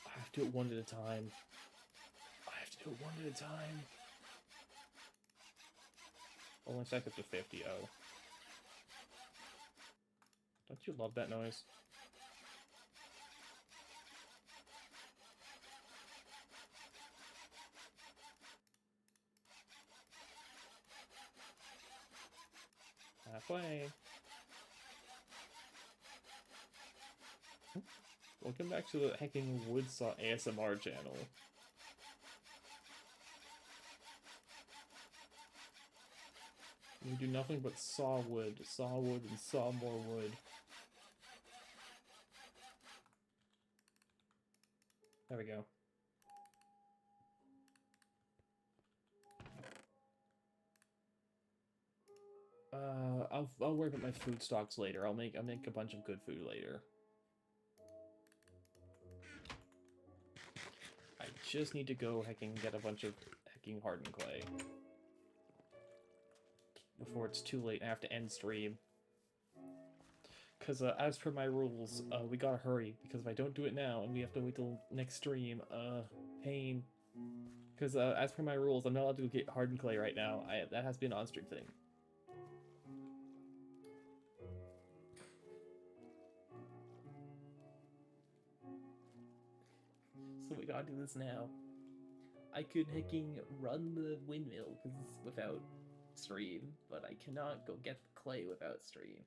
Speaker 1: I have to do it one at a time. I have to do it one at a time. Only stack up to 50, oh. Don't you love that noise? Halfway. Welcome back to the hecking Woodsaw ASMR channel. We do nothing but saw wood, and saw more wood. There we go. I'll worry about my food stocks later. I'll make a bunch of good food later. I just need to go hecking get a bunch of hecking hardened clay before it's too late and I have to end stream. Because as per my rules, we gotta hurry, because if I don't do it now and we have to wait till next stream, pain. Because as per my rules, I'm not allowed to get hardened clay right now. That has to be an on-stream thing. So we gotta do this now. I could hecking run the windmill without stream, but I cannot go get the clay without stream.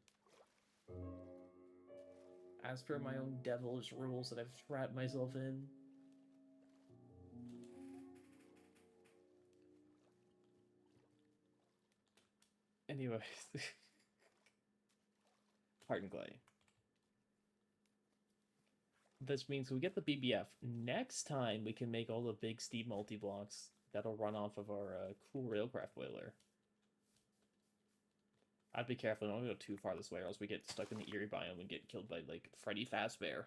Speaker 1: As per my own devilish rules that I've trapped myself in. Anyways. Hardened clay. This means we get the BBF. Next time, we can make all the big steam multi-blocks that'll run off of our cool Railcraft whaler. I'd be careful, don't go too far this way, or else we get stuck in the Eerie biome and get killed by, like, Freddy Fazbear.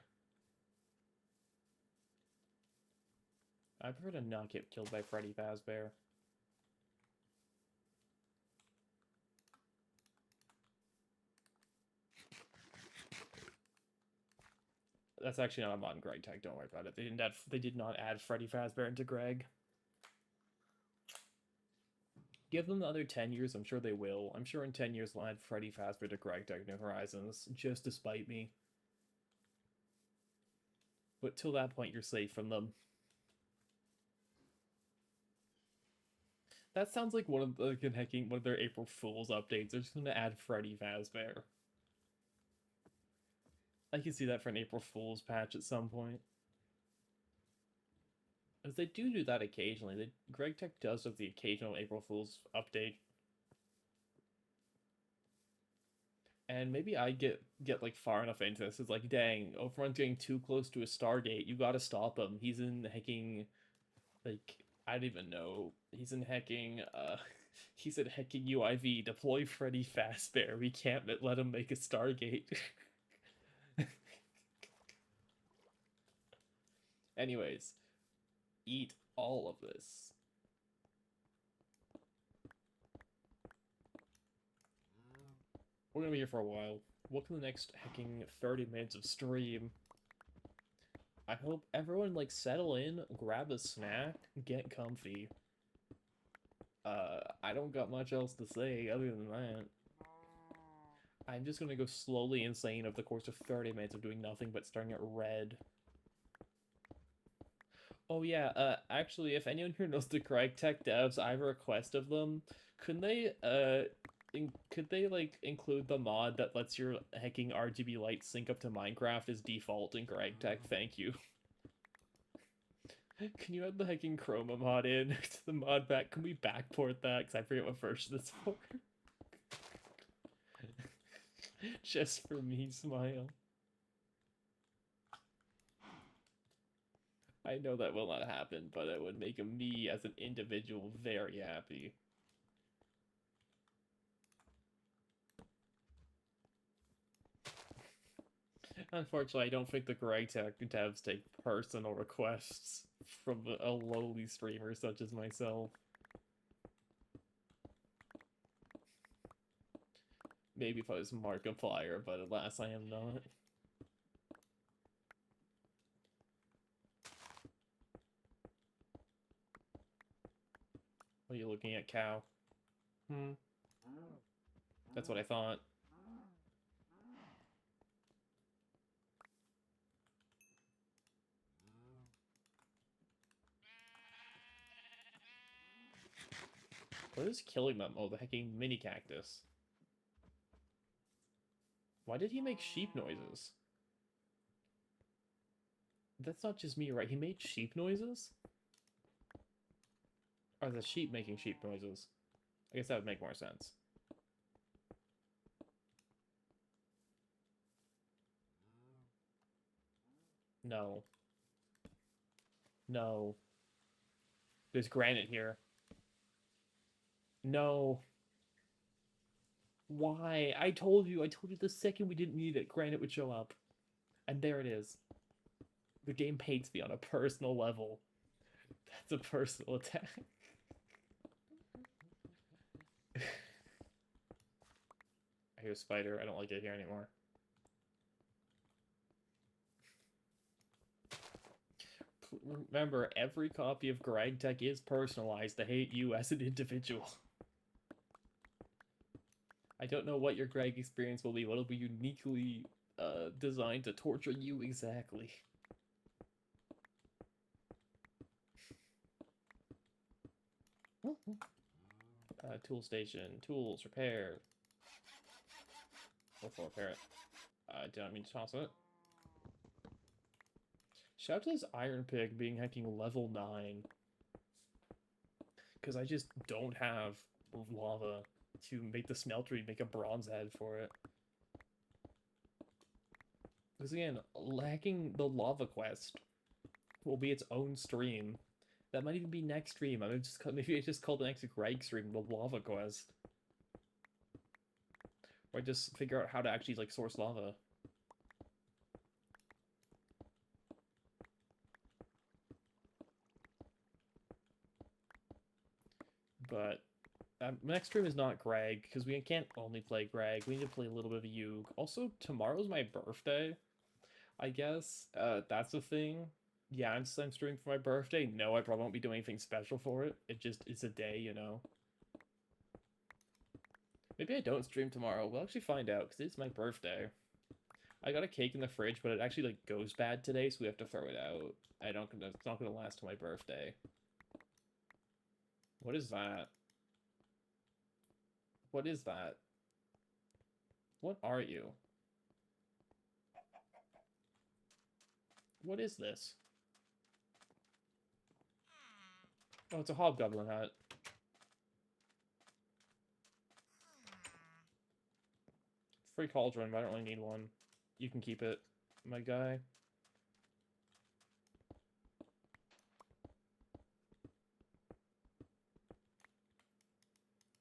Speaker 1: I prefer to not get killed by Freddy Fazbear. That's actually not a mod in Greg tag, don't worry about it. They did not add Freddy Fazbear into Greg. Give them the other 10 years, I'm sure they will. I'm sure in 10 years they'll add Freddy Fazbear to Greg Tech New Horizons, just to spite me. But till that point, you're safe from them. That sounds like one of the one of their April Fool's updates. They're just gonna add Freddy Fazbear. I can see that for an April Fool's patch at some point. As they do that occasionally. Greg Tech does have the occasional April Fool's update. And maybe I get like far enough into this. It's like, dang, Overrun's getting too close to a Stargate. You gotta stop him. He's in hacking, like, I don't even know. He's in hacking, he's in hacking UIV. Deploy Freddy Fazbear. We can't let him make a Stargate. Anyways, eat all of this. We're gonna be here for a while. Welcome to the next hacking 30 minutes of stream. I hope everyone, like, settle in, grab a snack, get comfy. I don't got much else to say other than that. I'm just gonna go slowly insane over the course of 30 minutes of doing nothing but staring at red. Oh yeah, actually, if anyone here knows the Greg Tech devs, I have a request of them. Could they, like, include the mod that lets your hacking RGB lights sync up to Minecraft as default in Greg Tech? Thank you. Can you add the hacking chroma mod in to the mod pack? Can we backport that? Because I forget what version it's for. Just for me, smile. I know that will not happen, but it would make me as an individual very happy. Unfortunately, I don't think the Greg Tech devs take personal requests from a lowly streamer such as myself. Maybe if I was Markiplier, but alas, I am not. What are you looking at, cow? That's what I thought. What is killing them? Oh, the hacking mini cactus. Why did he make sheep noises? That's not just me, right? He made sheep noises? Or the sheep making sheep noises? I guess that would make more sense. No. No. There's granite here. No. Why? I told you the second we didn't need it, granite would show up. And there it is. The game hates me on a personal level. That's a personal attack. I hear a spider. I don't like it here anymore. Remember, every copy of Greg Tech is personalized to hate you as an individual. I don't know what your Greg experience will be, but it'll be uniquely designed to torture you exactly. Tool station, tools, repair. What for repair it? I did not mean to toss it. Shout out to this Iron Pig being hacking level 9. Because I just don't have lava to make the smeltery make a bronze head for it. Because again, lacking the lava quest will be its own stream. That might even be next stream. I mean, maybe it's just called the next Greg stream, the lava quest. Or just figure out how to actually like source lava. But next stream is not Greg, because we can't only play Greg. We need to play a little bit of Yug. Also, tomorrow's my birthday, I guess. That's the thing. Yeah, I'm streaming for my birthday. No, I probably won't be doing anything special for it. It's a day, you know. Maybe I don't stream tomorrow. We'll actually find out, because it's my birthday. I got a cake in the fridge, but it actually like goes bad today, so we have to throw it out. It's not gonna last till my birthday. What is that? What is that? What are you? What is this? Oh, it's a hobgoblin hat. Free cauldron, but I don't really need one. You can keep it, my guy.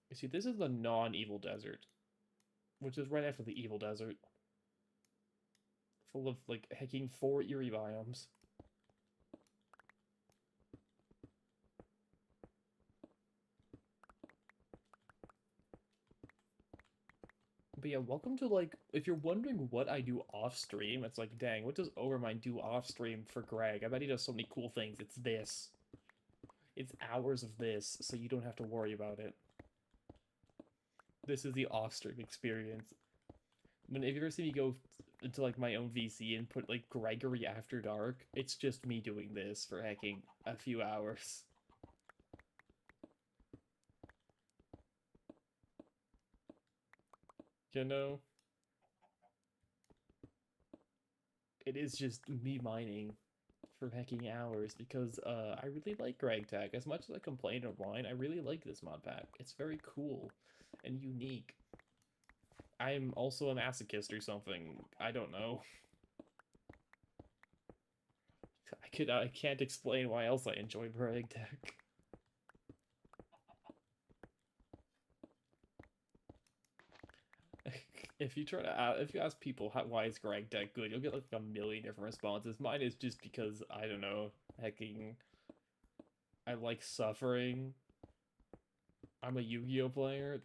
Speaker 1: You see, this is the non-evil desert, which is right after the evil desert. Full of, like, hecking 4 eerie biomes. But yeah, welcome to, like, if you're wondering what I do off-stream, it's like, dang, what does Overmind do off-stream for Greg? I bet he does so many cool things. It's this. It's hours of this, so you don't have to worry about it. This is the off-stream experience. I mean, if you ever see me go into, like, my own VC and put, like, Gregory After Dark, it's just me doing this for hecking a few hours. You know? It is just me mining for hecking hours because I really like Greg Tag. As much as I complain of mine, I really like this mod pack. It's very cool and unique. I'm also a masochist or something. I don't know. I can't explain why else I enjoy Greg Tag. If you ask people why is Greg Tag good, you'll get like a million different responses. Mine is just because I don't know, hecking. I like suffering. I'm a Yu-Gi-Oh player.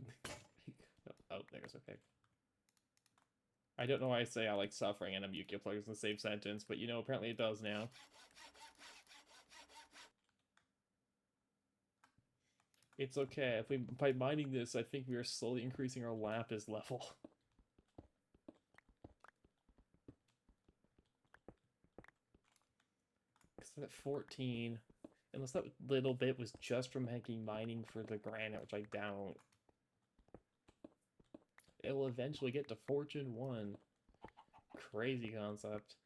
Speaker 1: Oh, there's okay. I don't know why I say I like suffering and I'm Yu-Gi-Oh players in the same sentence, but you know, apparently it does now. It's okay. By mining this, I think we are slowly increasing our lapis level. Because at 14, unless that little bit was just from hacking mining for the granite, which I doubt. It'll eventually get to Fortune 1. Crazy concept.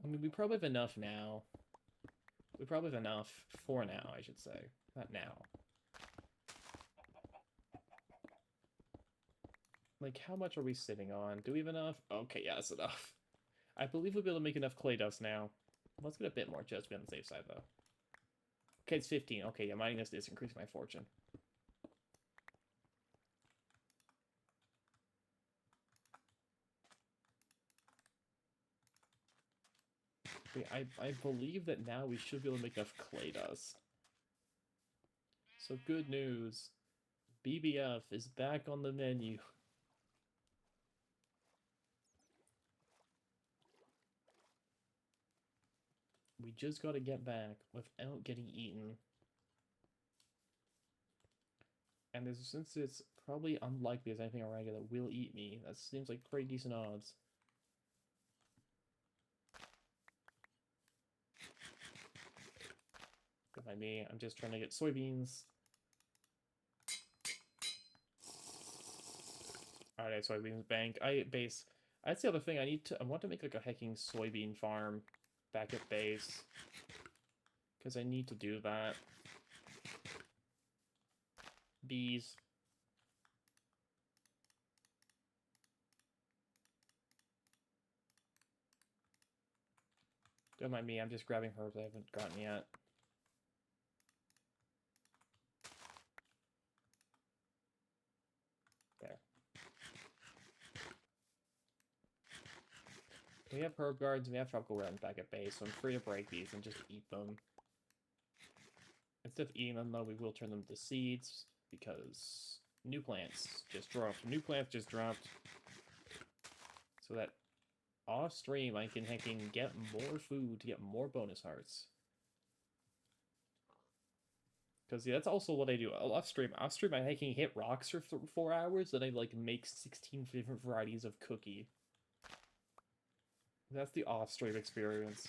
Speaker 1: I mean, we probably have enough now. We probably have enough for now, I should say. Not now. Like, how much are we sitting on? Do we have enough? Okay, yeah, that's enough. I believe we'll be able to make enough clay dust now. Let's get a bit more just to be on the safe side, though. Okay, it's 15. Okay, yeah, mining this is increasing my fortune. I believe that now we should be able to make enough clay dust. So good news. BBF is back on the menu. We just gotta get back without getting eaten. And since it's probably unlikely there's anything around here that will eat me, that seems like pretty decent odds. Good by me, I'm just trying to get soybeans. Alright, soybeans bank. That's the other thing, I want to make like a hecking soybean farm back at base. Because I need to do that. Bees. Don't mind me, I'm just grabbing herbs I haven't gotten yet. There. We have herb gardens, we have tropical gardens back at base, so I'm free to break these and just eat them. Instead of eating them, though, we will turn them to seeds, because new plants just dropped. New plants just dropped. So that off stream, I can get more food to get more bonus hearts. Because yeah, that's also what I do off stream. Off stream, I can hit rocks for 4 hours, and I like make 16 different varieties of cookie. That's the off stream experience.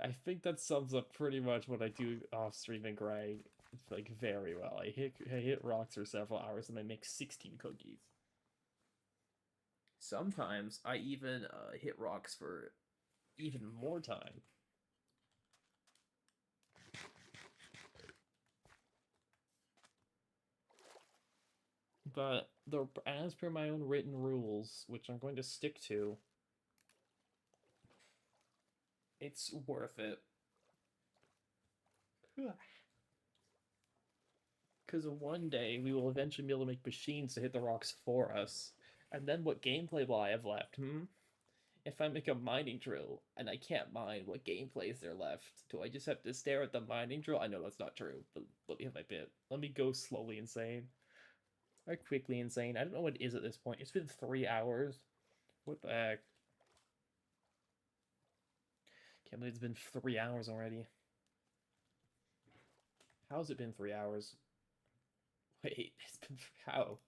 Speaker 1: I think that sums up pretty much what I do off stream in Greg, like very well. I hit rocks for several hours and I make 16 cookies. Sometimes I even hit rocks for even more time. But as per my own written rules, which I'm going to stick to, it's worth it. Because one day we will eventually be able to make machines to hit the rocks for us. And then what gameplay will I have left, If I make a mining drill and I can't mine, what gameplay is there left? Do I just have to stare at the mining drill? I know that's not true, but let me have my bit. Let me go slowly insane. Or quickly insane. I don't know what it is at this point. It's been 3 hours. What the heck? Can't believe it's been 3 hours already. How's it been 3 hours? Wait, it's been how?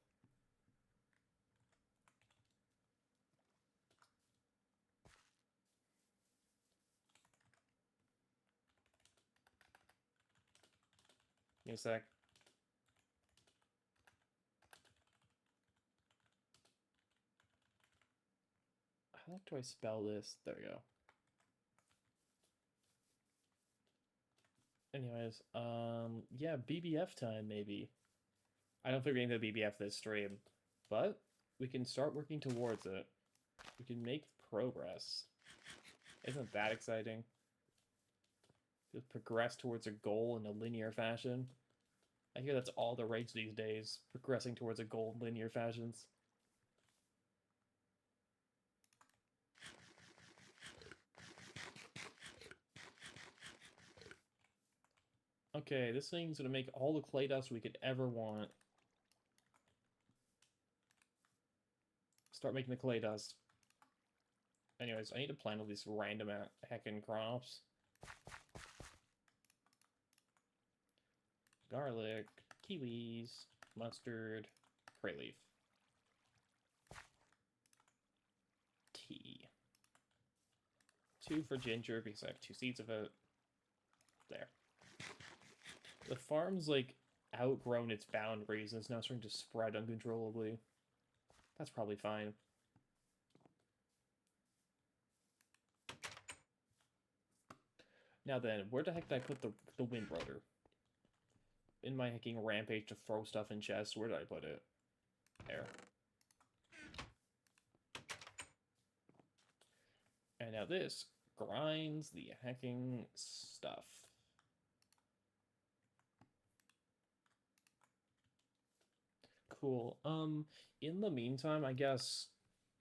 Speaker 1: Give me a sec. How do I spell this? There we go. Anyways, yeah, BBF time maybe. I don't think we're going to BBF this stream, but we can start working towards it. We can make progress. Isn't that exciting? Just progress towards a goal in a linear fashion. I hear that's all the rage these days, progressing towards a goal in linear fashions. Okay, this thing's gonna make all the clay dust we could ever want. Start making the clay dust. Anyways, I need to plant all these random heckin' crops. Garlic, kiwis, mustard, prey leaf. Tea. 2 for ginger because I have 2 seeds of it. There. The farm's like outgrown its boundaries and it's now starting to spread uncontrollably. That's probably fine. Now then, where the heck did I put the wind rotor? In my hacking rampage to throw stuff in chests, where did I put it? There. And now this grinds the hacking stuff. Cool. In the meantime, I guess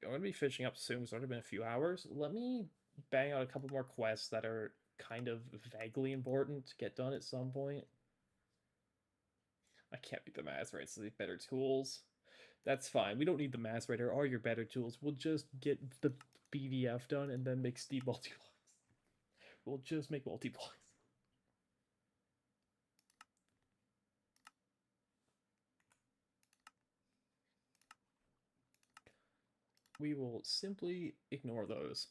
Speaker 1: I'm gonna be finishing up soon. It's already been a few hours. Let me bang out a couple more quests that are kind of vaguely important to get done at some point. I can't beat the macerator, so they have better tools. That's fine. We don't need the macerator or your better tools. We'll just get the BVF done and then make Steve multi-blocks. We'll just make multi-blocks. We will simply ignore those.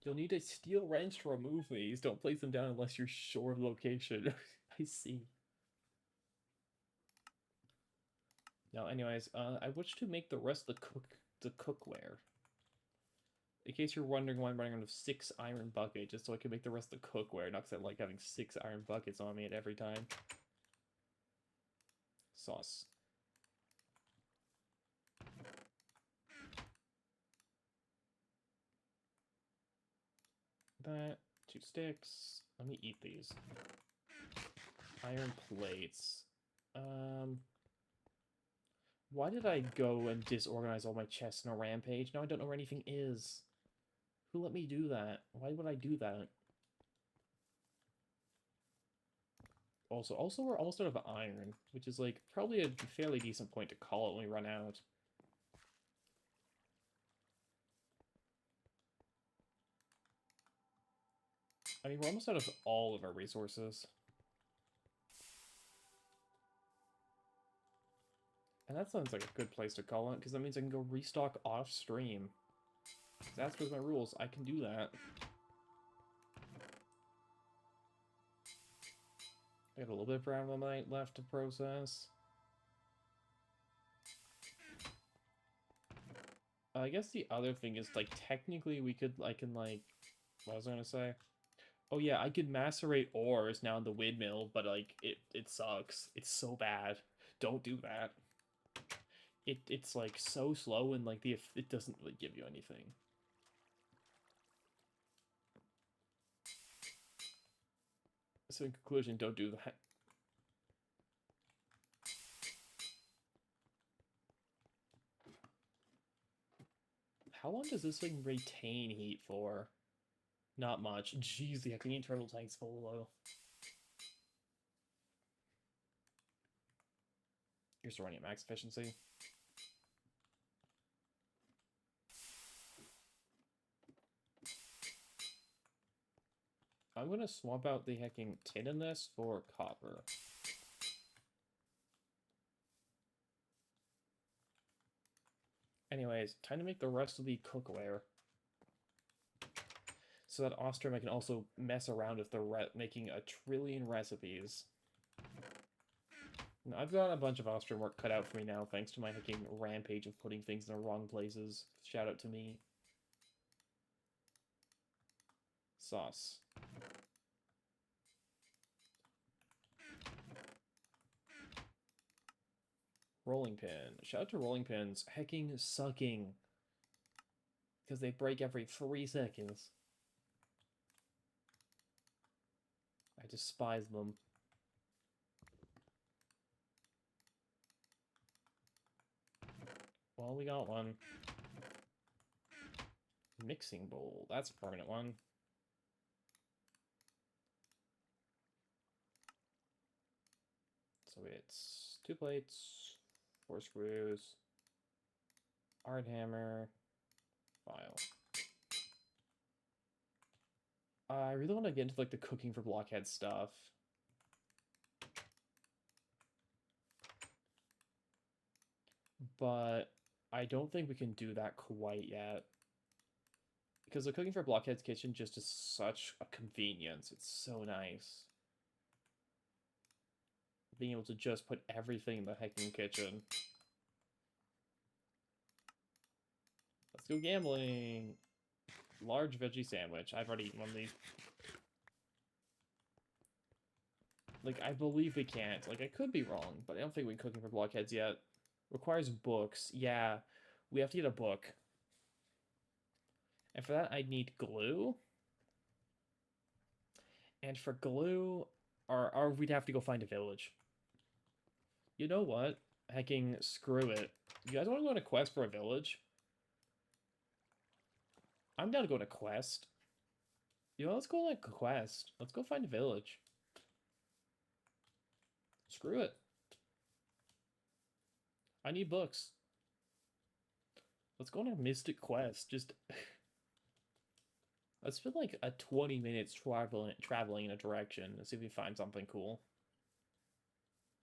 Speaker 1: You'll need a steel wrench to remove these. Don't place them down unless you're sure of location. I see. Now, anyways, I wish to make the rest of the cookware. In case you're wondering why I'm running out of 6 iron buckets, just so I can make the rest of the cookware, not because I like having 6 iron buckets on me at every time. Sauce. That. 2 sticks. Let me eat these. Iron plates. Why did I go and disorganize all my chests in a rampage? Now I don't know where anything is. Who let me do that? Why would I do that? Also, we're almost out of iron, which is, like, probably a fairly decent point to call it when we run out. I mean, we're almost out of all of our resources. And that sounds like a good place to call it, because that means I can go restock off-stream. That's with my rules. I can do that. I got a little bit of brownite left to process. I guess the other thing is, like, technically I can, like, what was I gonna say? Oh yeah, I could macerate ores now in the windmill, but, like, it sucks. It's so bad. Don't do that. It's, like, so slow and, like, it doesn't really give you anything. So in conclusion, don't do that. How long does this thing retain heat for? Not much. Jeez, the Hecking turtle tank's full though. You're still running at max efficiency. I'm gonna swap out the Hecking tin in this for copper. Anyways, time to make the rest of the cookware. So that off-stream I can also mess around with making a trillion recipes. Now, I've got a bunch of off-stream work cut out for me now, thanks to my Hecking rampage of putting things in the wrong places. Shout out to me. Sauce. Rolling pin. Shout out to rolling pins. Hecking sucking. Because they break every 3 seconds. I despise them. Well, we got one. Mixing bowl. That's a permanent one. So it's 2 plates, 4 screws, art hammer, file. I really want to get into, like, the cooking for blockhead stuff. But I don't think we can do that quite yet. Because the cooking for Blockhead's Kitchen just is such a convenience. It's so nice. Being able to just put everything in the Hecking kitchen. Let's go gambling. Large veggie sandwich. I've already eaten one of these. Like, I believe we can't. Like, I could be wrong, but I don't think we're cooking for blockheads yet. Requires books. Yeah, we have to get a book. And for that, I'd need glue. And for glue, or we'd have to go find a village. You know what? Hecking, screw it. You guys want to go on a quest for a village? I'm down to go on a quest. You know, let's go on a quest. Let's go find a village. Screw it. I need books. Let's go on a mystic quest. Just... Let's spend like a 20 minutes traveling in a direction and see if we find something cool.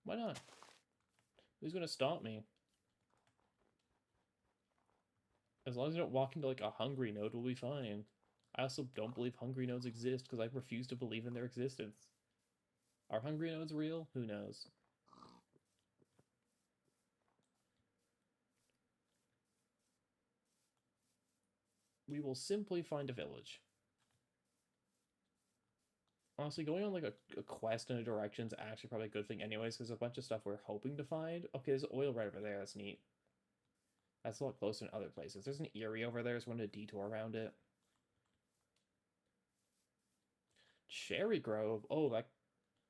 Speaker 1: Why not? Who's gonna stop me? As long as I don't walk into like a hungry node, we'll be fine. I also don't believe hungry nodes exist because I refuse to believe in their existence. Are hungry nodes real? Who knows? We will simply find a village. Honestly, going on like a quest in a direction is actually probably a good thing anyways, because there's a bunch of stuff we're hoping to find. Okay, there's oil right over there. That's neat. That's a lot closer than other places. There's an Eyrie over there, so we're going to detour around it. Cherry Grove. Oh, that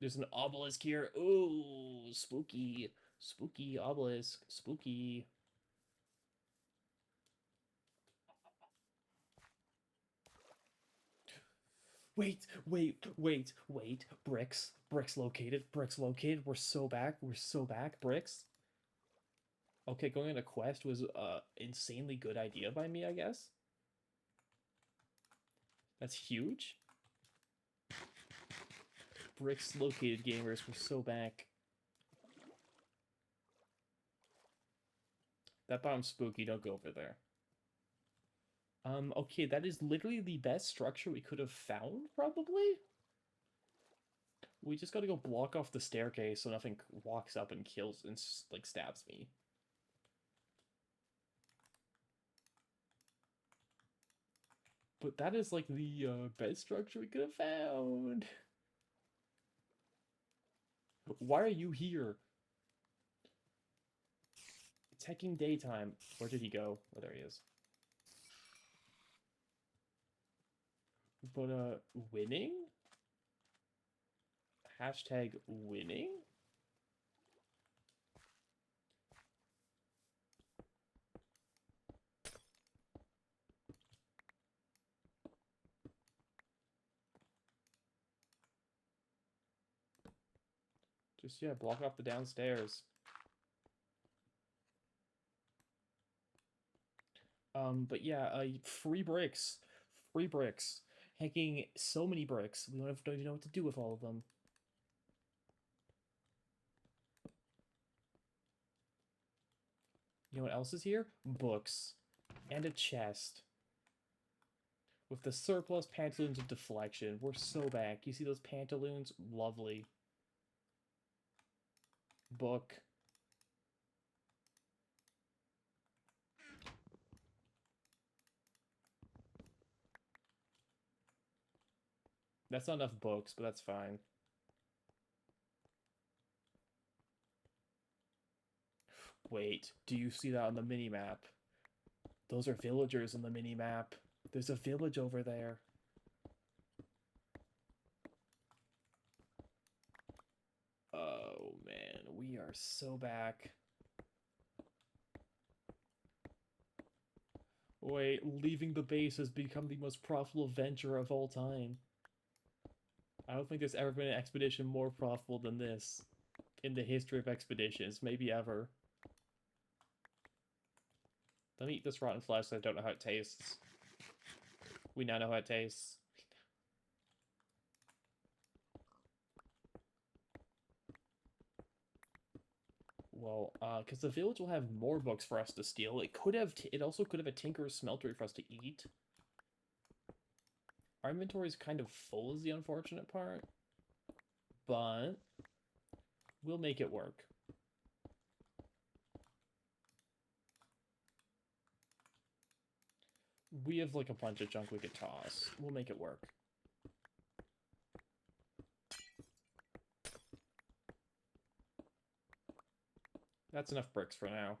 Speaker 1: there's an obelisk here. Ooh, spooky. Spooky obelisk. Spooky. Wait, wait, wait, wait. Bricks. Bricks located. Bricks located. We're so back. We're so back. Bricks. Okay, going on a quest was a insanely good idea by me, I guess. That's huge. Bricks located gamers. We're so back. That bomb's spooky. Don't go over there. Okay, that is literally the best structure we could have found, probably? We just gotta go block off the staircase so nothing walks up and kills and, like, stabs me. But that is, like, the best structure we could have found. Why are you here? It's hecking daytime. Where did he go? Oh, there he is. But, winning? Hashtag winning? Just, yeah, block off the downstairs. But yeah, free bricks. Free bricks. Hacking so many bricks. We don't even know what to do with all of them. You know what else is here? Books. And a chest. With the surplus pantaloons of deflection. We're so back. You see those pantaloons? Lovely. Book. That's not enough books, but that's fine. Wait, do you see that on the mini-map? Those are villagers on the mini-map. There's a village over there. Oh, man. We are so back. Wait, leaving the base has become the most profitable venture of all time. I don't think there's ever been an expedition more profitable than this in the history of expeditions, maybe ever. Let me eat this rotten flesh so I don't know how it tastes. We now know how it tastes. Well, because the village will have more books for us to steal. It could have. It also could have a tinker's smeltery for us to eat. Our inventory is kind of full, is the unfortunate part, but we'll make it work. We have like a bunch of junk we could toss. We'll make it work. That's enough bricks for now.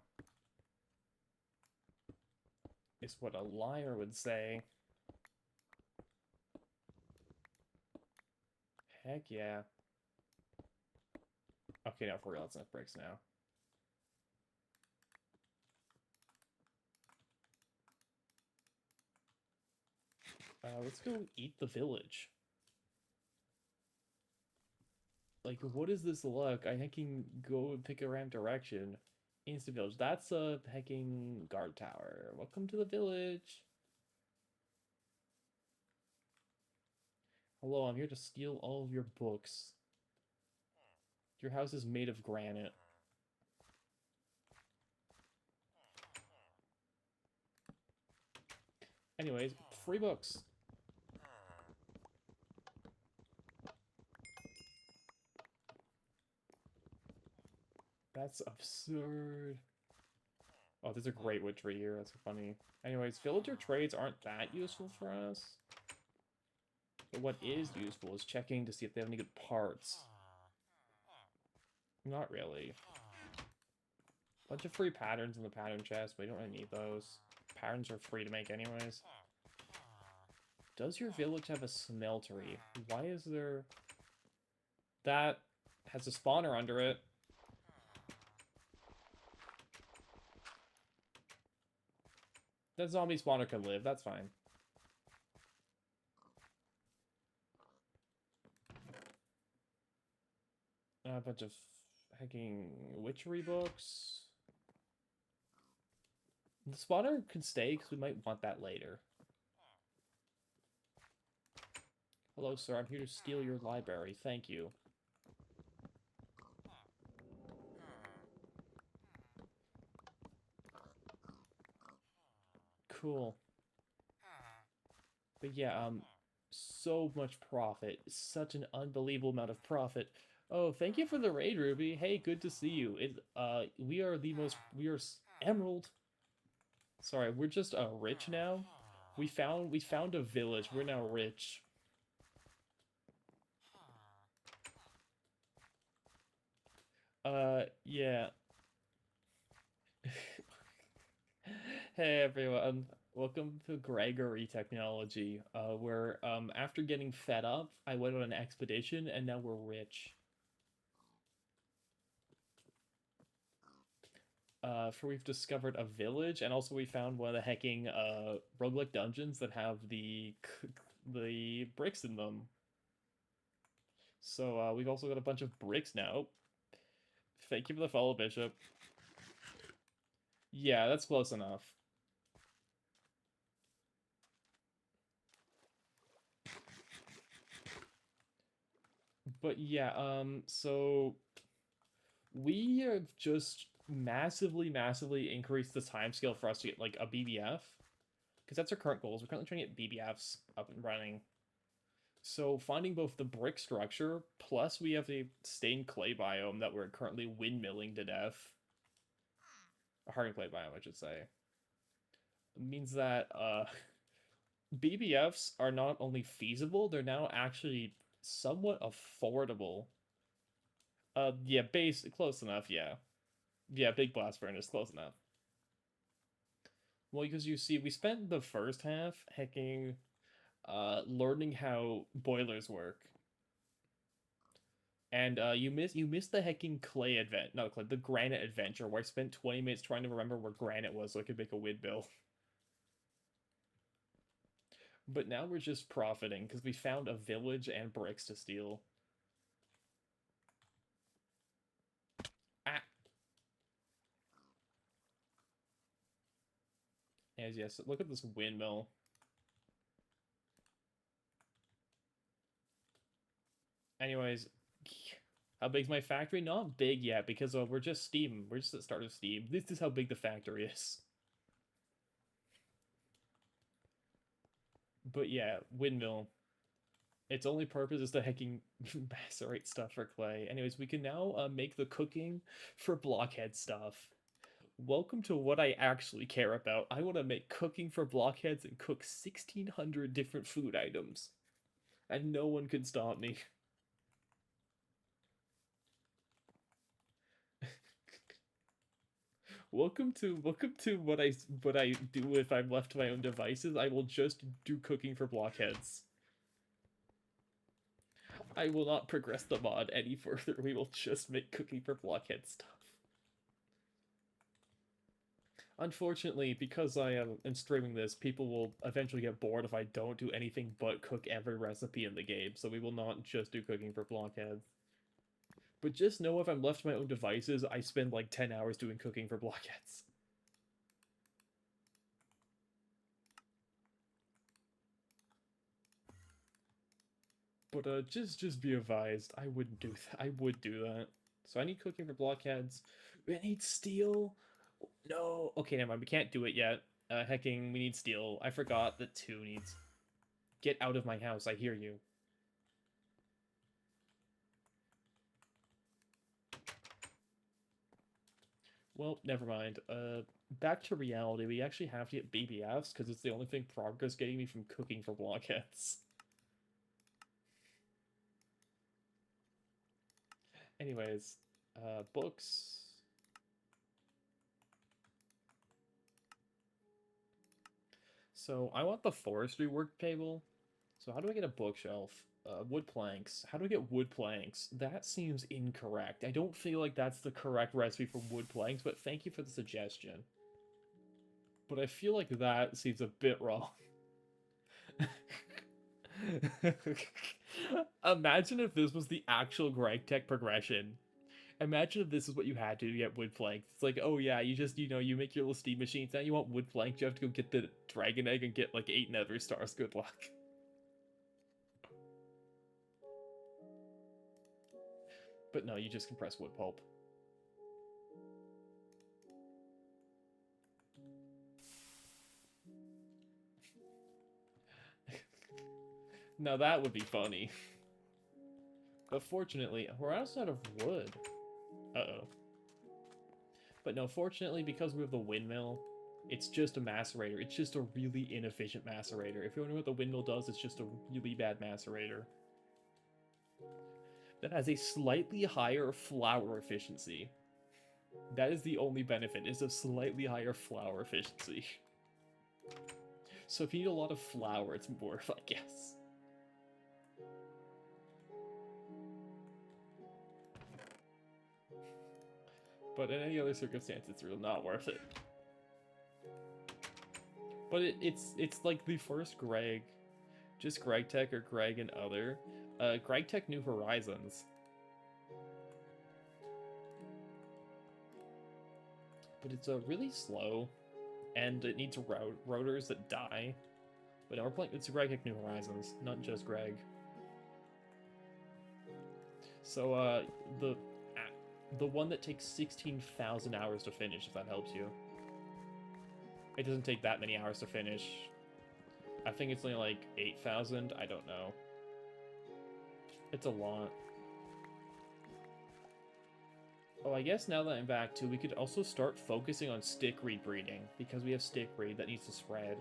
Speaker 1: Is what a liar would say. Heck yeah. Okay, now for real, that's enough bricks now. Let's go eat the village. Like, what is this look? I can go and pick a random direction. Instant village. That's a hecking guard tower. Welcome to the village. Hello, I'm here to steal all of your books. Your house is made of granite. Anyways, free books. That's absurd. Oh, there's a great wood tree here. That's funny. Anyways, villager trades aren't that useful for us. But what is useful is checking to see if they have any good parts. Not really. Bunch of free patterns in the pattern chest, but we don't really need those. Patterns are free to make anyways. Does your village have a smeltery? Why is there... That has a spawner under it. That zombie spawner can live, that's fine. A bunch of hacking witchery books. The spawner can stay because we might want that later. Hello, sir. I'm here to steal your library. Thank you. Cool. But yeah, so much profit. Such an unbelievable amount of profit. Oh, thank you for the raid, Ruby. Hey, good to see you. We are Emerald. Sorry, we're just rich now. We found a village. We're now rich. Yeah. Hey everyone, welcome to Gregory Technology, where after getting fed up, I went on an expedition and now we're rich. For we've discovered a village, and also we found one of the hecking roguelike dungeons that have the bricks in them. So we've also got a bunch of bricks now. Thank you for the follow, Bishop. Yeah, that's close enough. But yeah, so we have just massively increased the timescale for us to get like a BBF. Because that's our current goals. We're currently trying to get BBFs up and running. So finding both the brick structure, plus we have a stained clay biome that we're currently windmilling to death. A hardened clay biome, I should say. It means that BBFs are not only feasible, they're now actually somewhat affordable. Yeah, close enough, yeah. Yeah, big blast furnace, close enough. Well, because you see, we spent the first half hacking, learning how boilers work. And you missed the hecking clay advent, not clay, the granite adventure, where I spent 20 minutes trying to remember where granite was so I could make a windmill. But now we're just profiting because we found a village and bricks to steal. Ah. Yes, look at this windmill. Anyways, how big's my factory? Not big yet because we're just Steam. We're just at the start of Steam. This is how big the factory is. But yeah, windmill. Its only purpose is to hecking macerate stuff for clay. Anyways, we can now make the cooking for blockhead stuff. Welcome to what I actually care about. I want to make cooking for blockheads and cook 1,600 different food items. And no one can stop me. Welcome to what I do if I'm left to my own devices. I will just do cooking for blockheads. I will not progress the mod any further. We will just make cooking for blockhead stuff. Unfortunately, because I am streaming this, people will eventually get bored if I don't do anything but cook every recipe in the game, so we will not just do cooking for blockheads. But just know if I'm left to my own devices, I spend like 10 hours doing cooking for blockheads. But just be advised, I wouldn't do that. I would do that. So I need cooking for blockheads. I need steel. No. Okay, never mind. We can't do it yet. Hecking, we need steel. I forgot that 2 needs. Get out of my house. I hear you. Well, never mind. Back to reality. We actually have to get BBFs because it's the only thing progress getting me from cooking for blockheads. Anyways, books. So I want the forestry work table. So how do I get a bookshelf? Wood planks. How do I get wood planks? That seems incorrect. I don't feel like that's the correct recipe for wood planks, but thank you for the suggestion. But I feel like that seems a bit wrong. Imagine if this was the actual Greg Tech progression. Imagine if this is what you had to get wood planks. It's like, oh yeah, you just, you make your little steam machines. Now you want wood planks, you have to go get the dragon egg and get like 8 nether stars. Good luck. But no, you just compress wood pulp. Now that would be funny. But fortunately, we're also out of wood. Uh-oh. But no, fortunately, because we have the windmill, it's just a macerator. It's just a really inefficient macerator. If you wonder what the windmill does, it's just a really bad macerator. That has a slightly higher flour efficiency. That is the only benefit, is a slightly higher flour efficiency. So if you need a lot of flour, it's worth, I guess. But in any other circumstance, it's really not worth it. But it's like the first Greg, just Greg Tech or Greg and other. Greg Tech New Horizons. But it's really slow, and it needs rotors that die. But now we're playing, it's Greg Tech New Horizons, not just Greg. So the one that takes 16,000 hours to finish, if that helps you. It doesn't take that many hours to finish. I think it's only like 8,000. I don't know. It's a lot. Oh, I guess now that I'm back too, we could also start focusing on stickweed breeding, because we have stickweed that needs to spread.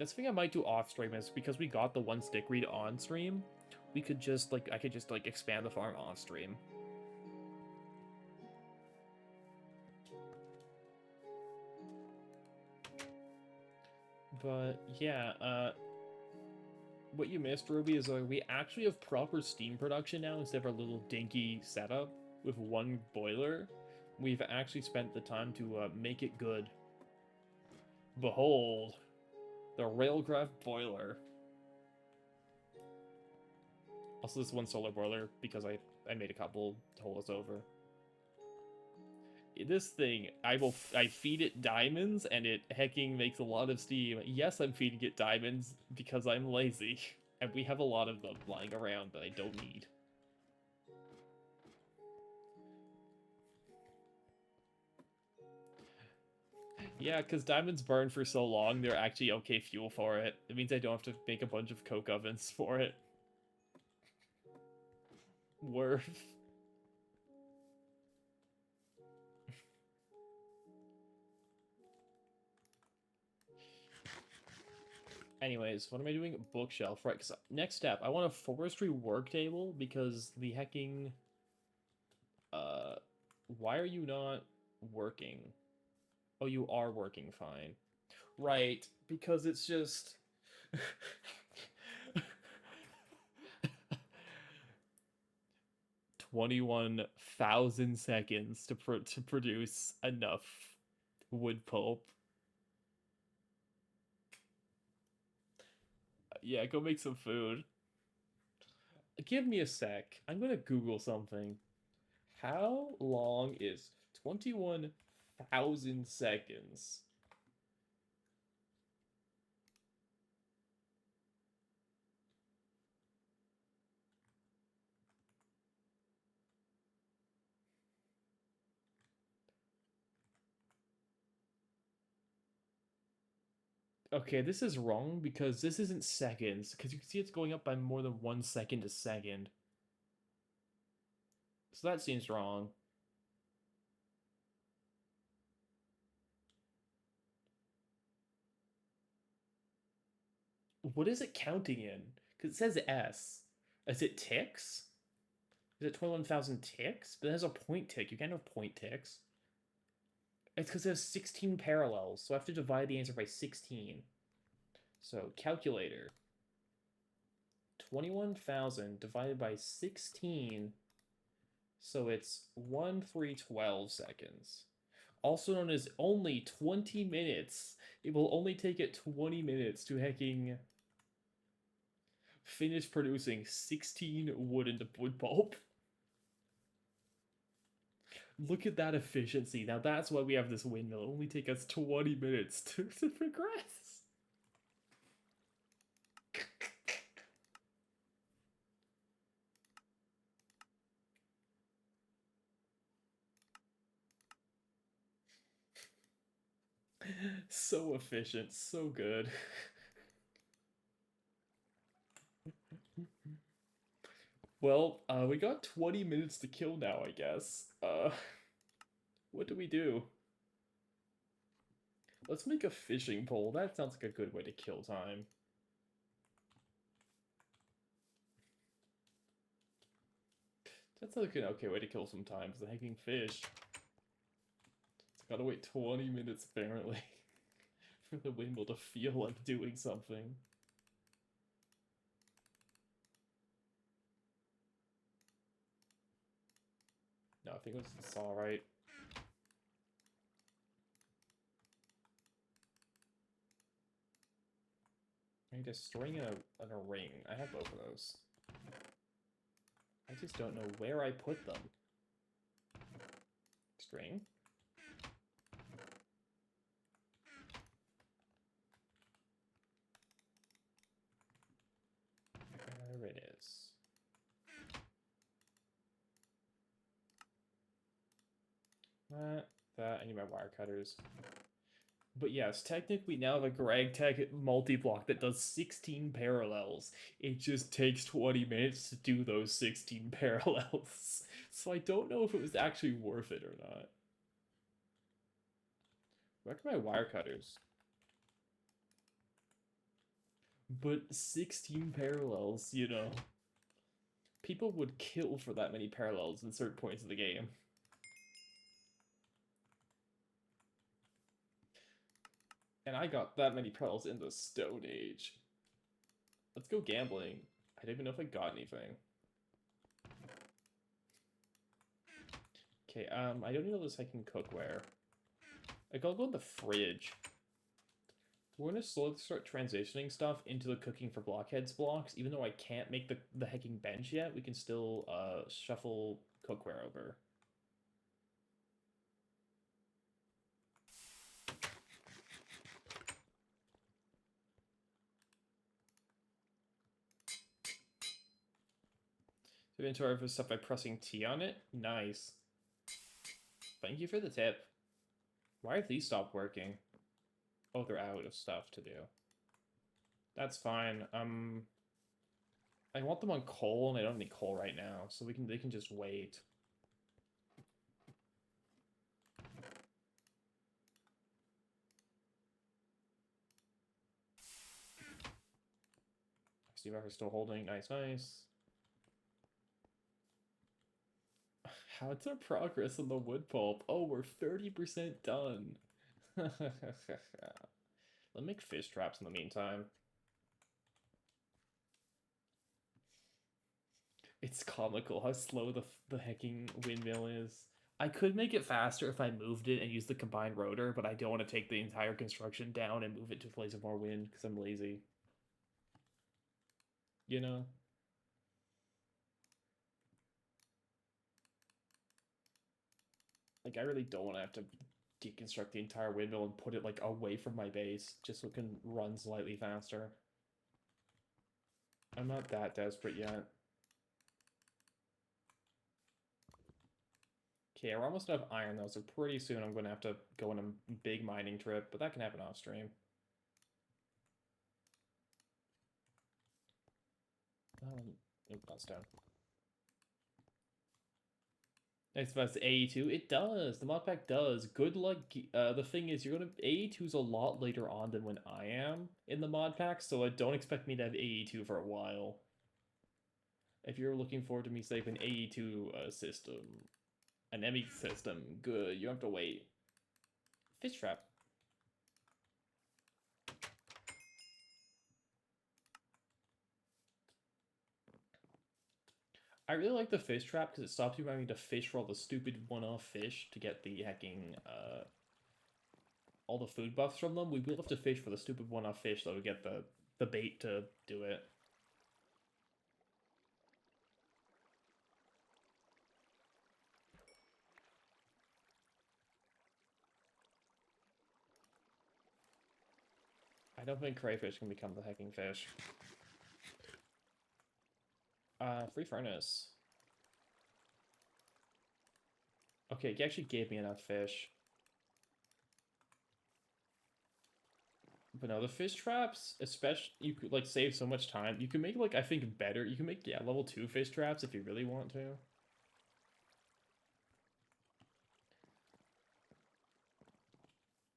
Speaker 1: That's the thing I might do off stream, is because we got the one stickweed on stream, we could just like, I could just like expand the farm off stream. But yeah, what you missed, Ruby, is we actually have proper steam production now instead of our little dinky setup with one boiler. We've actually spent the time to make it good. Behold, the Railcraft boiler. Also, this one solar boiler, because I made a couple to hold us over. This thing, I feed it diamonds, and it hecking makes a lot of steam. Yes, I'm feeding it diamonds because I'm lazy, and we have a lot of them lying around that I don't need. Yeah, because diamonds burn for so long, they're actually okay fuel for it. It means I don't have to make a bunch of coke ovens for it. Worth. Anyways, what am I doing? Bookshelf, right? Because next step, I want a forestry work table because the hecking. Why are you not working? Oh, you are working fine. Right, because it's just. 21,000 seconds to produce enough wood pulp. Yeah, go make some food. Give me a sec. I'm gonna Google something. How long is 21,000 seconds? Okay, this is wrong because this isn't seconds, because you can see it's going up by more than 1 second a second. So that seems wrong. What is it counting in? Because it says S. Is it ticks? Is it 21,000 ticks? But it has a point tick. You can't have point ticks. It's because it has 16 parallels, so I have to divide the answer by 16. So, calculator. 21,000 divided by 16, so it's 1,312 seconds. Also known as only 20 minutes. It will only take it 20 minutes to hacking finish producing 16 wood pulp. Look at that efficiency. Now that's why we have this windmill. It only take us 20 minutes to progress. So efficient, so good. Well, we got 20 minutes to kill now, I guess. What do we do? Let's make a fishing pole. That sounds like a good way to kill time. That's like an okay way to kill some time, the hanging fish. It's gotta wait 20 minutes, apparently, for the windmill to feel like doing something. No, I think it's alright. I need a string and a ring. I have both of those. I just don't know where I put them. String. There it is. That, I need my wire cutters. But yes, technically now have a GregTech multi-block that does 16 parallels. It just takes 20 minutes to do those 16 parallels. So I don't know if it was actually worth it or not. Where are my wire cutters? But 16 parallels, you know. People would kill for that many parallels in certain points of the game. And I got that many parallels in the Stone Age. Let's go gambling. I don't even know if I got anything. Okay, I don't know this I can cookware. Like, I'll go in the fridge. We're gonna slowly start transitioning stuff into the cooking for blockheads blocks. Even though I can't make the hacking bench yet, we can still shuffle cookware over. Inventory for stuff by pressing T on it? Nice. Thank you for the tip. Why have these stopped working? Oh, they're out of stuff to do. That's fine. I want them on coal, and I don't need coal right now, so they can just wait. Steve Barker's still holding. Nice, nice. How's our progress on the wood pulp? Oh, we're 30% done. Let me make fish traps in the meantime. It's comical how slow the hecking windmill is. I could make it faster if I moved it and used the combined rotor, but I don't want to take the entire construction down and move it to a place of more wind because I'm lazy. You know? Like, I really don't want to have to deconstruct the entire windmill and put it, like, away from my base just so it can run slightly faster. I'm not that desperate yet. Okay, we're almost out of iron, though, so pretty soon I'm going to have to go on a big mining trip, but that can happen off stream. Nope, not stone. I suppose AE2, it does. The mod pack does. Good luck. The thing is, you're gonna AE2's a lot later on than when I am in the mod pack, so don't expect me to have AE2 for a while. If you're looking forward to me saving AE2 system, an ME system, good. You have to wait. Fish trap. I really like the fish trap because it stops you having to fish for all the stupid one-off fish to get the hacking, all the food buffs from them. We will have to fish for the stupid one-off fish though to get the bait to do it. I don't think crayfish can become the hacking fish. Free furnace. Okay, he actually gave me enough fish. But no, the fish traps, especially, you could, like, save so much time. You can make, like, I think better. You can make, yeah, level 2 fish traps if you really want to.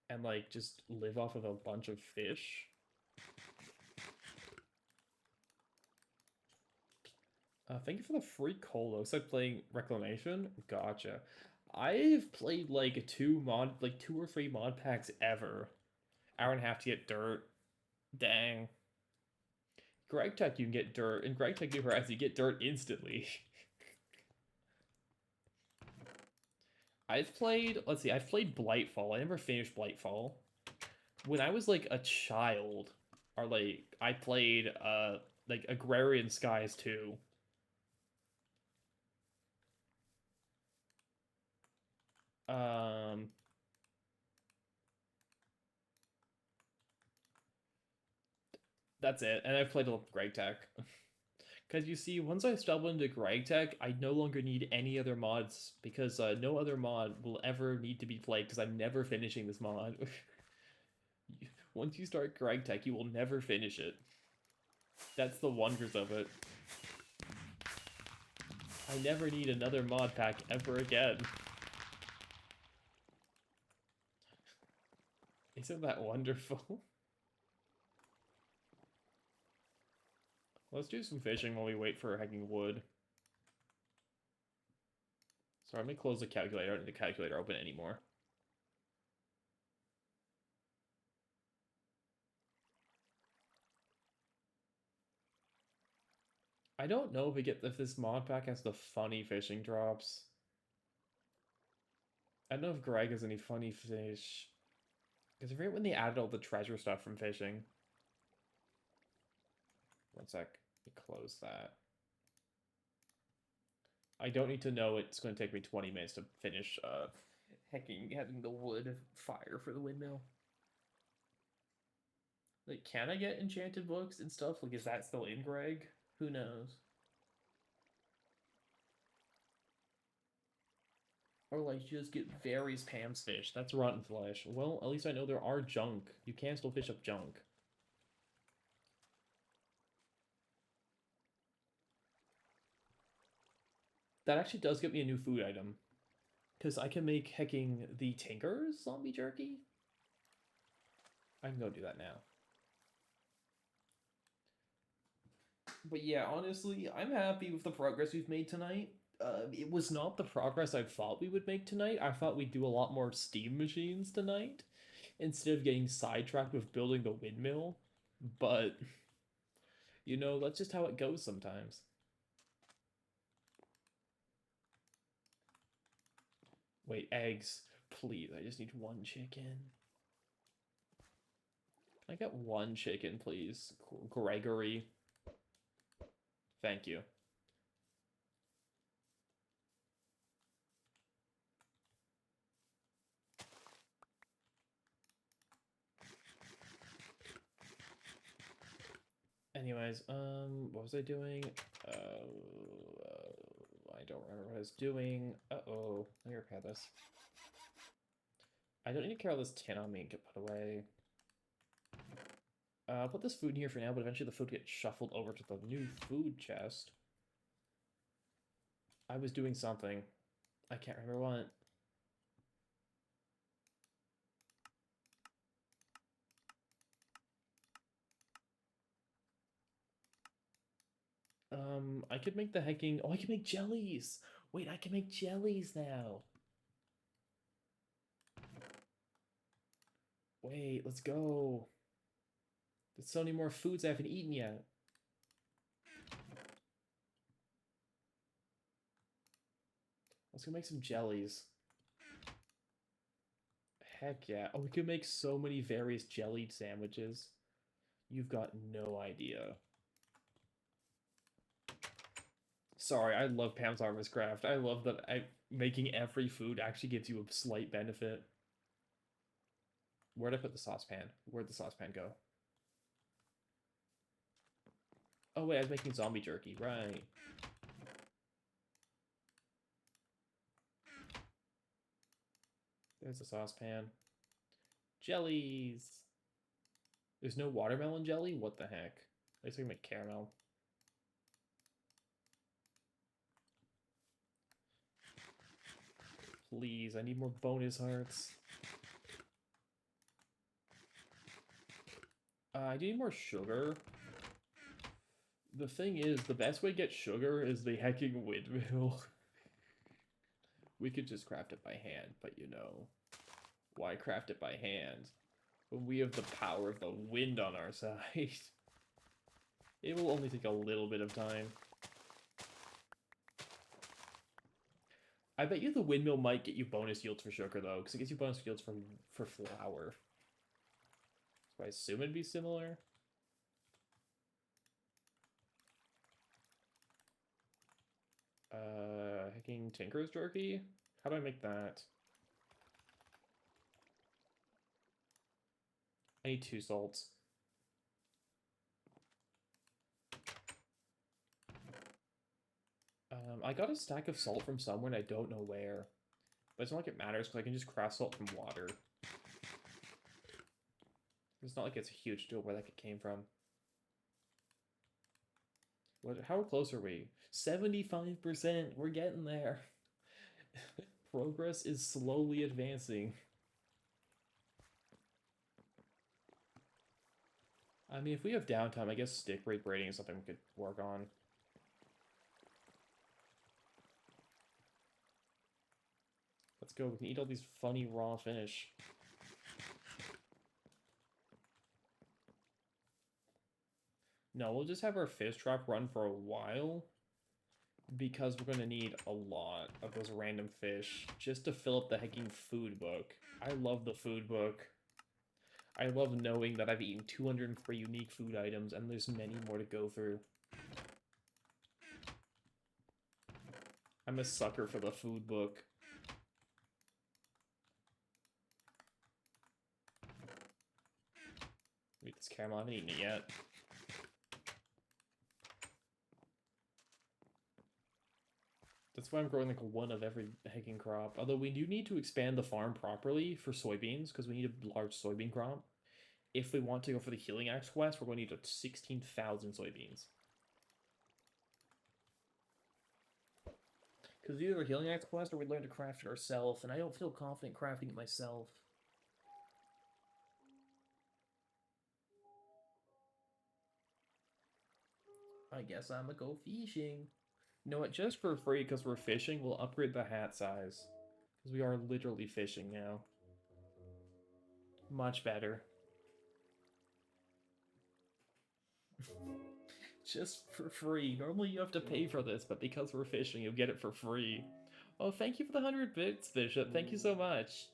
Speaker 1: And, like, just live off of a bunch of fish. Thank you for the free coal, though. Looks like playing Reclamation. Gotcha. I've played, like, two or three mod packs ever. Hour and a half to get dirt. Dang. Greg Tech, you can get dirt. In Greg Tech, you get dirt instantly. I've played Blightfall. I never finished Blightfall. When I was like a child, or like I played like Agrarian Skies too. Um that's it. And I've played a little Greg Tech. Because you see, once I stumble into Greg Tech, I no longer need any other mods because no other mod will ever need to be played because I'm never finishing this mod. Once you start Greg Tech, you will never finish it. That's the wonders of it. I never need another mod pack ever again. Isn't that wonderful? Let's do some fishing while we wait for hacking wood. Sorry, let me close the calculator. I don't need the calculator open anymore. I don't know if this mod pack has the funny fishing drops. I don't know if Greg has any funny fish. Because I forget when they added all the treasure stuff from fishing. One sec. Close that. I don't need to know it's going to take me 20 minutes to finish having the wood fire for the windmill. Like, can I get enchanted books and stuff? Like, is that still in Greg? Who knows? Or, like, just get various Pam's fish. That's rotten flesh. Well, at least I know there are junk. You can still fish up junk. That actually does get me a new food item. Because I can make hecking the Tinker's zombie jerky. I can go do that now. But yeah, honestly, I'm happy with the progress we've made tonight. It was not the progress I thought we would make tonight. I thought we'd do a lot more steam machines tonight instead of getting sidetracked with building the windmill. But, you know, that's just how it goes sometimes. Wait, eggs. Please, I just need one chicken. Can I get one chicken, please? Gregory. Thank you. Anyways, what was I doing? I don't remember what I was doing. Uh-oh, let me repair this. I don't need to carry all this tin on me and get put away. I'll put this food in here for now, but eventually the food gets shuffled over to the new food chest. I was doing something. I can't remember what. I could make the hacking. Oh, I can make jellies. Wait, I can make jellies now. Wait, let's go. There's so many more foods I haven't eaten yet. Let's go make some jellies. Heck yeah. Oh, we could make so many various jellied sandwiches. You've got no idea. Sorry, I love Pam's Harvest Craft. I love that making every food actually gives you a slight benefit. Where'd I put the saucepan? Where'd the saucepan go? Oh wait, I was making zombie jerky, right. There's the saucepan. Jellies! There's no watermelon jelly? What the heck? I guess we can make caramel. Please, I need more bonus hearts. I need more sugar. The thing is, the best way to get sugar is the hecking windmill. We could just craft it by hand, but you know, why craft it by hand? When we have the power of the wind on our side. It will only take a little bit of time. I bet you the windmill might get you bonus yields for sugar, though, because it gives you bonus yields for flour. So I assume it'd be similar. Hacking Tinker's jerky? How do I make that? I need 2 salts. I got a stack of salt from somewhere and I don't know where. But it's not like it matters because I can just craft salt from water. It's not like it's a huge deal where that came from. How close are we? 75%! We're getting there. Progress is slowly advancing. I mean, if we have downtime, I guess stick rate braiding is something we could work on. Let's go, we can eat all these funny raw fish. No, we'll just have our fish trap run for a while. Because we're going to need a lot of those random fish just to fill up the hecking food book. I love the food book. I love knowing that I've eaten 203 unique food items and there's many more to go through. I'm a sucker for the food book. Eat this caramel, I haven't eaten it yet. That's why I'm growing like one of every hecking crop. Although we do need to expand the farm properly for soybeans because we need a large soybean crop. If we want to go for the Healing Axe quest, we're going to need 16,000 soybeans. Because either a Healing Axe quest or we learn to craft it ourselves, and I don't feel confident crafting it myself. I guess I'ma go fishing. You know what, just for free, because we're fishing, we'll upgrade the hat size. Because we are literally fishing now. Much better. Just for free. Normally you have to pay for this, but because we're fishing, you'll get it for free. Oh, thank you for the 100 bits, Bishop. Thank you so much.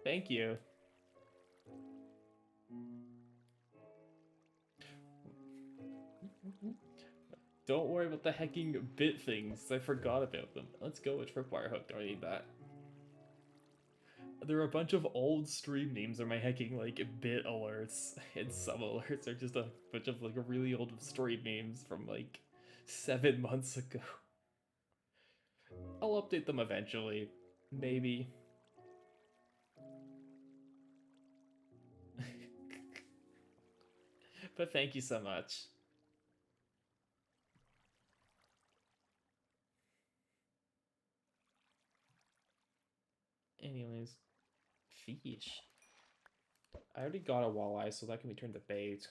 Speaker 1: Thank you. Don't worry about the hecking bit things. I forgot about them. Let's go with Tripwire Hook. Don't need that. There are a bunch of old stream names on my hecking like bit alerts, and some alerts are just a bunch of like really old stream names from like 7 months ago. I'll update them eventually. Maybe. But thank you so much. Anyways, fish. I already got a walleye, so that can be turned to bait.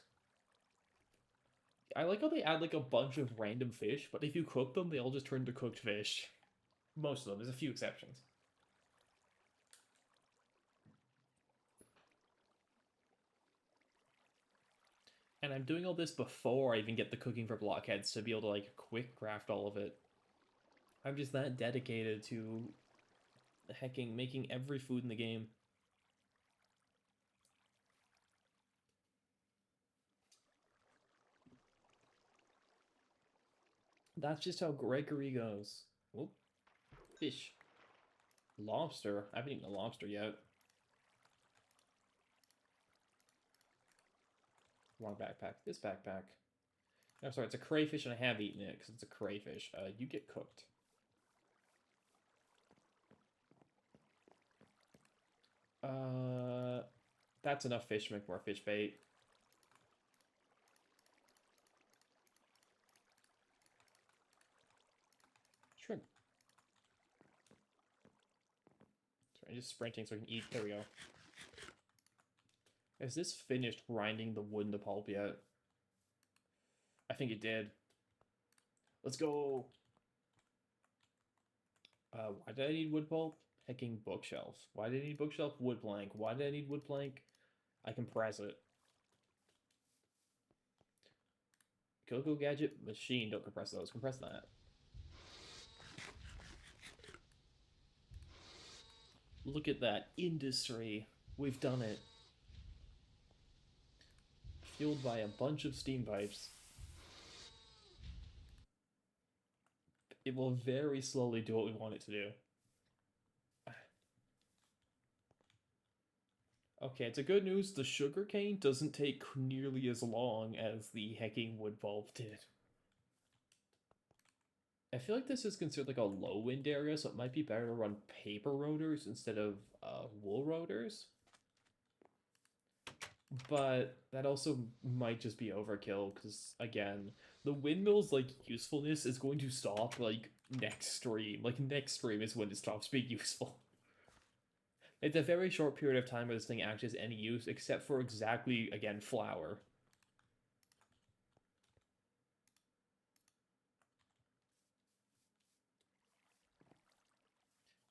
Speaker 1: I like how they add like a bunch of random fish, but if you cook them, they all just turn to cooked fish. Most of them. There's a few exceptions. And I'm doing all this before I even get the cooking for blockheads to be able to like quick craft all of it. I'm just that dedicated to hecking making every food in the game. That's just how Gregory goes. Whoop. Fish. Lobster. I haven't eaten a lobster yet. Wrong backpack. This backpack. I'm sorry, it's a crayfish and I have eaten it because it's a crayfish. You get cooked. That's enough fish to make more fish bait. Shrimp. Sorry, I'm just sprinting so I can eat. There we go. Has this finished grinding the wood into pulp yet? I think it did. Let's go! Why did I need wood pulp? Hecking bookshelf. Why did I need bookshelf? Wood plank. Why did I need wood plank? I compress it. Cocoa gadget machine. Don't compress those. Compress that. Look at that. Industry. We've done it. Fueled by a bunch of steam pipes. It will very slowly do what we want it to do. Okay, it's a good news. The sugarcane doesn't take nearly as long as the hecking wood pulp did. I feel like this is considered like a low wind area, so it might be better to run paper rotors instead of wool rotors. But that also might just be overkill, because again, the windmill's like usefulness is going to stop like next stream. Like next stream is when it stops being useful. It's a very short period of time where this thing actually has any use, except for exactly, again, flour.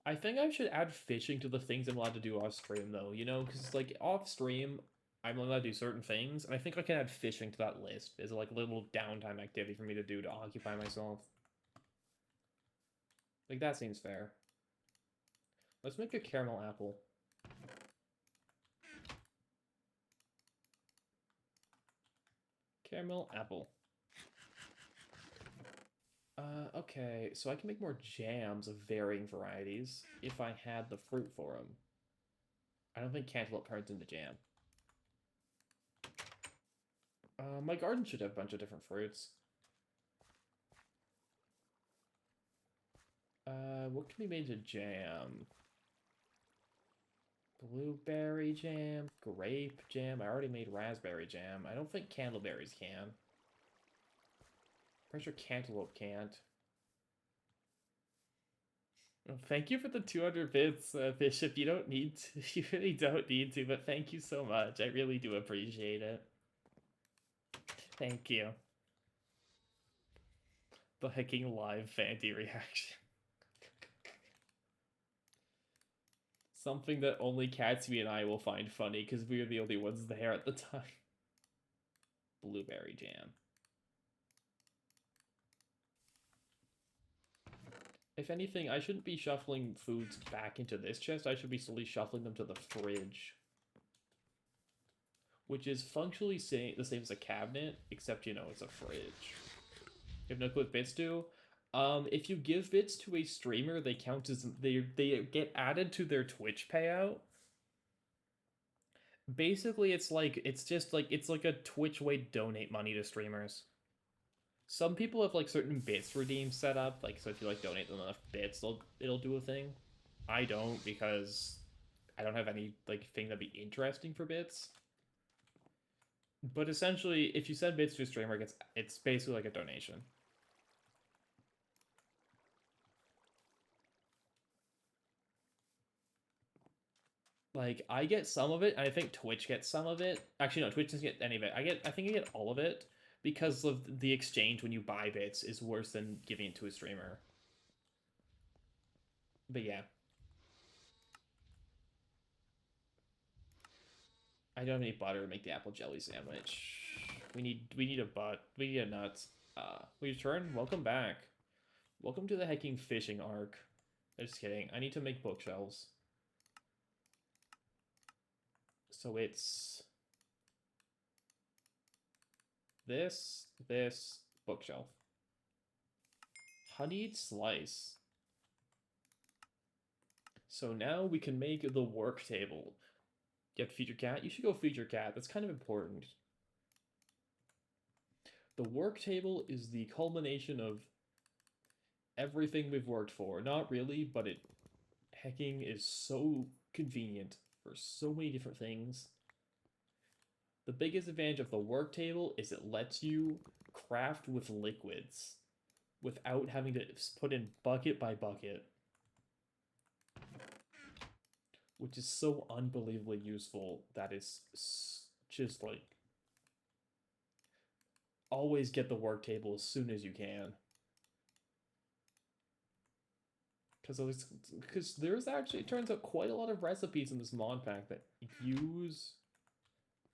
Speaker 1: I think I should add fishing to the things I'm allowed to do off stream, though, you know? Because, like, off stream, I'm allowed to do certain things, and I think I can add fishing to that list as, like, a little downtime activity for me to do to occupy myself. Like, that seems fair. Let's make a caramel apple. Caramel apple. Okay, so I can make more jams of varying varieties if I had the fruit for them. I don't think cantaloupe turns into jam. My garden should have a bunch of different fruits. What can be made into jam? Blueberry jam, grape jam. I already made raspberry jam. I don't think candleberries can. Pretty sure cantaloupe can't. Well, thank you for the 200 bits, Bishop. You don't need to. You really don't need to, but thank you so much. I really do appreciate it. Thank you. The hecking live Fanty reaction. Something that only Catsby and I will find funny because we are the only ones there at the time. Blueberry jam. If anything, I shouldn't be shuffling foods back into this chest. I should be slowly shuffling them to the fridge. Which is functionally the same as a cabinet, except, you know, it's a fridge. You have no clue what bits do? If you give bits to a streamer, they count as... They get added to their Twitch payout. Basically, it's like... It's like a Twitch way to donate money to streamers. Some people have like certain bits redeems set up, like so if you like donate them enough bits, it'll do a thing. I don't because I don't have any like thing that'd be interesting for bits. But essentially, if you send bits to a streamer, it's basically like a donation. Like, I get some of it, and I think Twitch gets some of it. Actually, no, Twitch doesn't get any of it. I think I get all of it because of the exchange when you buy bits is worse than giving it to a streamer. But yeah, I don't have any butter to make the apple jelly sandwich. We need a we need a nuts. We return. Welcome back. Welcome to the hecking fishing arc. Just kidding. I need to make bookshelves. So it's this bookshelf. Honeyed slice. So now we can make the work table. You have to feed your cat? You should go feed your cat. That's kind of important. The work table is the culmination of everything we've worked for. Not really, but it hecking is so convenient for so many different things. The biggest advantage of the work table is it lets you craft with liquids without having to put in bucket by bucket, which is so unbelievably useful. That is just like always get the work table as soon as you can. Because there's actually, it turns out, quite a lot of recipes in this mod pack that use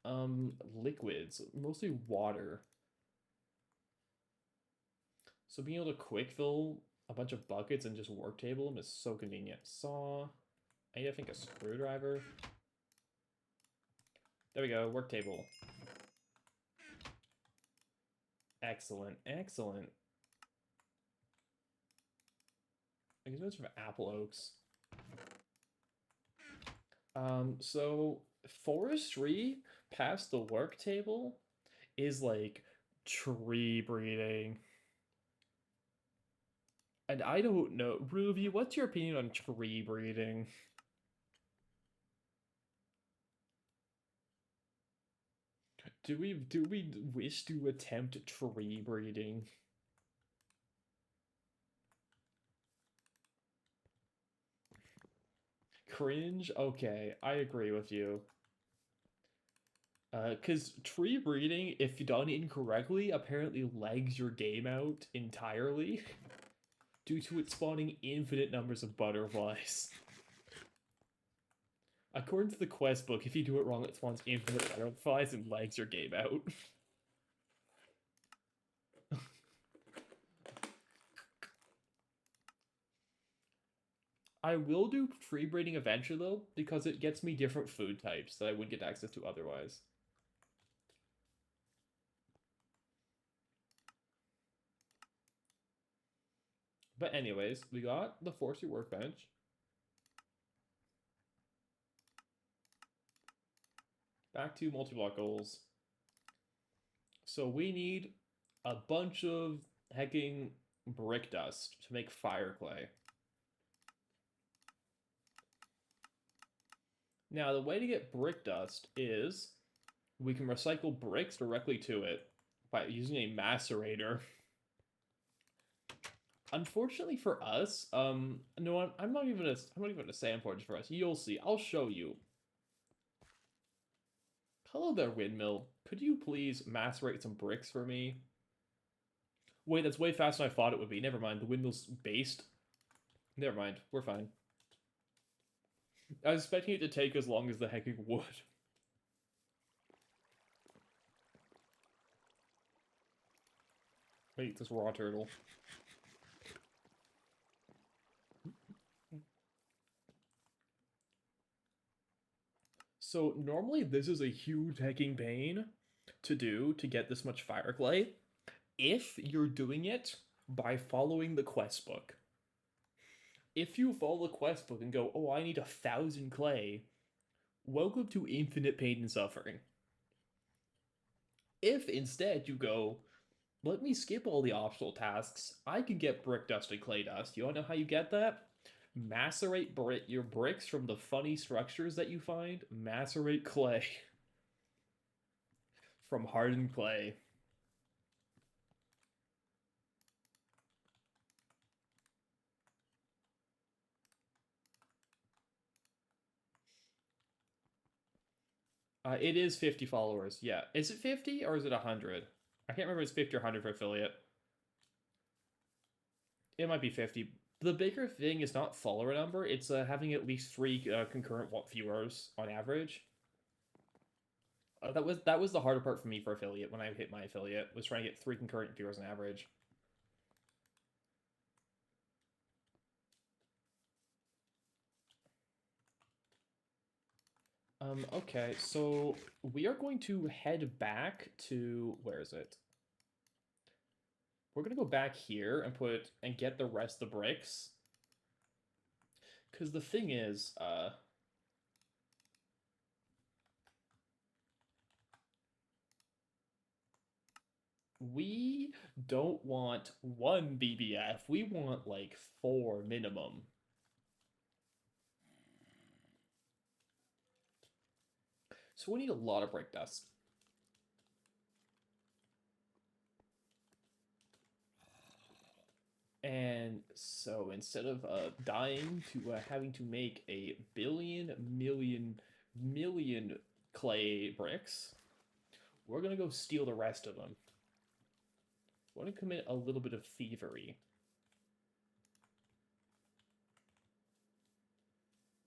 Speaker 1: liquids, mostly water. So being able to quick fill a bunch of buckets and just work table them is so convenient. Saw. I need, I think, a screwdriver. There we go, work table. Excellent, excellent. I guess it's from apple oaks. So forestry past the work table is like tree breeding. And I don't know, Ruby, what's your opinion on tree breeding? Do we wish to attempt tree breeding? Cringe? Okay, I agree with you. Because tree breeding, if done incorrectly, apparently lags your game out entirely due to it spawning infinite numbers of butterflies. According to the quest book, if you do it wrong, it spawns infinite butterflies and lags your game out. I will do tree breeding eventually, though, because it gets me different food types that I wouldn't get access to otherwise. But anyways, we got the forestry workbench. Back to multi-block goals. So we need a bunch of hecking brick dust to make fire clay. Now, the way to get brick dust is we can recycle bricks directly to it by using a macerator. Unfortunately for us, no, I'm not even gonna say unfortunately for us. You'll see. I'll show you. Hello there, windmill. Could you please macerate some bricks for me? Wait, that's way faster than I thought it would be. Never mind. The windmill's based. Never mind. We're fine. I was expecting it to take as long as the heck it would. Wait, this raw turtle. So normally this is a huge hecking pain to do to get this much fire clay if you're doing it by following the quest book. If you follow the quest book and go, oh, I need 1,000 clay, welcome to infinite pain and suffering. If instead you go, let me skip all the optional tasks, I can get brick dust and clay dust. You wanna know how you get that? Macerate your bricks from the funny structures that you find. Macerate clay from hardened clay. It is 50 followers. Yeah. Is it 50 or is it 100? I can't remember if it's 50 or 100 for affiliate. It might be 50. The bigger thing is not follower number, it's having at least 3 concurrent viewers on average. That was the harder part for me for affiliate when I hit my affiliate, was trying to get 3 concurrent viewers on average. Okay, so we are going to head back to, where is it? We're gonna go back here and get the rest of the bricks. Because the thing is, we don't want 1 BBF. We want like 4 minimum. So we need a lot of brick dust. And so instead of dying to having to make a billion, million clay bricks, we're gonna go steal the rest of them. We're gonna commit a little bit of thievery.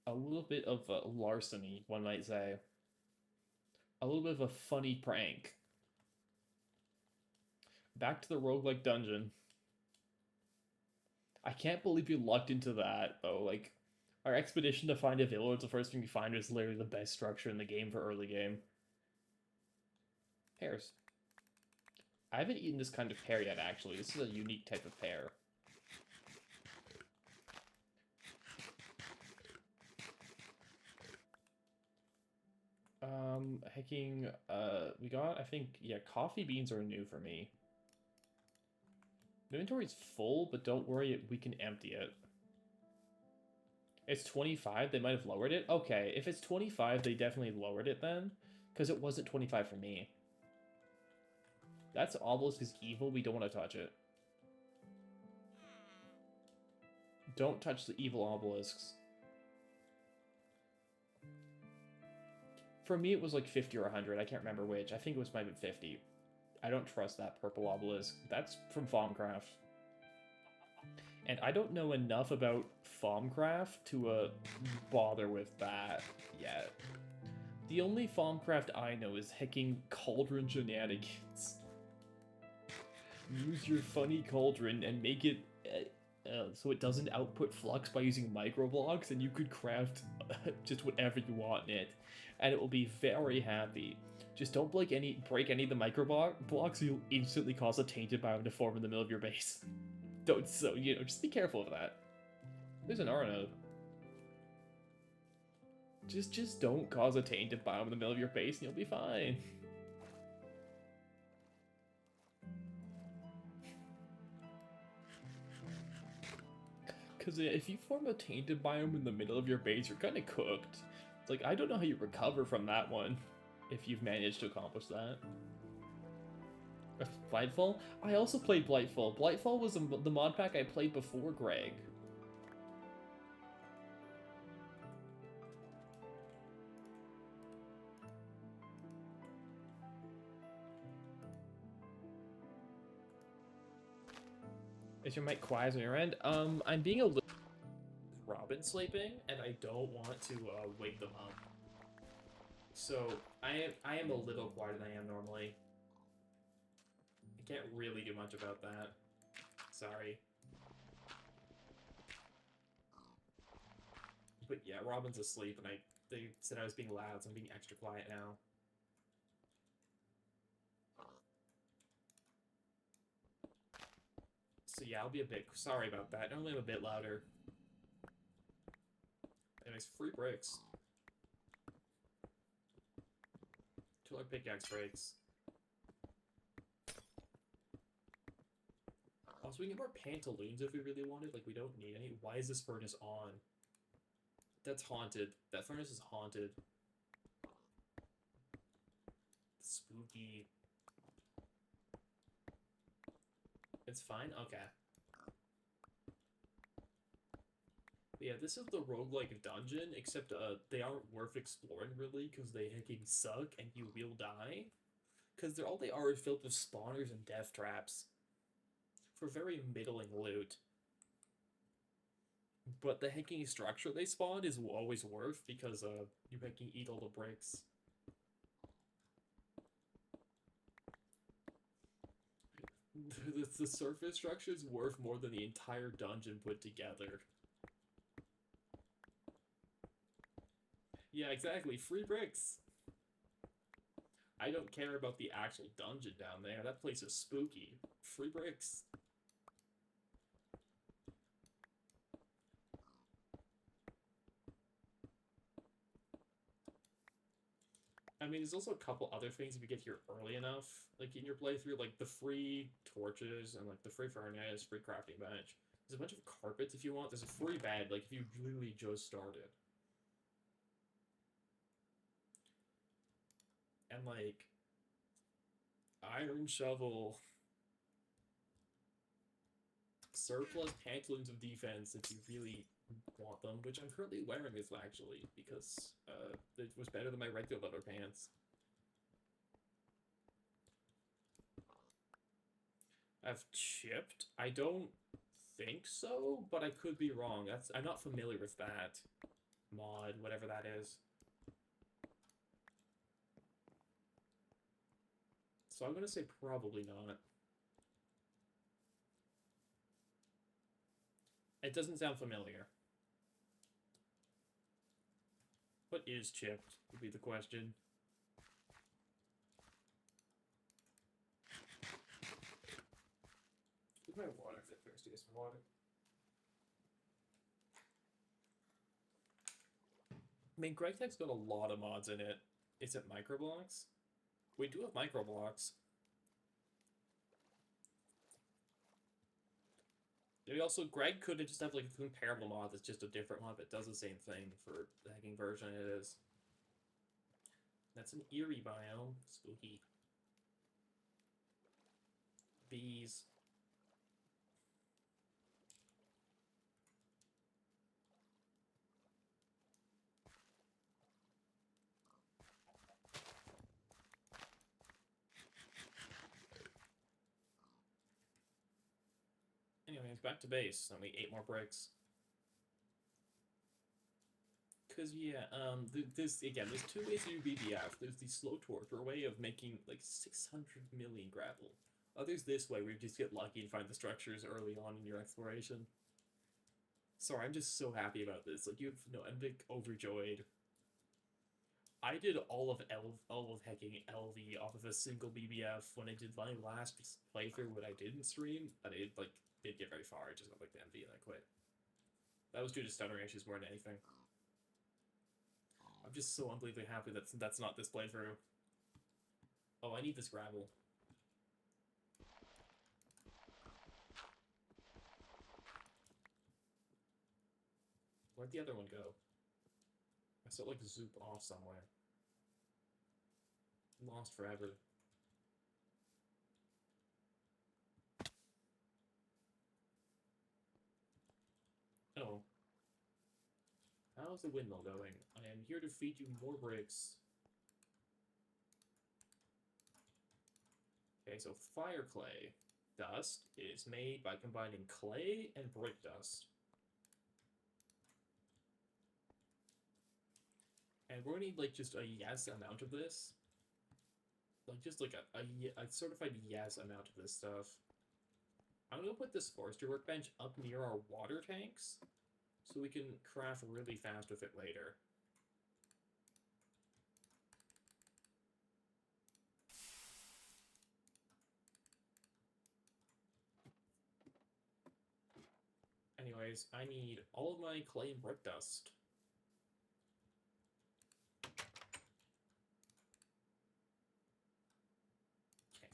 Speaker 1: A little bit of larceny, one might say. A little bit of a funny prank. Back to the roguelike dungeon. I can't believe we lucked into that, though. Like, our expedition to find a village, the first thing we find is literally the best structure in the game for early game. Pears. I haven't eaten this kind of pear yet, actually. This is a unique type of pear. Hacking, we got, I think, yeah, coffee beans are new for me. The inventory's full, but don't worry, we can empty it. It's 25, they might have lowered it? Okay, if it's 25, they definitely lowered it then, because it wasn't 25 for me. That's obelisk is evil, we don't want to touch it. Don't touch the evil obelisks. For me, it was like 50 or 100. I can't remember which. I think it was maybe 50. I don't trust that purple obelisk. That's from Farmcraft. And I don't know enough about Farmcraft to bother with that yet. The only Farmcraft I know is hacking cauldron shenanigans. Use your funny cauldron and make it so it doesn't output flux by using microblocks, and you could craft just whatever you want in it, and it will be very happy. Just don't break any of the microblocks, you'll instantly cause a tainted biome to form in the middle of your base. Don't, so, you know, just be careful of that. There's an R node. Just don't cause a tainted biome in the middle of your base and you'll be fine. Because if you form a tainted biome in the middle of your base, you're kind of cooked. It's like, I don't know how you recover from that one, if you've managed to accomplish that. Blightfall? I also played Blightfall. Blightfall was the mod pack I played before Greg. Is your mic quiet on your end? I'm being a little... Robin sleeping, and I don't want to wake them up. So, I am a little quieter than I am normally. I can't really do much about that. Sorry. But yeah, Robin's asleep, and they said I was being loud, so I'm being extra quiet now. So yeah, I'll be a bit... Sorry about that. Normally I'm a bit louder. Anyways, free bricks. 2 pickaxe breaks. Also, we can get more pantaloons if we really wanted. Like, we don't need any. Why is this furnace on? That's haunted. That furnace is haunted. Spooky. It's fine? Okay. But yeah, this is the roguelike dungeon, except they aren't worth exploring really, because they hacking suck and you will die. Because all they are is filled with spawners and death traps. For very middling loot. But the hacking structure they spawn is always worth, because you can eat all the bricks. The surface structure is worth more than the entire dungeon put together. Yeah, exactly. Free bricks. I don't care about the actual dungeon down there. That place is spooky. Free bricks. I mean, there's also a couple other things if you get here early enough, like in your playthrough, like the free torches and like the free furnace, free crafting bench. There's a bunch of carpets if you want. There's a free bed, like if you literally just started. And like iron shovel, surplus pantaloons of defense if you really want them, which I'm currently wearing this actually because it was better than my regular leather pants. I've chipped. I don't think so, but I could be wrong. I'm not familiar with that mod, whatever that is. So I'm gonna say probably not. It doesn't sound familiar. What is chipped would be the question. Where's my water? I'm thirsty. Get some water. I mean, GregTech's got a lot of mods in it. Is it microblocks? We do have microblocks. We also, Greg could just have like a comparable mod that's just a different mod that does the same thing for the hacking version it is. That's an eerie biome. Spooky. Bees. Anyways, back to base. Only 8 more bricks. Because, yeah, there's 2 ways to do BBF. There's the slow torture way of making, like, 600 million gravel. There's this way where you just get lucky and find the structures early on in your exploration. Sorry, I'm just so happy about this. Like, I'm, like, overjoyed. I did all of hacking LV off of a single BBF when I did my last playthrough when I didn't stream, but I, like, didn't get very far. I just got, like, the MV and I quit. That was due to stuttering issues more than anything. I'm just so unbelievably happy that's not this playthrough. Oh, I need this gravel. Where'd the other one go? I still like zoop off somewhere. Lost forever. Oh. How's the windmill going? I am here to feed you more bricks. Okay, so fire clay dust is made by combining clay and brick dust. And we're gonna need, like, just a yes amount of this. Like, just like a certified yes amount of this stuff. I'm gonna put this forestry workbench up near our water tanks, so we can craft really fast with it later. Anyways, I need all of my clay and brick dust. Okay,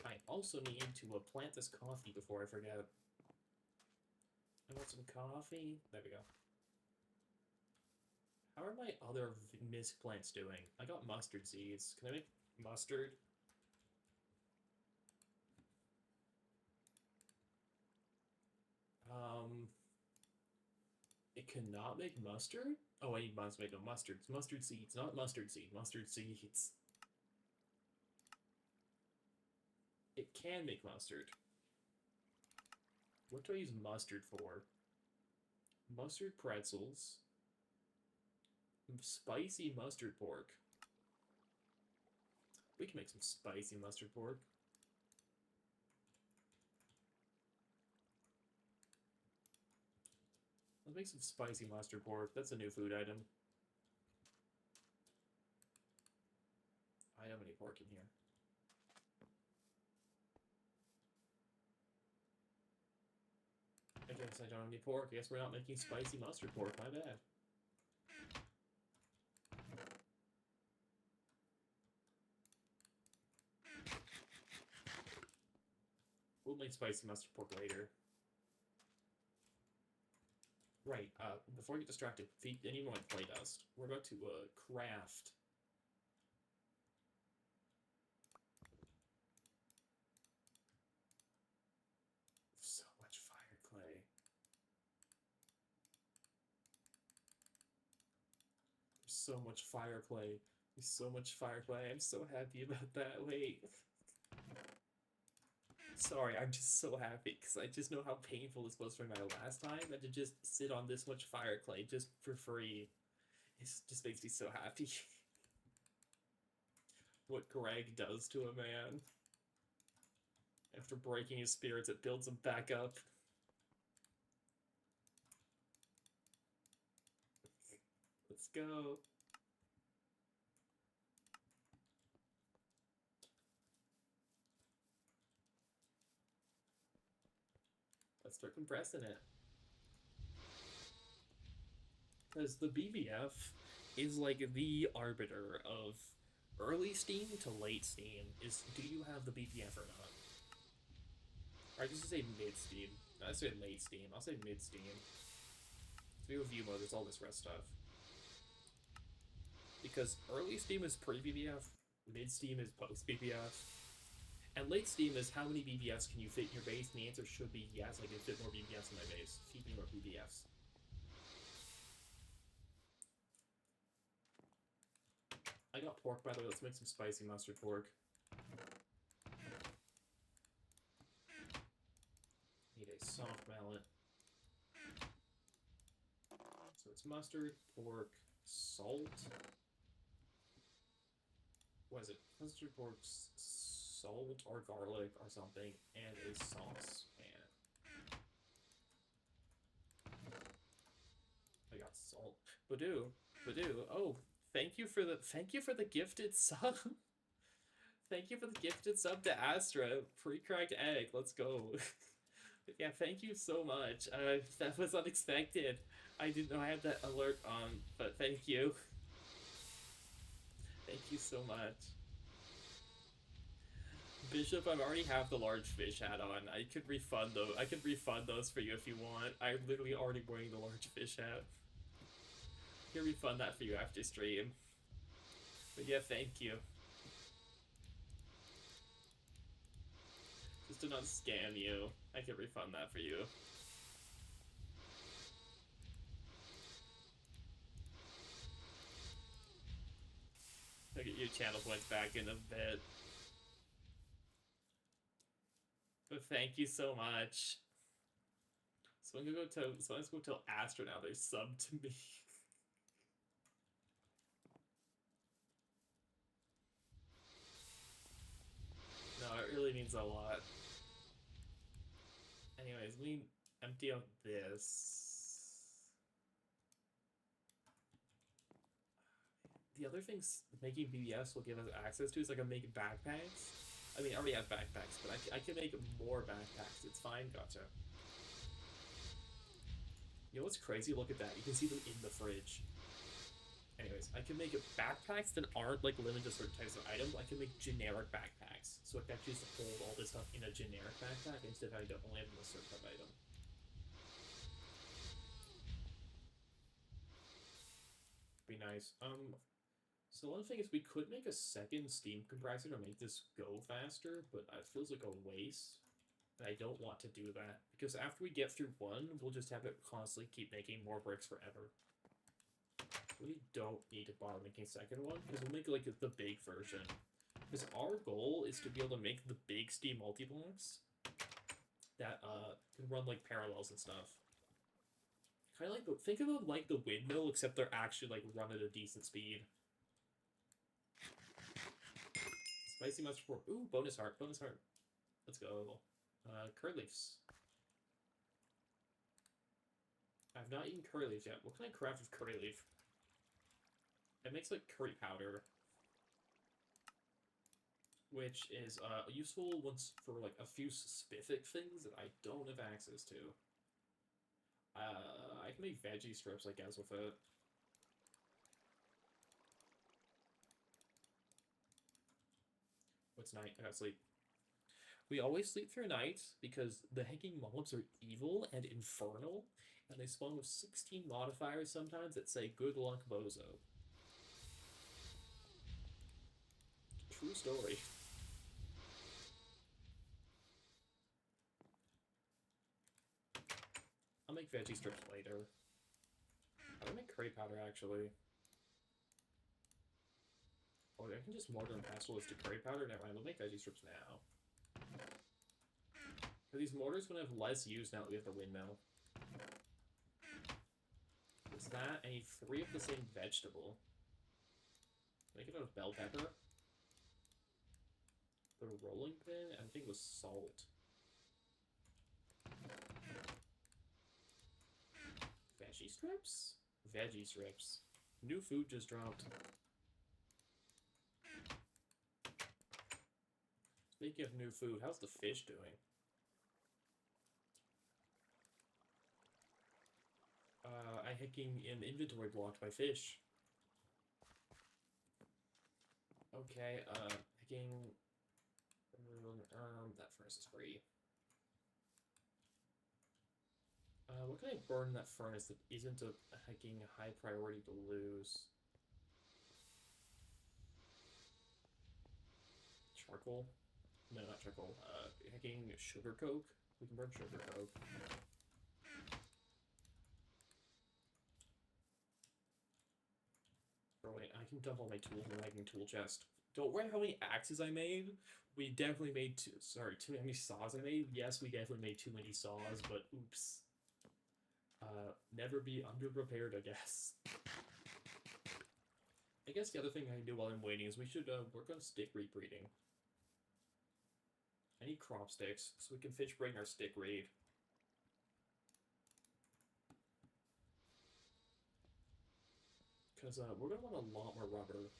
Speaker 1: I also need to plant this coffee before I forget. I want some coffee. There we go. How are my other mist plants doing? I got mustard seeds. Can I make mustard? It cannot make mustard? Oh, I must make a mustard. It's mustard seeds, not mustard seed. Mustard seeds. It can make mustard. What do I use mustard for? Mustard pretzels. Spicy mustard pork. We can make some spicy mustard pork. Let's make some spicy mustard pork. That's a new food item. I don't have any pork in here. I guess I don't have any pork. I guess we're not making spicy mustard pork. My bad. We'll make spicy mustard pork later. Right, before I get distracted, any more play dust. We're about to, craft. So much fire clay. There's so much fire clay. There's so much fire clay. I'm so happy about that. Wait. Sorry, I'm just so happy because I just know how painful this was for my last time, and to just sit on this much fire clay just for free, it just makes me so happy. What Greg does to a man. After breaking his spirits, it builds him back up. Let's go. Let's start compressing it. Because the BBF is like the arbiter of early Steam to late Steam. Do you have the BBF or not? Or I just say mid Steam. I say late Steam. I'll say mid Steam. So we have view mode, there's all this rest stuff. Because early Steam is pre-BBF, mid Steam is post-BBF, and late Steam is how many BBFs can you fit in your base, and the answer should be yes, I can fit more BBFs in my base. Feed me more BBFs. I got pork, by the way. Let's make some spicy mustard pork. Need a soft mallet. So it's mustard, pork, salt. What is it? Mustard, pork, salt, or garlic, or something, and a sauce pan. I got salt. Badoo. Badoo. Oh, thank you for the gifted sub. Thank you for the gifted sub to Astra. Pre-cracked egg. Let's go. Yeah, thank you so much. That was unexpected. I didn't know I had that alert on, but thank you. Thank you so much. Bishop, I already have the large fish hat on. I could refund those. I could refund those for you if you want. I'm literally already wearing the large fish hat. I can refund that for you after stream. But yeah, thank you. Just to not scam you, I can refund that for you. I'll get your channel points back in a bit. But thank you so much. So I'm gonna go tell Astra now they sub to me. No, it really means a lot. Anyways, we empty out this. The other things making BBS will give us access to is like a make backpacks. I mean, I already have backpacks, but I can make more backpacks. It's fine. Gotcha. You know what's crazy? Look at that. You can see them in the fridge. Anyways, I can make backpacks that aren't like limited to certain types of items. I can make generic backpacks. So I can actually just hold all this stuff in a generic backpack instead of having to only have a certain type of item. Be nice. So one thing is we could make a second steam compressor to make this go faster, but it feels like a waste. And I don't want to do that, because after we get through one, we'll just have it constantly keep making more bricks forever. We don't need to bother making a second one, because we'll make like the big version. Because our goal is to be able to make the big Steam multi-blocks that can run like parallels and stuff. Kind of like think of them like the windmill, except they're actually like run at a decent speed. Spicy mushroom. Ooh, bonus heart, bonus heart. Let's go. Curry leaves. I've not eaten curry leaves yet. What can I craft with curry leaf? It makes like curry powder, which is useful once for like a few specific things that I don't have access to. I can make veggie strips, I guess, with it. What's night? I gotta sleep. We always sleep through night because the hanging mobs are evil and infernal, and they spawn with 16 modifiers sometimes that say "Good luck, bozo." True story. I'll make veggie strips later. I don't make curry powder, actually. Oh, I can just mortar and pestle this to curry powder? Never mind, we'll make veggie strips now. These mortars gonna have less use now that we have the windmill. Is that? I need 3 of the same vegetable. Make it out of bell pepper. The rolling pin, I think it was salt. Veggie strips? Veggie strips. New food just dropped. Speaking of new food, how's the fish doing? I hacking an inventory blocked by fish. Okay, hacking... that furnace is free. What can I burn in that furnace that isn't a hacking high priority to lose? Charcoal? No, not charcoal. Hacking sugar coke? We can burn sugar coke. Oh wait, I can dump all my tools in the hacking tool chest. Don't worry how many axes I made. We definitely made too many saws I made. Yes, we definitely made too many saws, but oops. Never be underprepared, I guess. I guess the other thing I can do while I'm waiting is we should work on stick rebreeding. I need crop sticks so we can fish bring our stick raid. Because we're going to want a lot more rubber.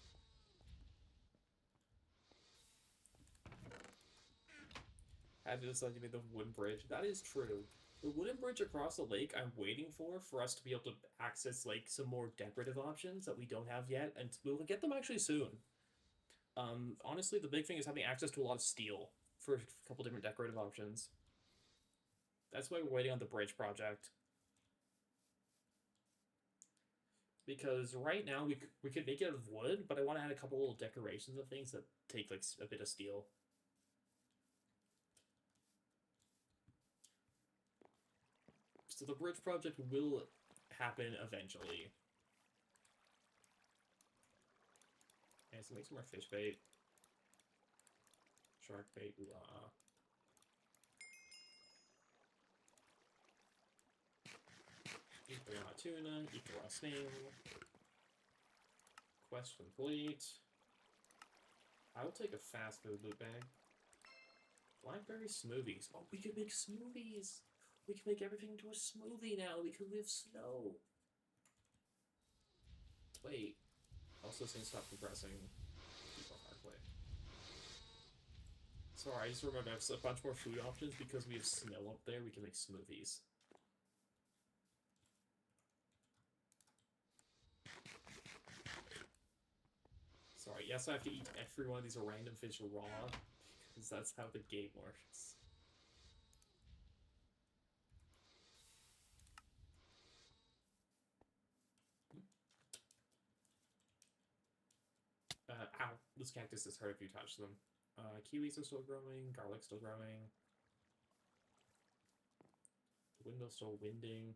Speaker 1: Had to decide to make the wooden bridge. That is true. The wooden bridge across the lake I'm waiting for us to be able to access like some more decorative options that we don't have yet, and we'll get them actually soon. Honestly, the big thing is having access to a lot of steel for a couple different decorative options. That's why we're waiting on the bridge project. Because right now we could make it out of wood, but I want to add a couple little decorations of things that take like a bit of steel. So the bridge project will happen eventually. Okay, so make some more fish bait. Shark bait, ooh Eat the raw tuna, eat the raw snail. Quest complete. I will take a fast food loot bag. Blackberry smoothies. Oh, we can make smoothies! We can make everything into a smoothie now. We can live slow. Wait. Also saying stop compressing. Keep on hard way. Sorry, I just remembered I have a bunch more food options because we have snow up there. We can make smoothies. Sorry, yes, I have to eat every one of these random fish raw because that's how the game works. Ow, this cactus is hurt if you touch them. Kiwis are still growing, garlic's still growing. The windmill's still winding.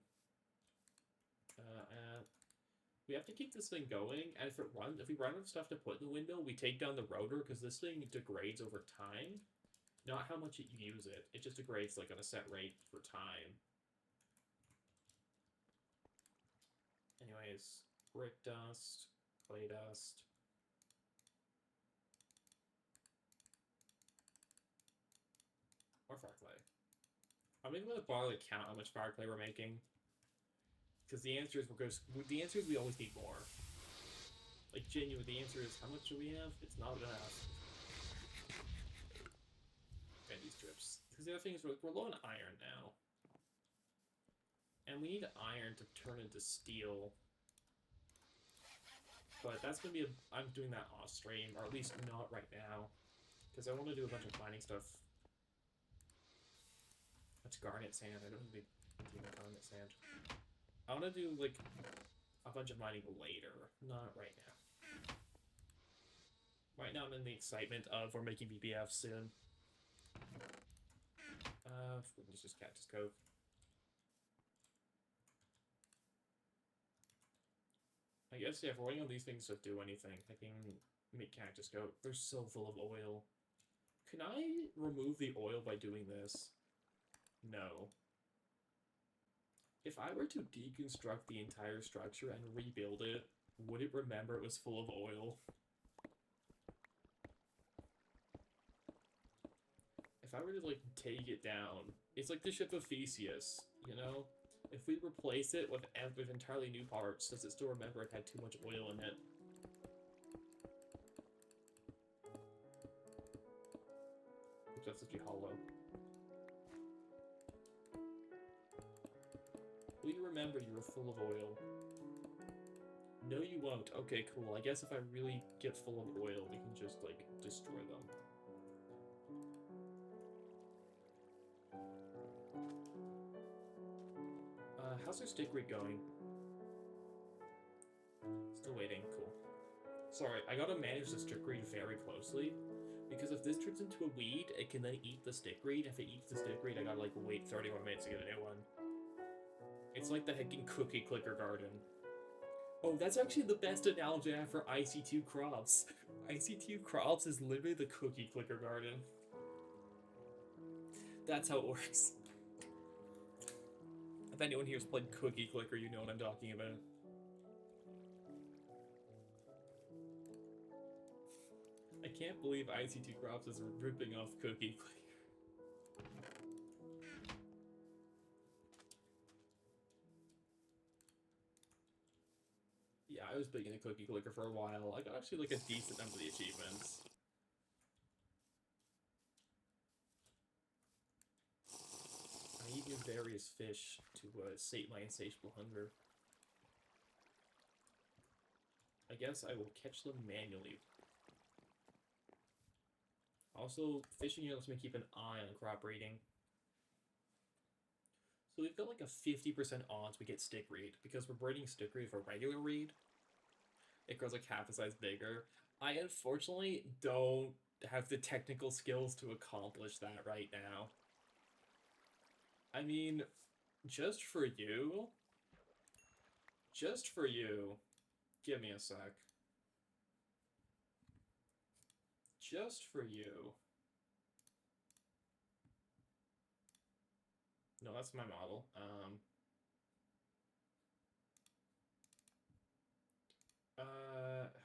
Speaker 1: We have to keep this thing going, and if we run out of stuff to put in the windmill, we take down the rotor, because this thing degrades over time. Not how much you use it. It just degrades like on a set rate for time. Anyways, brick dust, clay dust. Or fire clay. I'm even gonna bother to count how much fire clay we're making. Because the answer is we always need more. Like genuine, the answer is how much do we have? It's not enough. And these strips. Because the other thing is we're low on iron now. And we need iron to turn into steel. But that's gonna be I'm doing that off stream, or at least not right now. Because I want to do a bunch of mining stuff. That's garnet sand. I don't need garnet sand. I want to do like a bunch of mining later, not right now. Right now I'm in the excitement of we're making BBF soon. It's just Cactus Cove. I guess, yeah, if we're waiting on these things to do anything, I can make Cactus Cove. They're so full of oil. Can I remove the oil by doing this? No. If I were to deconstruct the entire structure and rebuild it, would it remember it was full of oil? If I were to, like, take it down, it's like the ship of Theseus, you know? If we replace it with entirely new parts, does it still remember it had too much oil in it? Oops, that's supposed to be hollow. Will you remember you were full of oil? No, you won't. Okay, cool. I guess if I really get full of oil, we can just, like, destroy them. How's our stick rig going? Still waiting. Cool. Sorry, I gotta manage the stick reed very closely, because if this turns into a weed, it can then eat the stick reed. If it eats the stick reed, I gotta, like, wait 30 more minutes to get a new one. It's like the heckin' cookie clicker garden. Oh, that's actually the best analogy I have for IC2 crops. IC2 crops is literally the cookie clicker garden. That's how it works. If anyone here's played Cookie Clicker, you know what I'm talking about. I can't believe IC2 Crops is ripping off Cookie Clicker. Yeah, I was big into Cookie Clicker for a while. I got actually like a decent number of the achievements. I eat new various fish to sate my insatiable hunger. I guess I will catch them manually. Also, fishing here lets me keep an eye on crop breeding. So we've got like a 50% odds we get stick reed, because we're breeding stick reed for regular reed. It grows like half the size bigger. I unfortunately don't have the technical skills to accomplish that right now. I mean, just for you, give me a sec. Just for you. No, that's my model.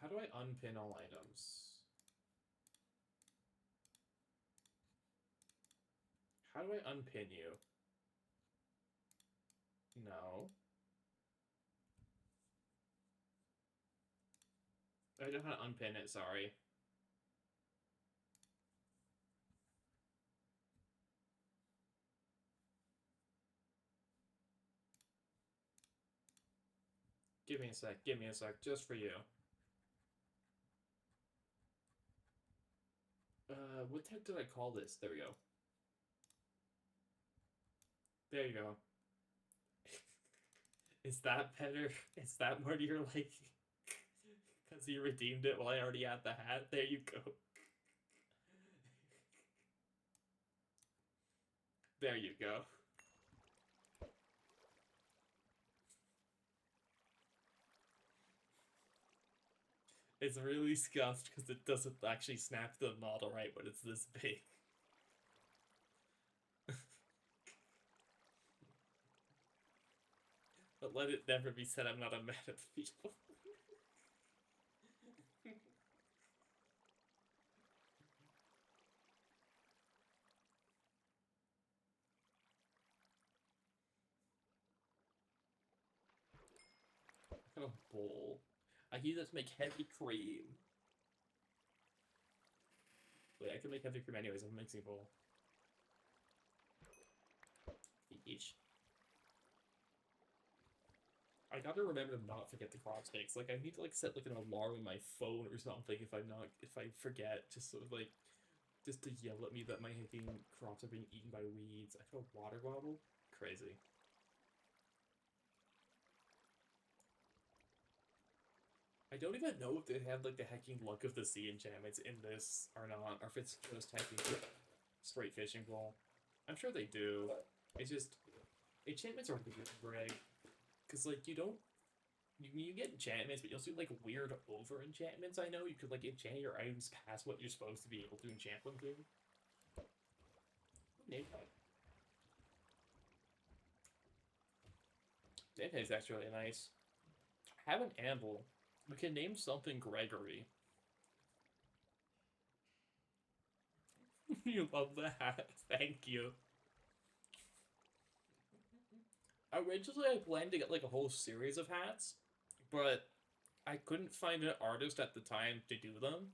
Speaker 1: How do I unpin all items? How do I unpin you? No. I don't know how to unpin it, sorry. Give me a sec, just for you. What the heck did I call this? There we go. There you go. Is that better? Is that more to your liking? Because you redeemed it while I already had the hat? There you go. There you go. It's really scuffed because it doesn't actually snap the model right when it's this big. But let it never be said I'm not a man of people. What kind of bowl? I use it to make heavy cream. Wait, I can make heavy cream anyways. I'm mixing bowl. Each. I gotta remember to not forget the crop sticks. Like I need to like set like an alarm in my phone or something if I forget, just sort of like just to yell at me that my hacking crops are being eaten by weeds. I feel water bottle. Crazy. I don't even know if they have like the hecking luck of the sea enchantments in this or not, or if it's just hecking straight fishing pole. I'm sure they do. It's just enchantments are weird, Greg, because like you get enchantments, but you also do like weird over enchantments. I know you could like enchant your items past what you're supposed to be able to enchant them to. Name that. That is actually really nice. Have an anvil. We can name something Gregory. You love the hat. Thank you. Originally, I planned to get like a whole series of hats, but I couldn't find an artist at the time to do them.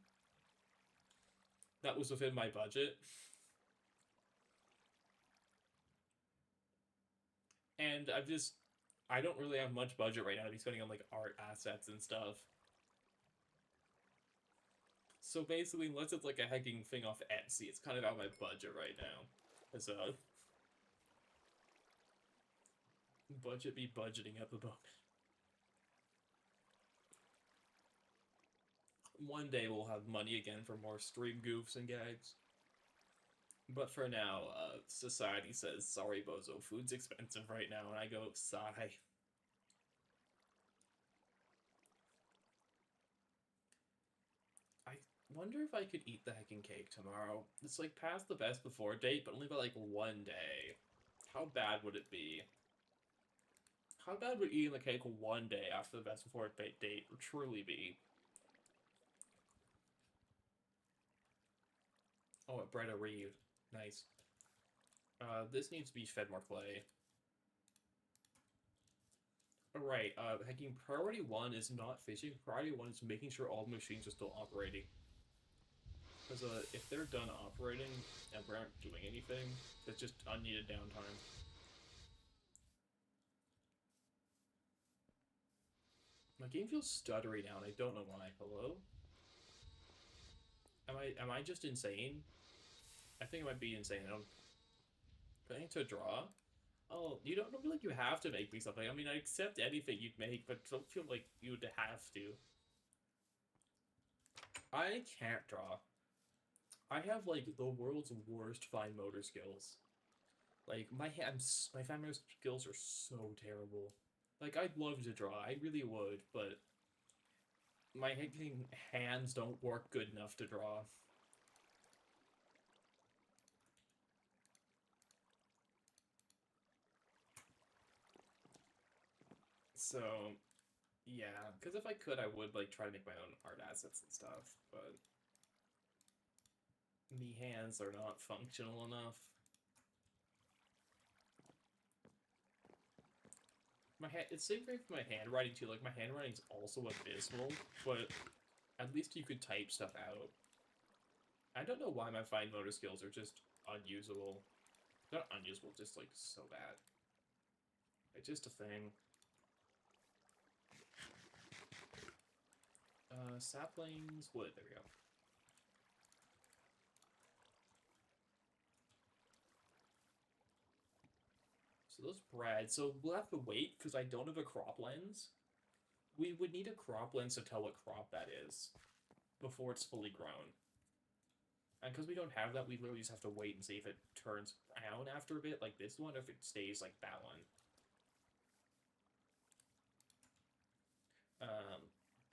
Speaker 1: That was within my budget. And I don't really have much budget right now to be spending on like art assets and stuff. So basically, unless it's like a hacking thing off Etsy, it's kind of out of my budget right now. Because budget be budgeting at the moment. One day we'll have money again for more stream goofs and gags. But for now, society says, sorry, Bozo, food's expensive right now, and I go, sigh. I wonder if I could eat the heckin' cake tomorrow. It's like past the best before date, but only by like one day. How bad would it be? How bad would eating the cake one day after the best before date truly be? Oh, it bred a reeve. Nice. This needs to be fed more clay. Alright, hacking priority 1 is not fishing. Priority 1 is making sure all the machines are still operating. Because if they're done operating and we aren't doing anything, that's just unneeded downtime. My game feels stuttery now, and I don't know why. Hello? Am I just insane? I think I might be insane. I'm planning to draw. Oh, you don't feel like you have to make me something. I mean, I accept anything you'd make, but don't feel like you'd have to. I can't draw. I have like the world's worst fine motor skills. Like my fine motor skills are so terrible. Like I'd love to draw, I really would, but my hands don't work good enough to draw. So, yeah, because if I could, I would like try to make my own art assets and stuff, but the hands are not functional enough. It's same thing for my handwriting too. Like my handwriting's also abysmal, but at least you could type stuff out. I don't know why my fine motor skills are just unusable. Not unusable, just like so bad. It's just a thing. Saplings, wood, there we go. So those bred, so we'll have to wait because I don't have a crop lens. We would need a crop lens to tell what crop that is before it's fully grown. And because we don't have that, we literally just have to wait and see if it turns brown after a bit, like this one, or if it stays like that one.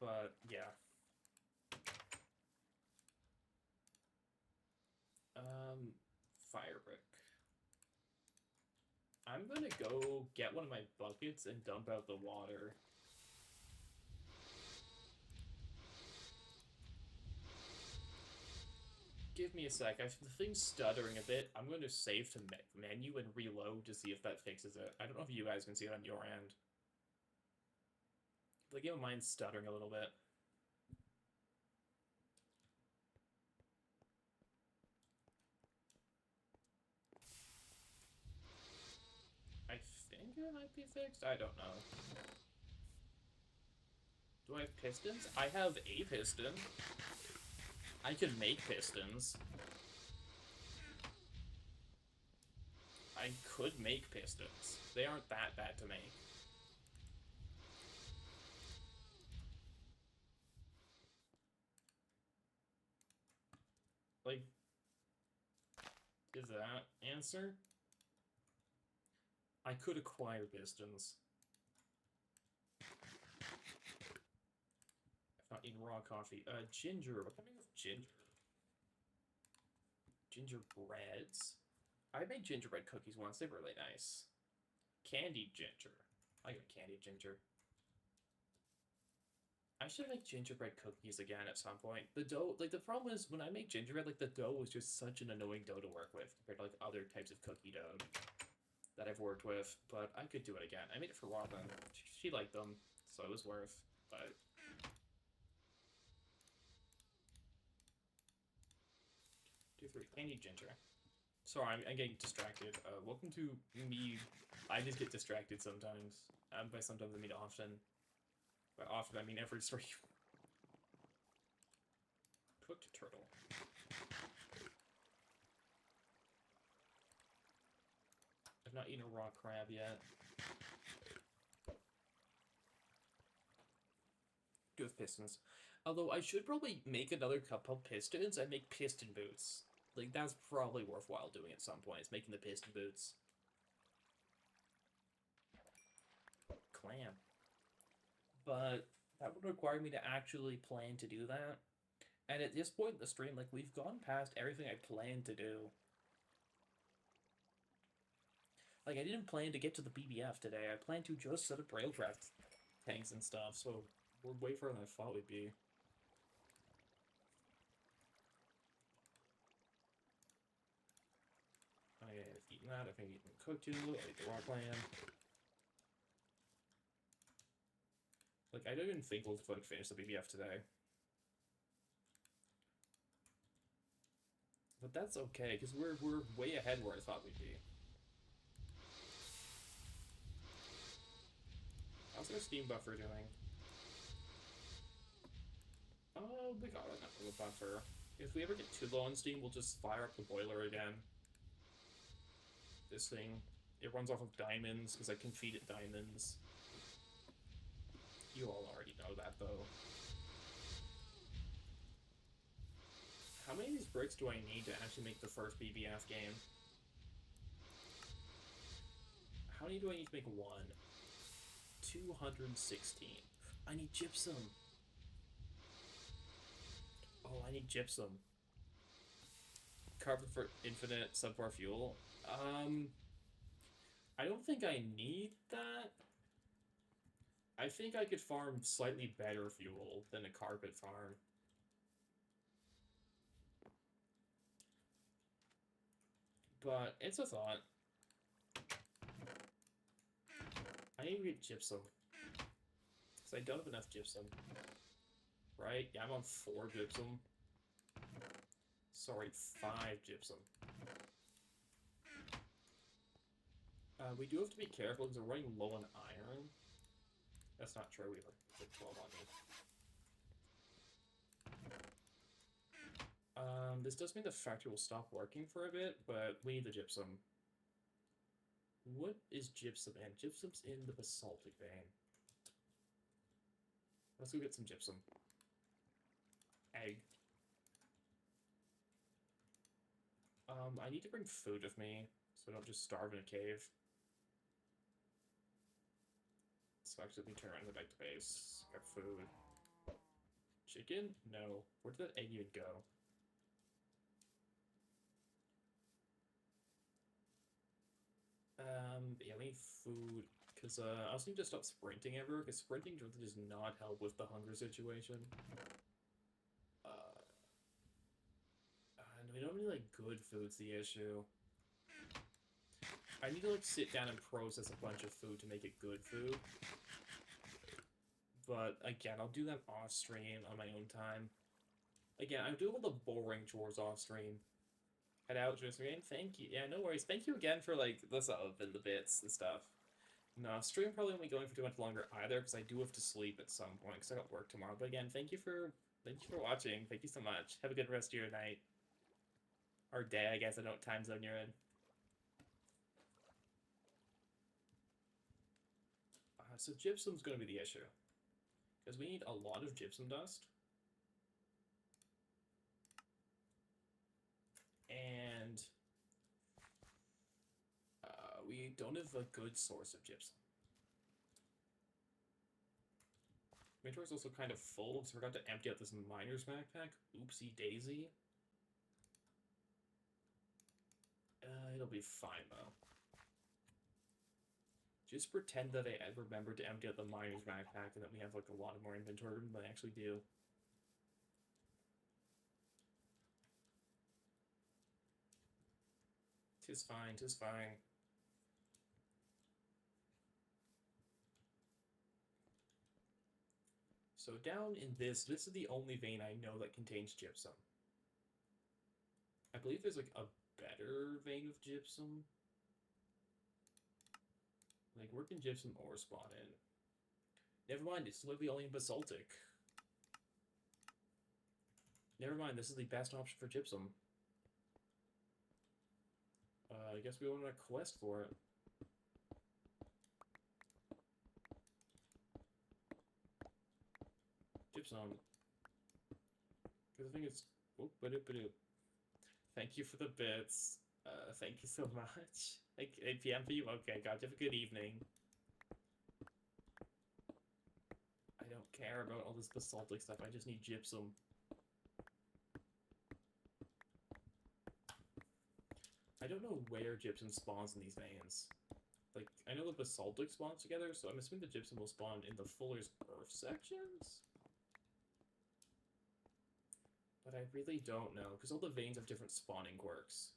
Speaker 1: But yeah. I'm gonna go get one of my buckets and dump out the water. Give me a sec. The thing's stuttering a bit. I'm going to save to menu and reload to see if that fixes it. I don't know if you guys can see it on your end. The game of mine's stuttering a little bit. I think it might be fixed. I don't know. Do I have pistons? I have a piston. I can make pistons. I could make pistons. They aren't that bad to make. Like, is that answer? I could acquire pistons. I've not eaten raw coffee. Ginger. What kind of ginger? Gingerbreads? I made gingerbread cookies once. They were really nice. Candied ginger. I got candied ginger. I should make gingerbread cookies again at some point. The dough, like, the problem is when I make gingerbread, like, the dough was just such an annoying dough to work with compared to, like, other types of cookie dough that I've worked with. But I could do it again. I made it for Robin. She liked them, so it was worth. But 2, 3. Candied ginger. Sorry, I'm getting distracted. Welcome to me. I just get distracted sometimes. By sometimes I mean often. By often I mean every stream. Cooked turtle. I've not eaten a raw crab yet. Do have pistons. Although I should probably make another couple pistons and make piston boots. Like, that's probably worthwhile doing at some point, is making the piston boots. Clam. But that would require me to actually plan to do that. And at this point in the stream, like, we've gone past everything I planned to do. Like, I didn't plan to get to the BBF today. I planned to just set up Railcraft tanks and stuff, so we're way further than I thought we'd be. I've eaten that. I've eaten cooked too. I ate the raw clam. Like, I don't even think we'll finish the BBF today. But that's okay, because we're way ahead where I thought we'd be. How's our steam buffer doing? Oh, we got enough of a buffer. If we ever get too low on steam, we'll just fire up the boiler again. This thing, it runs off of diamonds, because I can feed it diamonds. You all already know that, though. How many of these bricks do I need to actually make the first BBF game? How many do I need to make one? 216. I need gypsum. Oh, I need gypsum. Carbon for infinite subpar fuel. I don't think I need that. I think I could farm slightly better fuel than a carpet farm. But it's a thought. I need to get gypsum. Because I don't have enough gypsum. Right? Yeah, I'm on 4 gypsum. Sorry, 5 gypsum. We do have to be careful because we're running low on iron. That's not true, we have 12 on me. This does mean the factory will stop working for a bit, but we need the gypsum. What is gypsum in? Gypsum's in the basaltic vein. Let's go get some gypsum. Egg. I need to bring food with me, so I don't just starve in a cave. So actually, let me turn around and go back to base. Got food. Chicken? No. Where did that egg even go? Yeah, we need food. Because I also need to stop sprinting everywhere, because sprinting really does not help with the hunger situation. And we don't really like good food's the issue. I need to like sit down and process a bunch of food to make it good food. But again, I'll do that off stream on my own time. Again, I'm doing all the boring chores off stream. Head out to stream. Thank you. Yeah, no worries. Thank you again for like the sub and the bits and stuff. No, stream probably won't be going for too much longer either because I do have to sleep at some point because I got work tomorrow. But again, thank you for watching. Thank you so much. Have a good rest of your night or day. I guess I don't know what time zone you're in. So gypsum's going to be the issue because we need a lot of gypsum dust. And we don't have a good source of gypsum. Inventory's also kind of full, so we're going to empty out this miner's backpack. Oopsie daisy. It'll be fine, though. Just pretend that I remembered to empty out the miner's backpack and that we have, like, a lot of more inventory room than I actually do. Tis fine, tis fine. So down in this is the only vein I know that contains gypsum. I believe there's, like, a better vein of gypsum. Like, where can gypsum ore spawn in? Never mind, it's literally only in basaltic. Never mind, this is the best option for gypsum. I guess we want a quest for it. Gypsum. Because the thing is... Oh, ba-doop. Thank you for the bits. Thank you so much. Like, 8 p.m. for you? Okay, God, have a good evening. I don't care about all this basaltic stuff, I just need gypsum. I don't know where gypsum spawns in these veins. Like, I know the basaltic spawns together, so I'm assuming the gypsum will spawn in the Fuller's Earth sections? But I really don't know, because all the veins have different spawning quirks.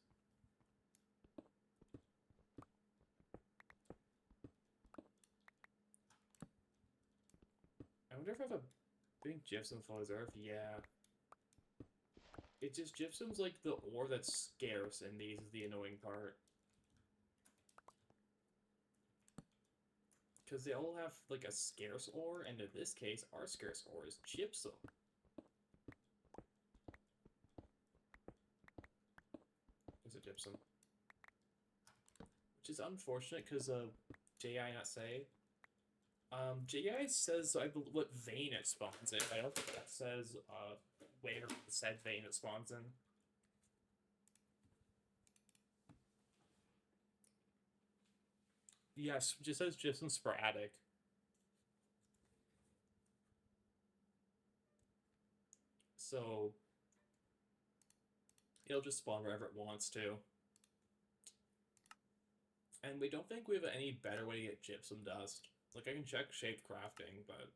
Speaker 1: I wonder if I have a big gypsum Fuller's Earth? Yeah. It's just gypsum's like the ore that's scarce, and these is the annoying part. Because they all have, like, a scarce ore, and in this case, our scarce ore is gypsum. Is it gypsum? Which is unfortunate, because, J.I. not say. J.I. says, I believe, what vein it spawns in. I don't think that says, where said vein it spawns in. Yes, just says gypsum sporadic. So, it'll just spawn wherever it wants to. And we don't think we have any better way to get gypsum dust. Like, I can check shape crafting, but...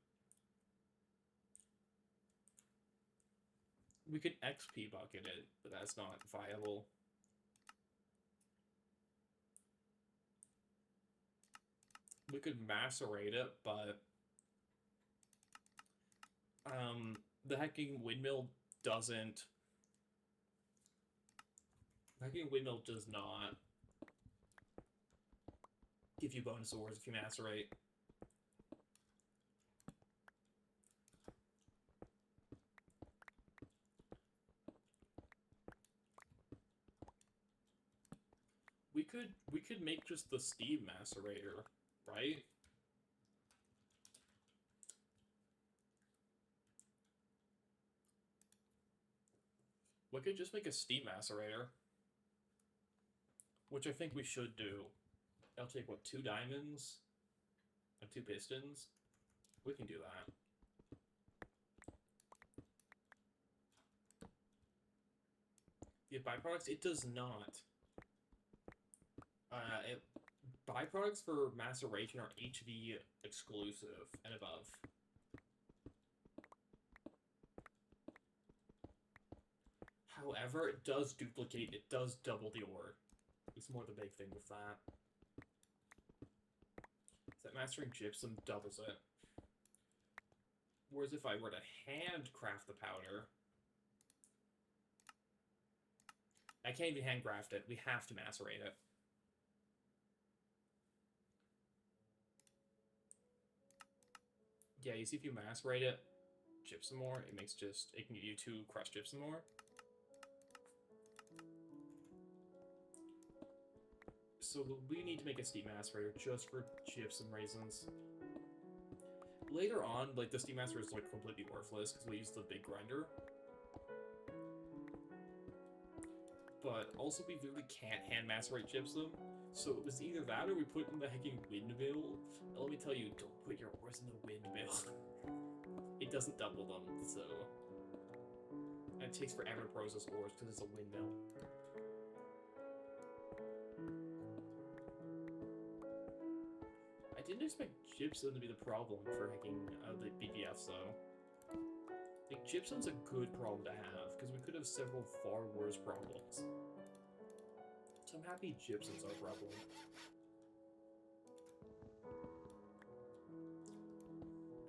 Speaker 1: we could XP bucket it, but that's not viable. We could macerate it, but... the hacking windmill doesn't... The hacking windmill does not give you bonus ores if you macerate. We could make just the steam macerator, right? We could just make a steam macerator, which I think we should do. I'll take, what, 2 diamonds? And 2 pistons? We can do that. The byproducts, it does not.
Speaker 2: byproducts for maceration are HV exclusive and above. However, it does duplicate, it does double the ore. It's more the big thing with that. Is that mastering gypsum doubles it. Whereas if I were to handcraft the powder, I can't even handcraft it. We have to macerate it. Yeah, you see if you macerate it, gypsum ore, it makes just, it can give you 2 crushed gypsum ore. So we need to make a steam macerator just for gypsum reasons. Later on, like, the steam macerator is like completely worthless because we use the big grinder. But also we really can't hand macerate gypsum. So it was either that or we put it in the hecking windmill. And let me tell you, don't put your ores in the windmill. It doesn't double them, so... And it takes forever to process ores because it's a windmill. I didn't expect gypsum to be the problem for hacking the BVFs, though. Like, gypsum's a good problem to have, because we could have several far worse problems. So I'm happy gypsum's our problem.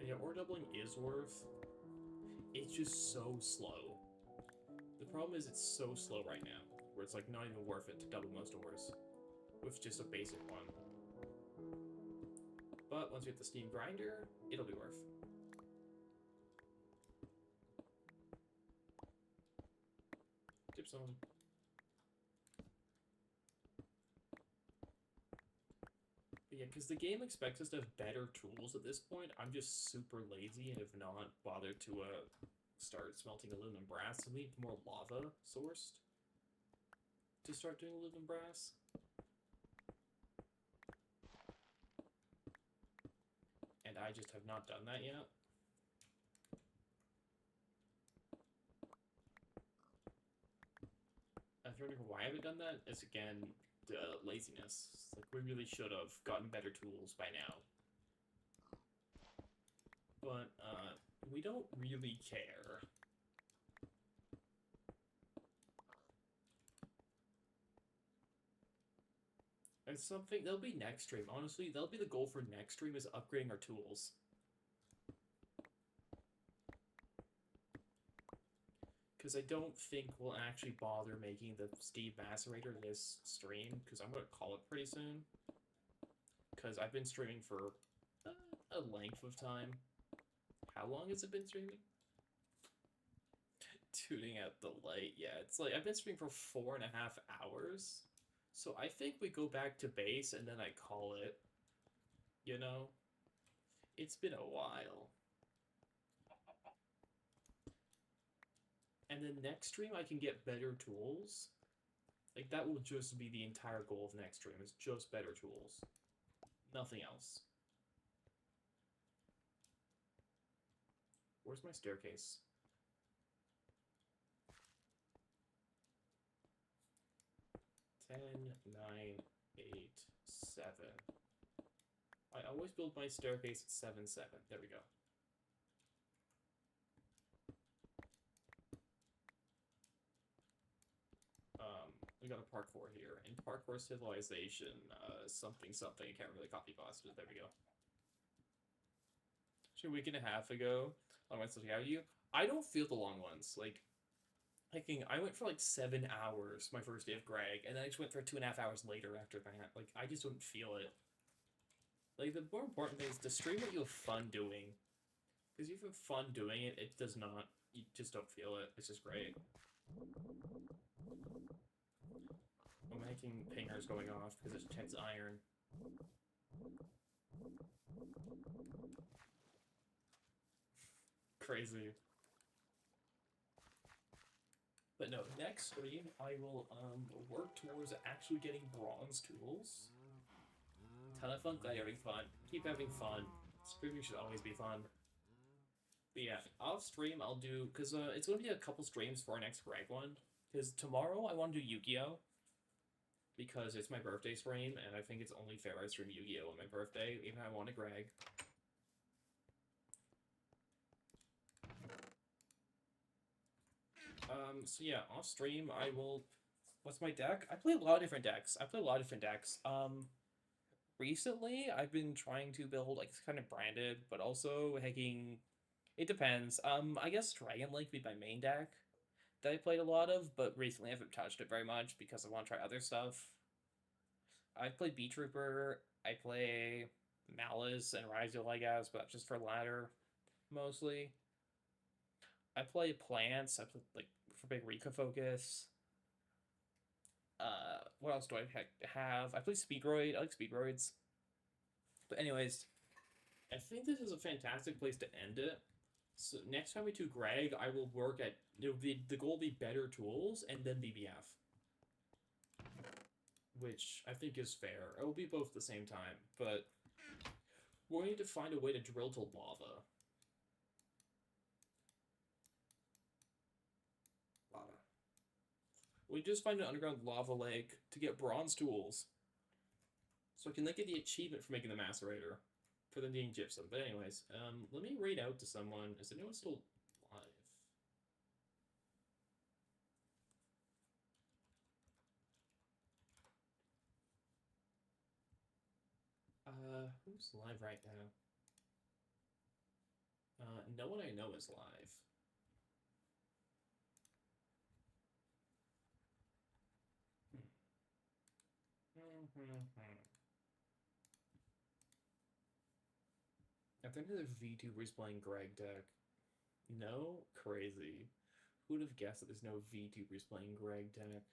Speaker 2: And yeah, ore doubling is worth. It's just so slow. The problem is it's so slow right now, where it's like not even worth it to double most ores with just a basic one. But once we get the steam grinder, it'll be worth. Gypsum. But yeah, because the game expects us to have better tools at this point. I'm just super lazy and have not bothered to start smelting aluminum brass. So we need more lava sourced to start doing aluminum brass. And I just have not done that yet. I'm wondering why I haven't done that. It's again laziness. It's like we really should have gotten better tools by now. But we don't really care. It's something that'll be next stream. Honestly, that'll be the goal for next stream is upgrading our tools. Because I don't think we'll actually bother making the steam macerator this stream, because I'm going to call it pretty soon. Because I've been streaming for a length of time. How long has it been streaming? Tuning out the light, yeah. It's like, I've been streaming for 4.5 hours. So I think we go back to base and then I call it. You know? It's been a while. And then next stream I can get better tools. Like, that will just be the entire goal of next stream, is just better tools. Nothing else. Where's my staircase? 10, 9, 8, 7. I always build my staircase at 7, 7. There we go. We got a parkour here. In parkour civilization, something, something. I can't remember the copy boss, but there we go. Actually, a week and a half ago, I went to you. I don't feel the long ones. Like, I went for like 7 hours my first day of Greg, and then I just went for 2.5 hours later after that. Like, I just don't feel it. Like, the more important thing is to stream what you have fun doing. Because if you have fun doing it, it does not, you just don't feel it. It's just great. I'm making pingers going off because it checks iron. Crazy. But no, next stream I will work towards actually getting bronze tools. Ton of fun, glad you're having fun. Keep having fun. Streaming should always be fun. But yeah, off stream I'll do, because it's going to be a couple streams for our next Greg one. Because tomorrow I want to do Yu-Gi-Oh! because it's my birthday stream, and I think it's only fair I stream Yu-Gi-Oh! On my birthday, even if I want to Greg. So yeah, off stream, I will... What's my deck? I play a lot of different decks. Recently, I've been trying to build, like, kind of branded, but also hacking... It depends. I guess Dragon Link would be my main deck that I played a lot of, but recently I haven't touched it very much because I want to try other stuff. I play Beat Trooper, I play Malice and Ryzel, I guess, but that's just for ladder, mostly. I play plants, I play, like, for big Rika focus. What else do I have? I play Speedroid, I like Speedroids. But anyways, I think this is a fantastic place to end it. So next time we do Greg, I will work at... The goal will be better tools and then BBF. Which I think is fair. It will be both at the same time, but we're going to find a way to drill to lava. Lava. We just find an underground lava lake to get bronze tools. So I can then get the achievement for making the macerator. For them being gypsum. But anyways, let me read out to someone. Is anyone still live? Who's live right now? No one I know is live. I think there's VTubers playing Greg deck. No? Crazy. Who would have guessed that there's no VTubers playing Greg deck?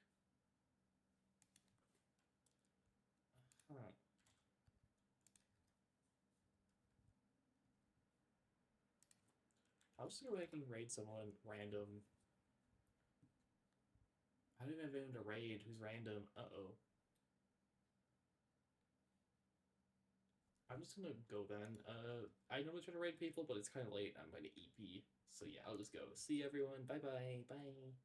Speaker 2: Huh. How soon I can raid someone random? How did I invite him to raid? Who's random? Uh-oh. I'm just gonna go then. I normally try to raid people, but it's kind of late. I'm going to EP. So yeah, I'll just go. See everyone. Bye-bye. Bye.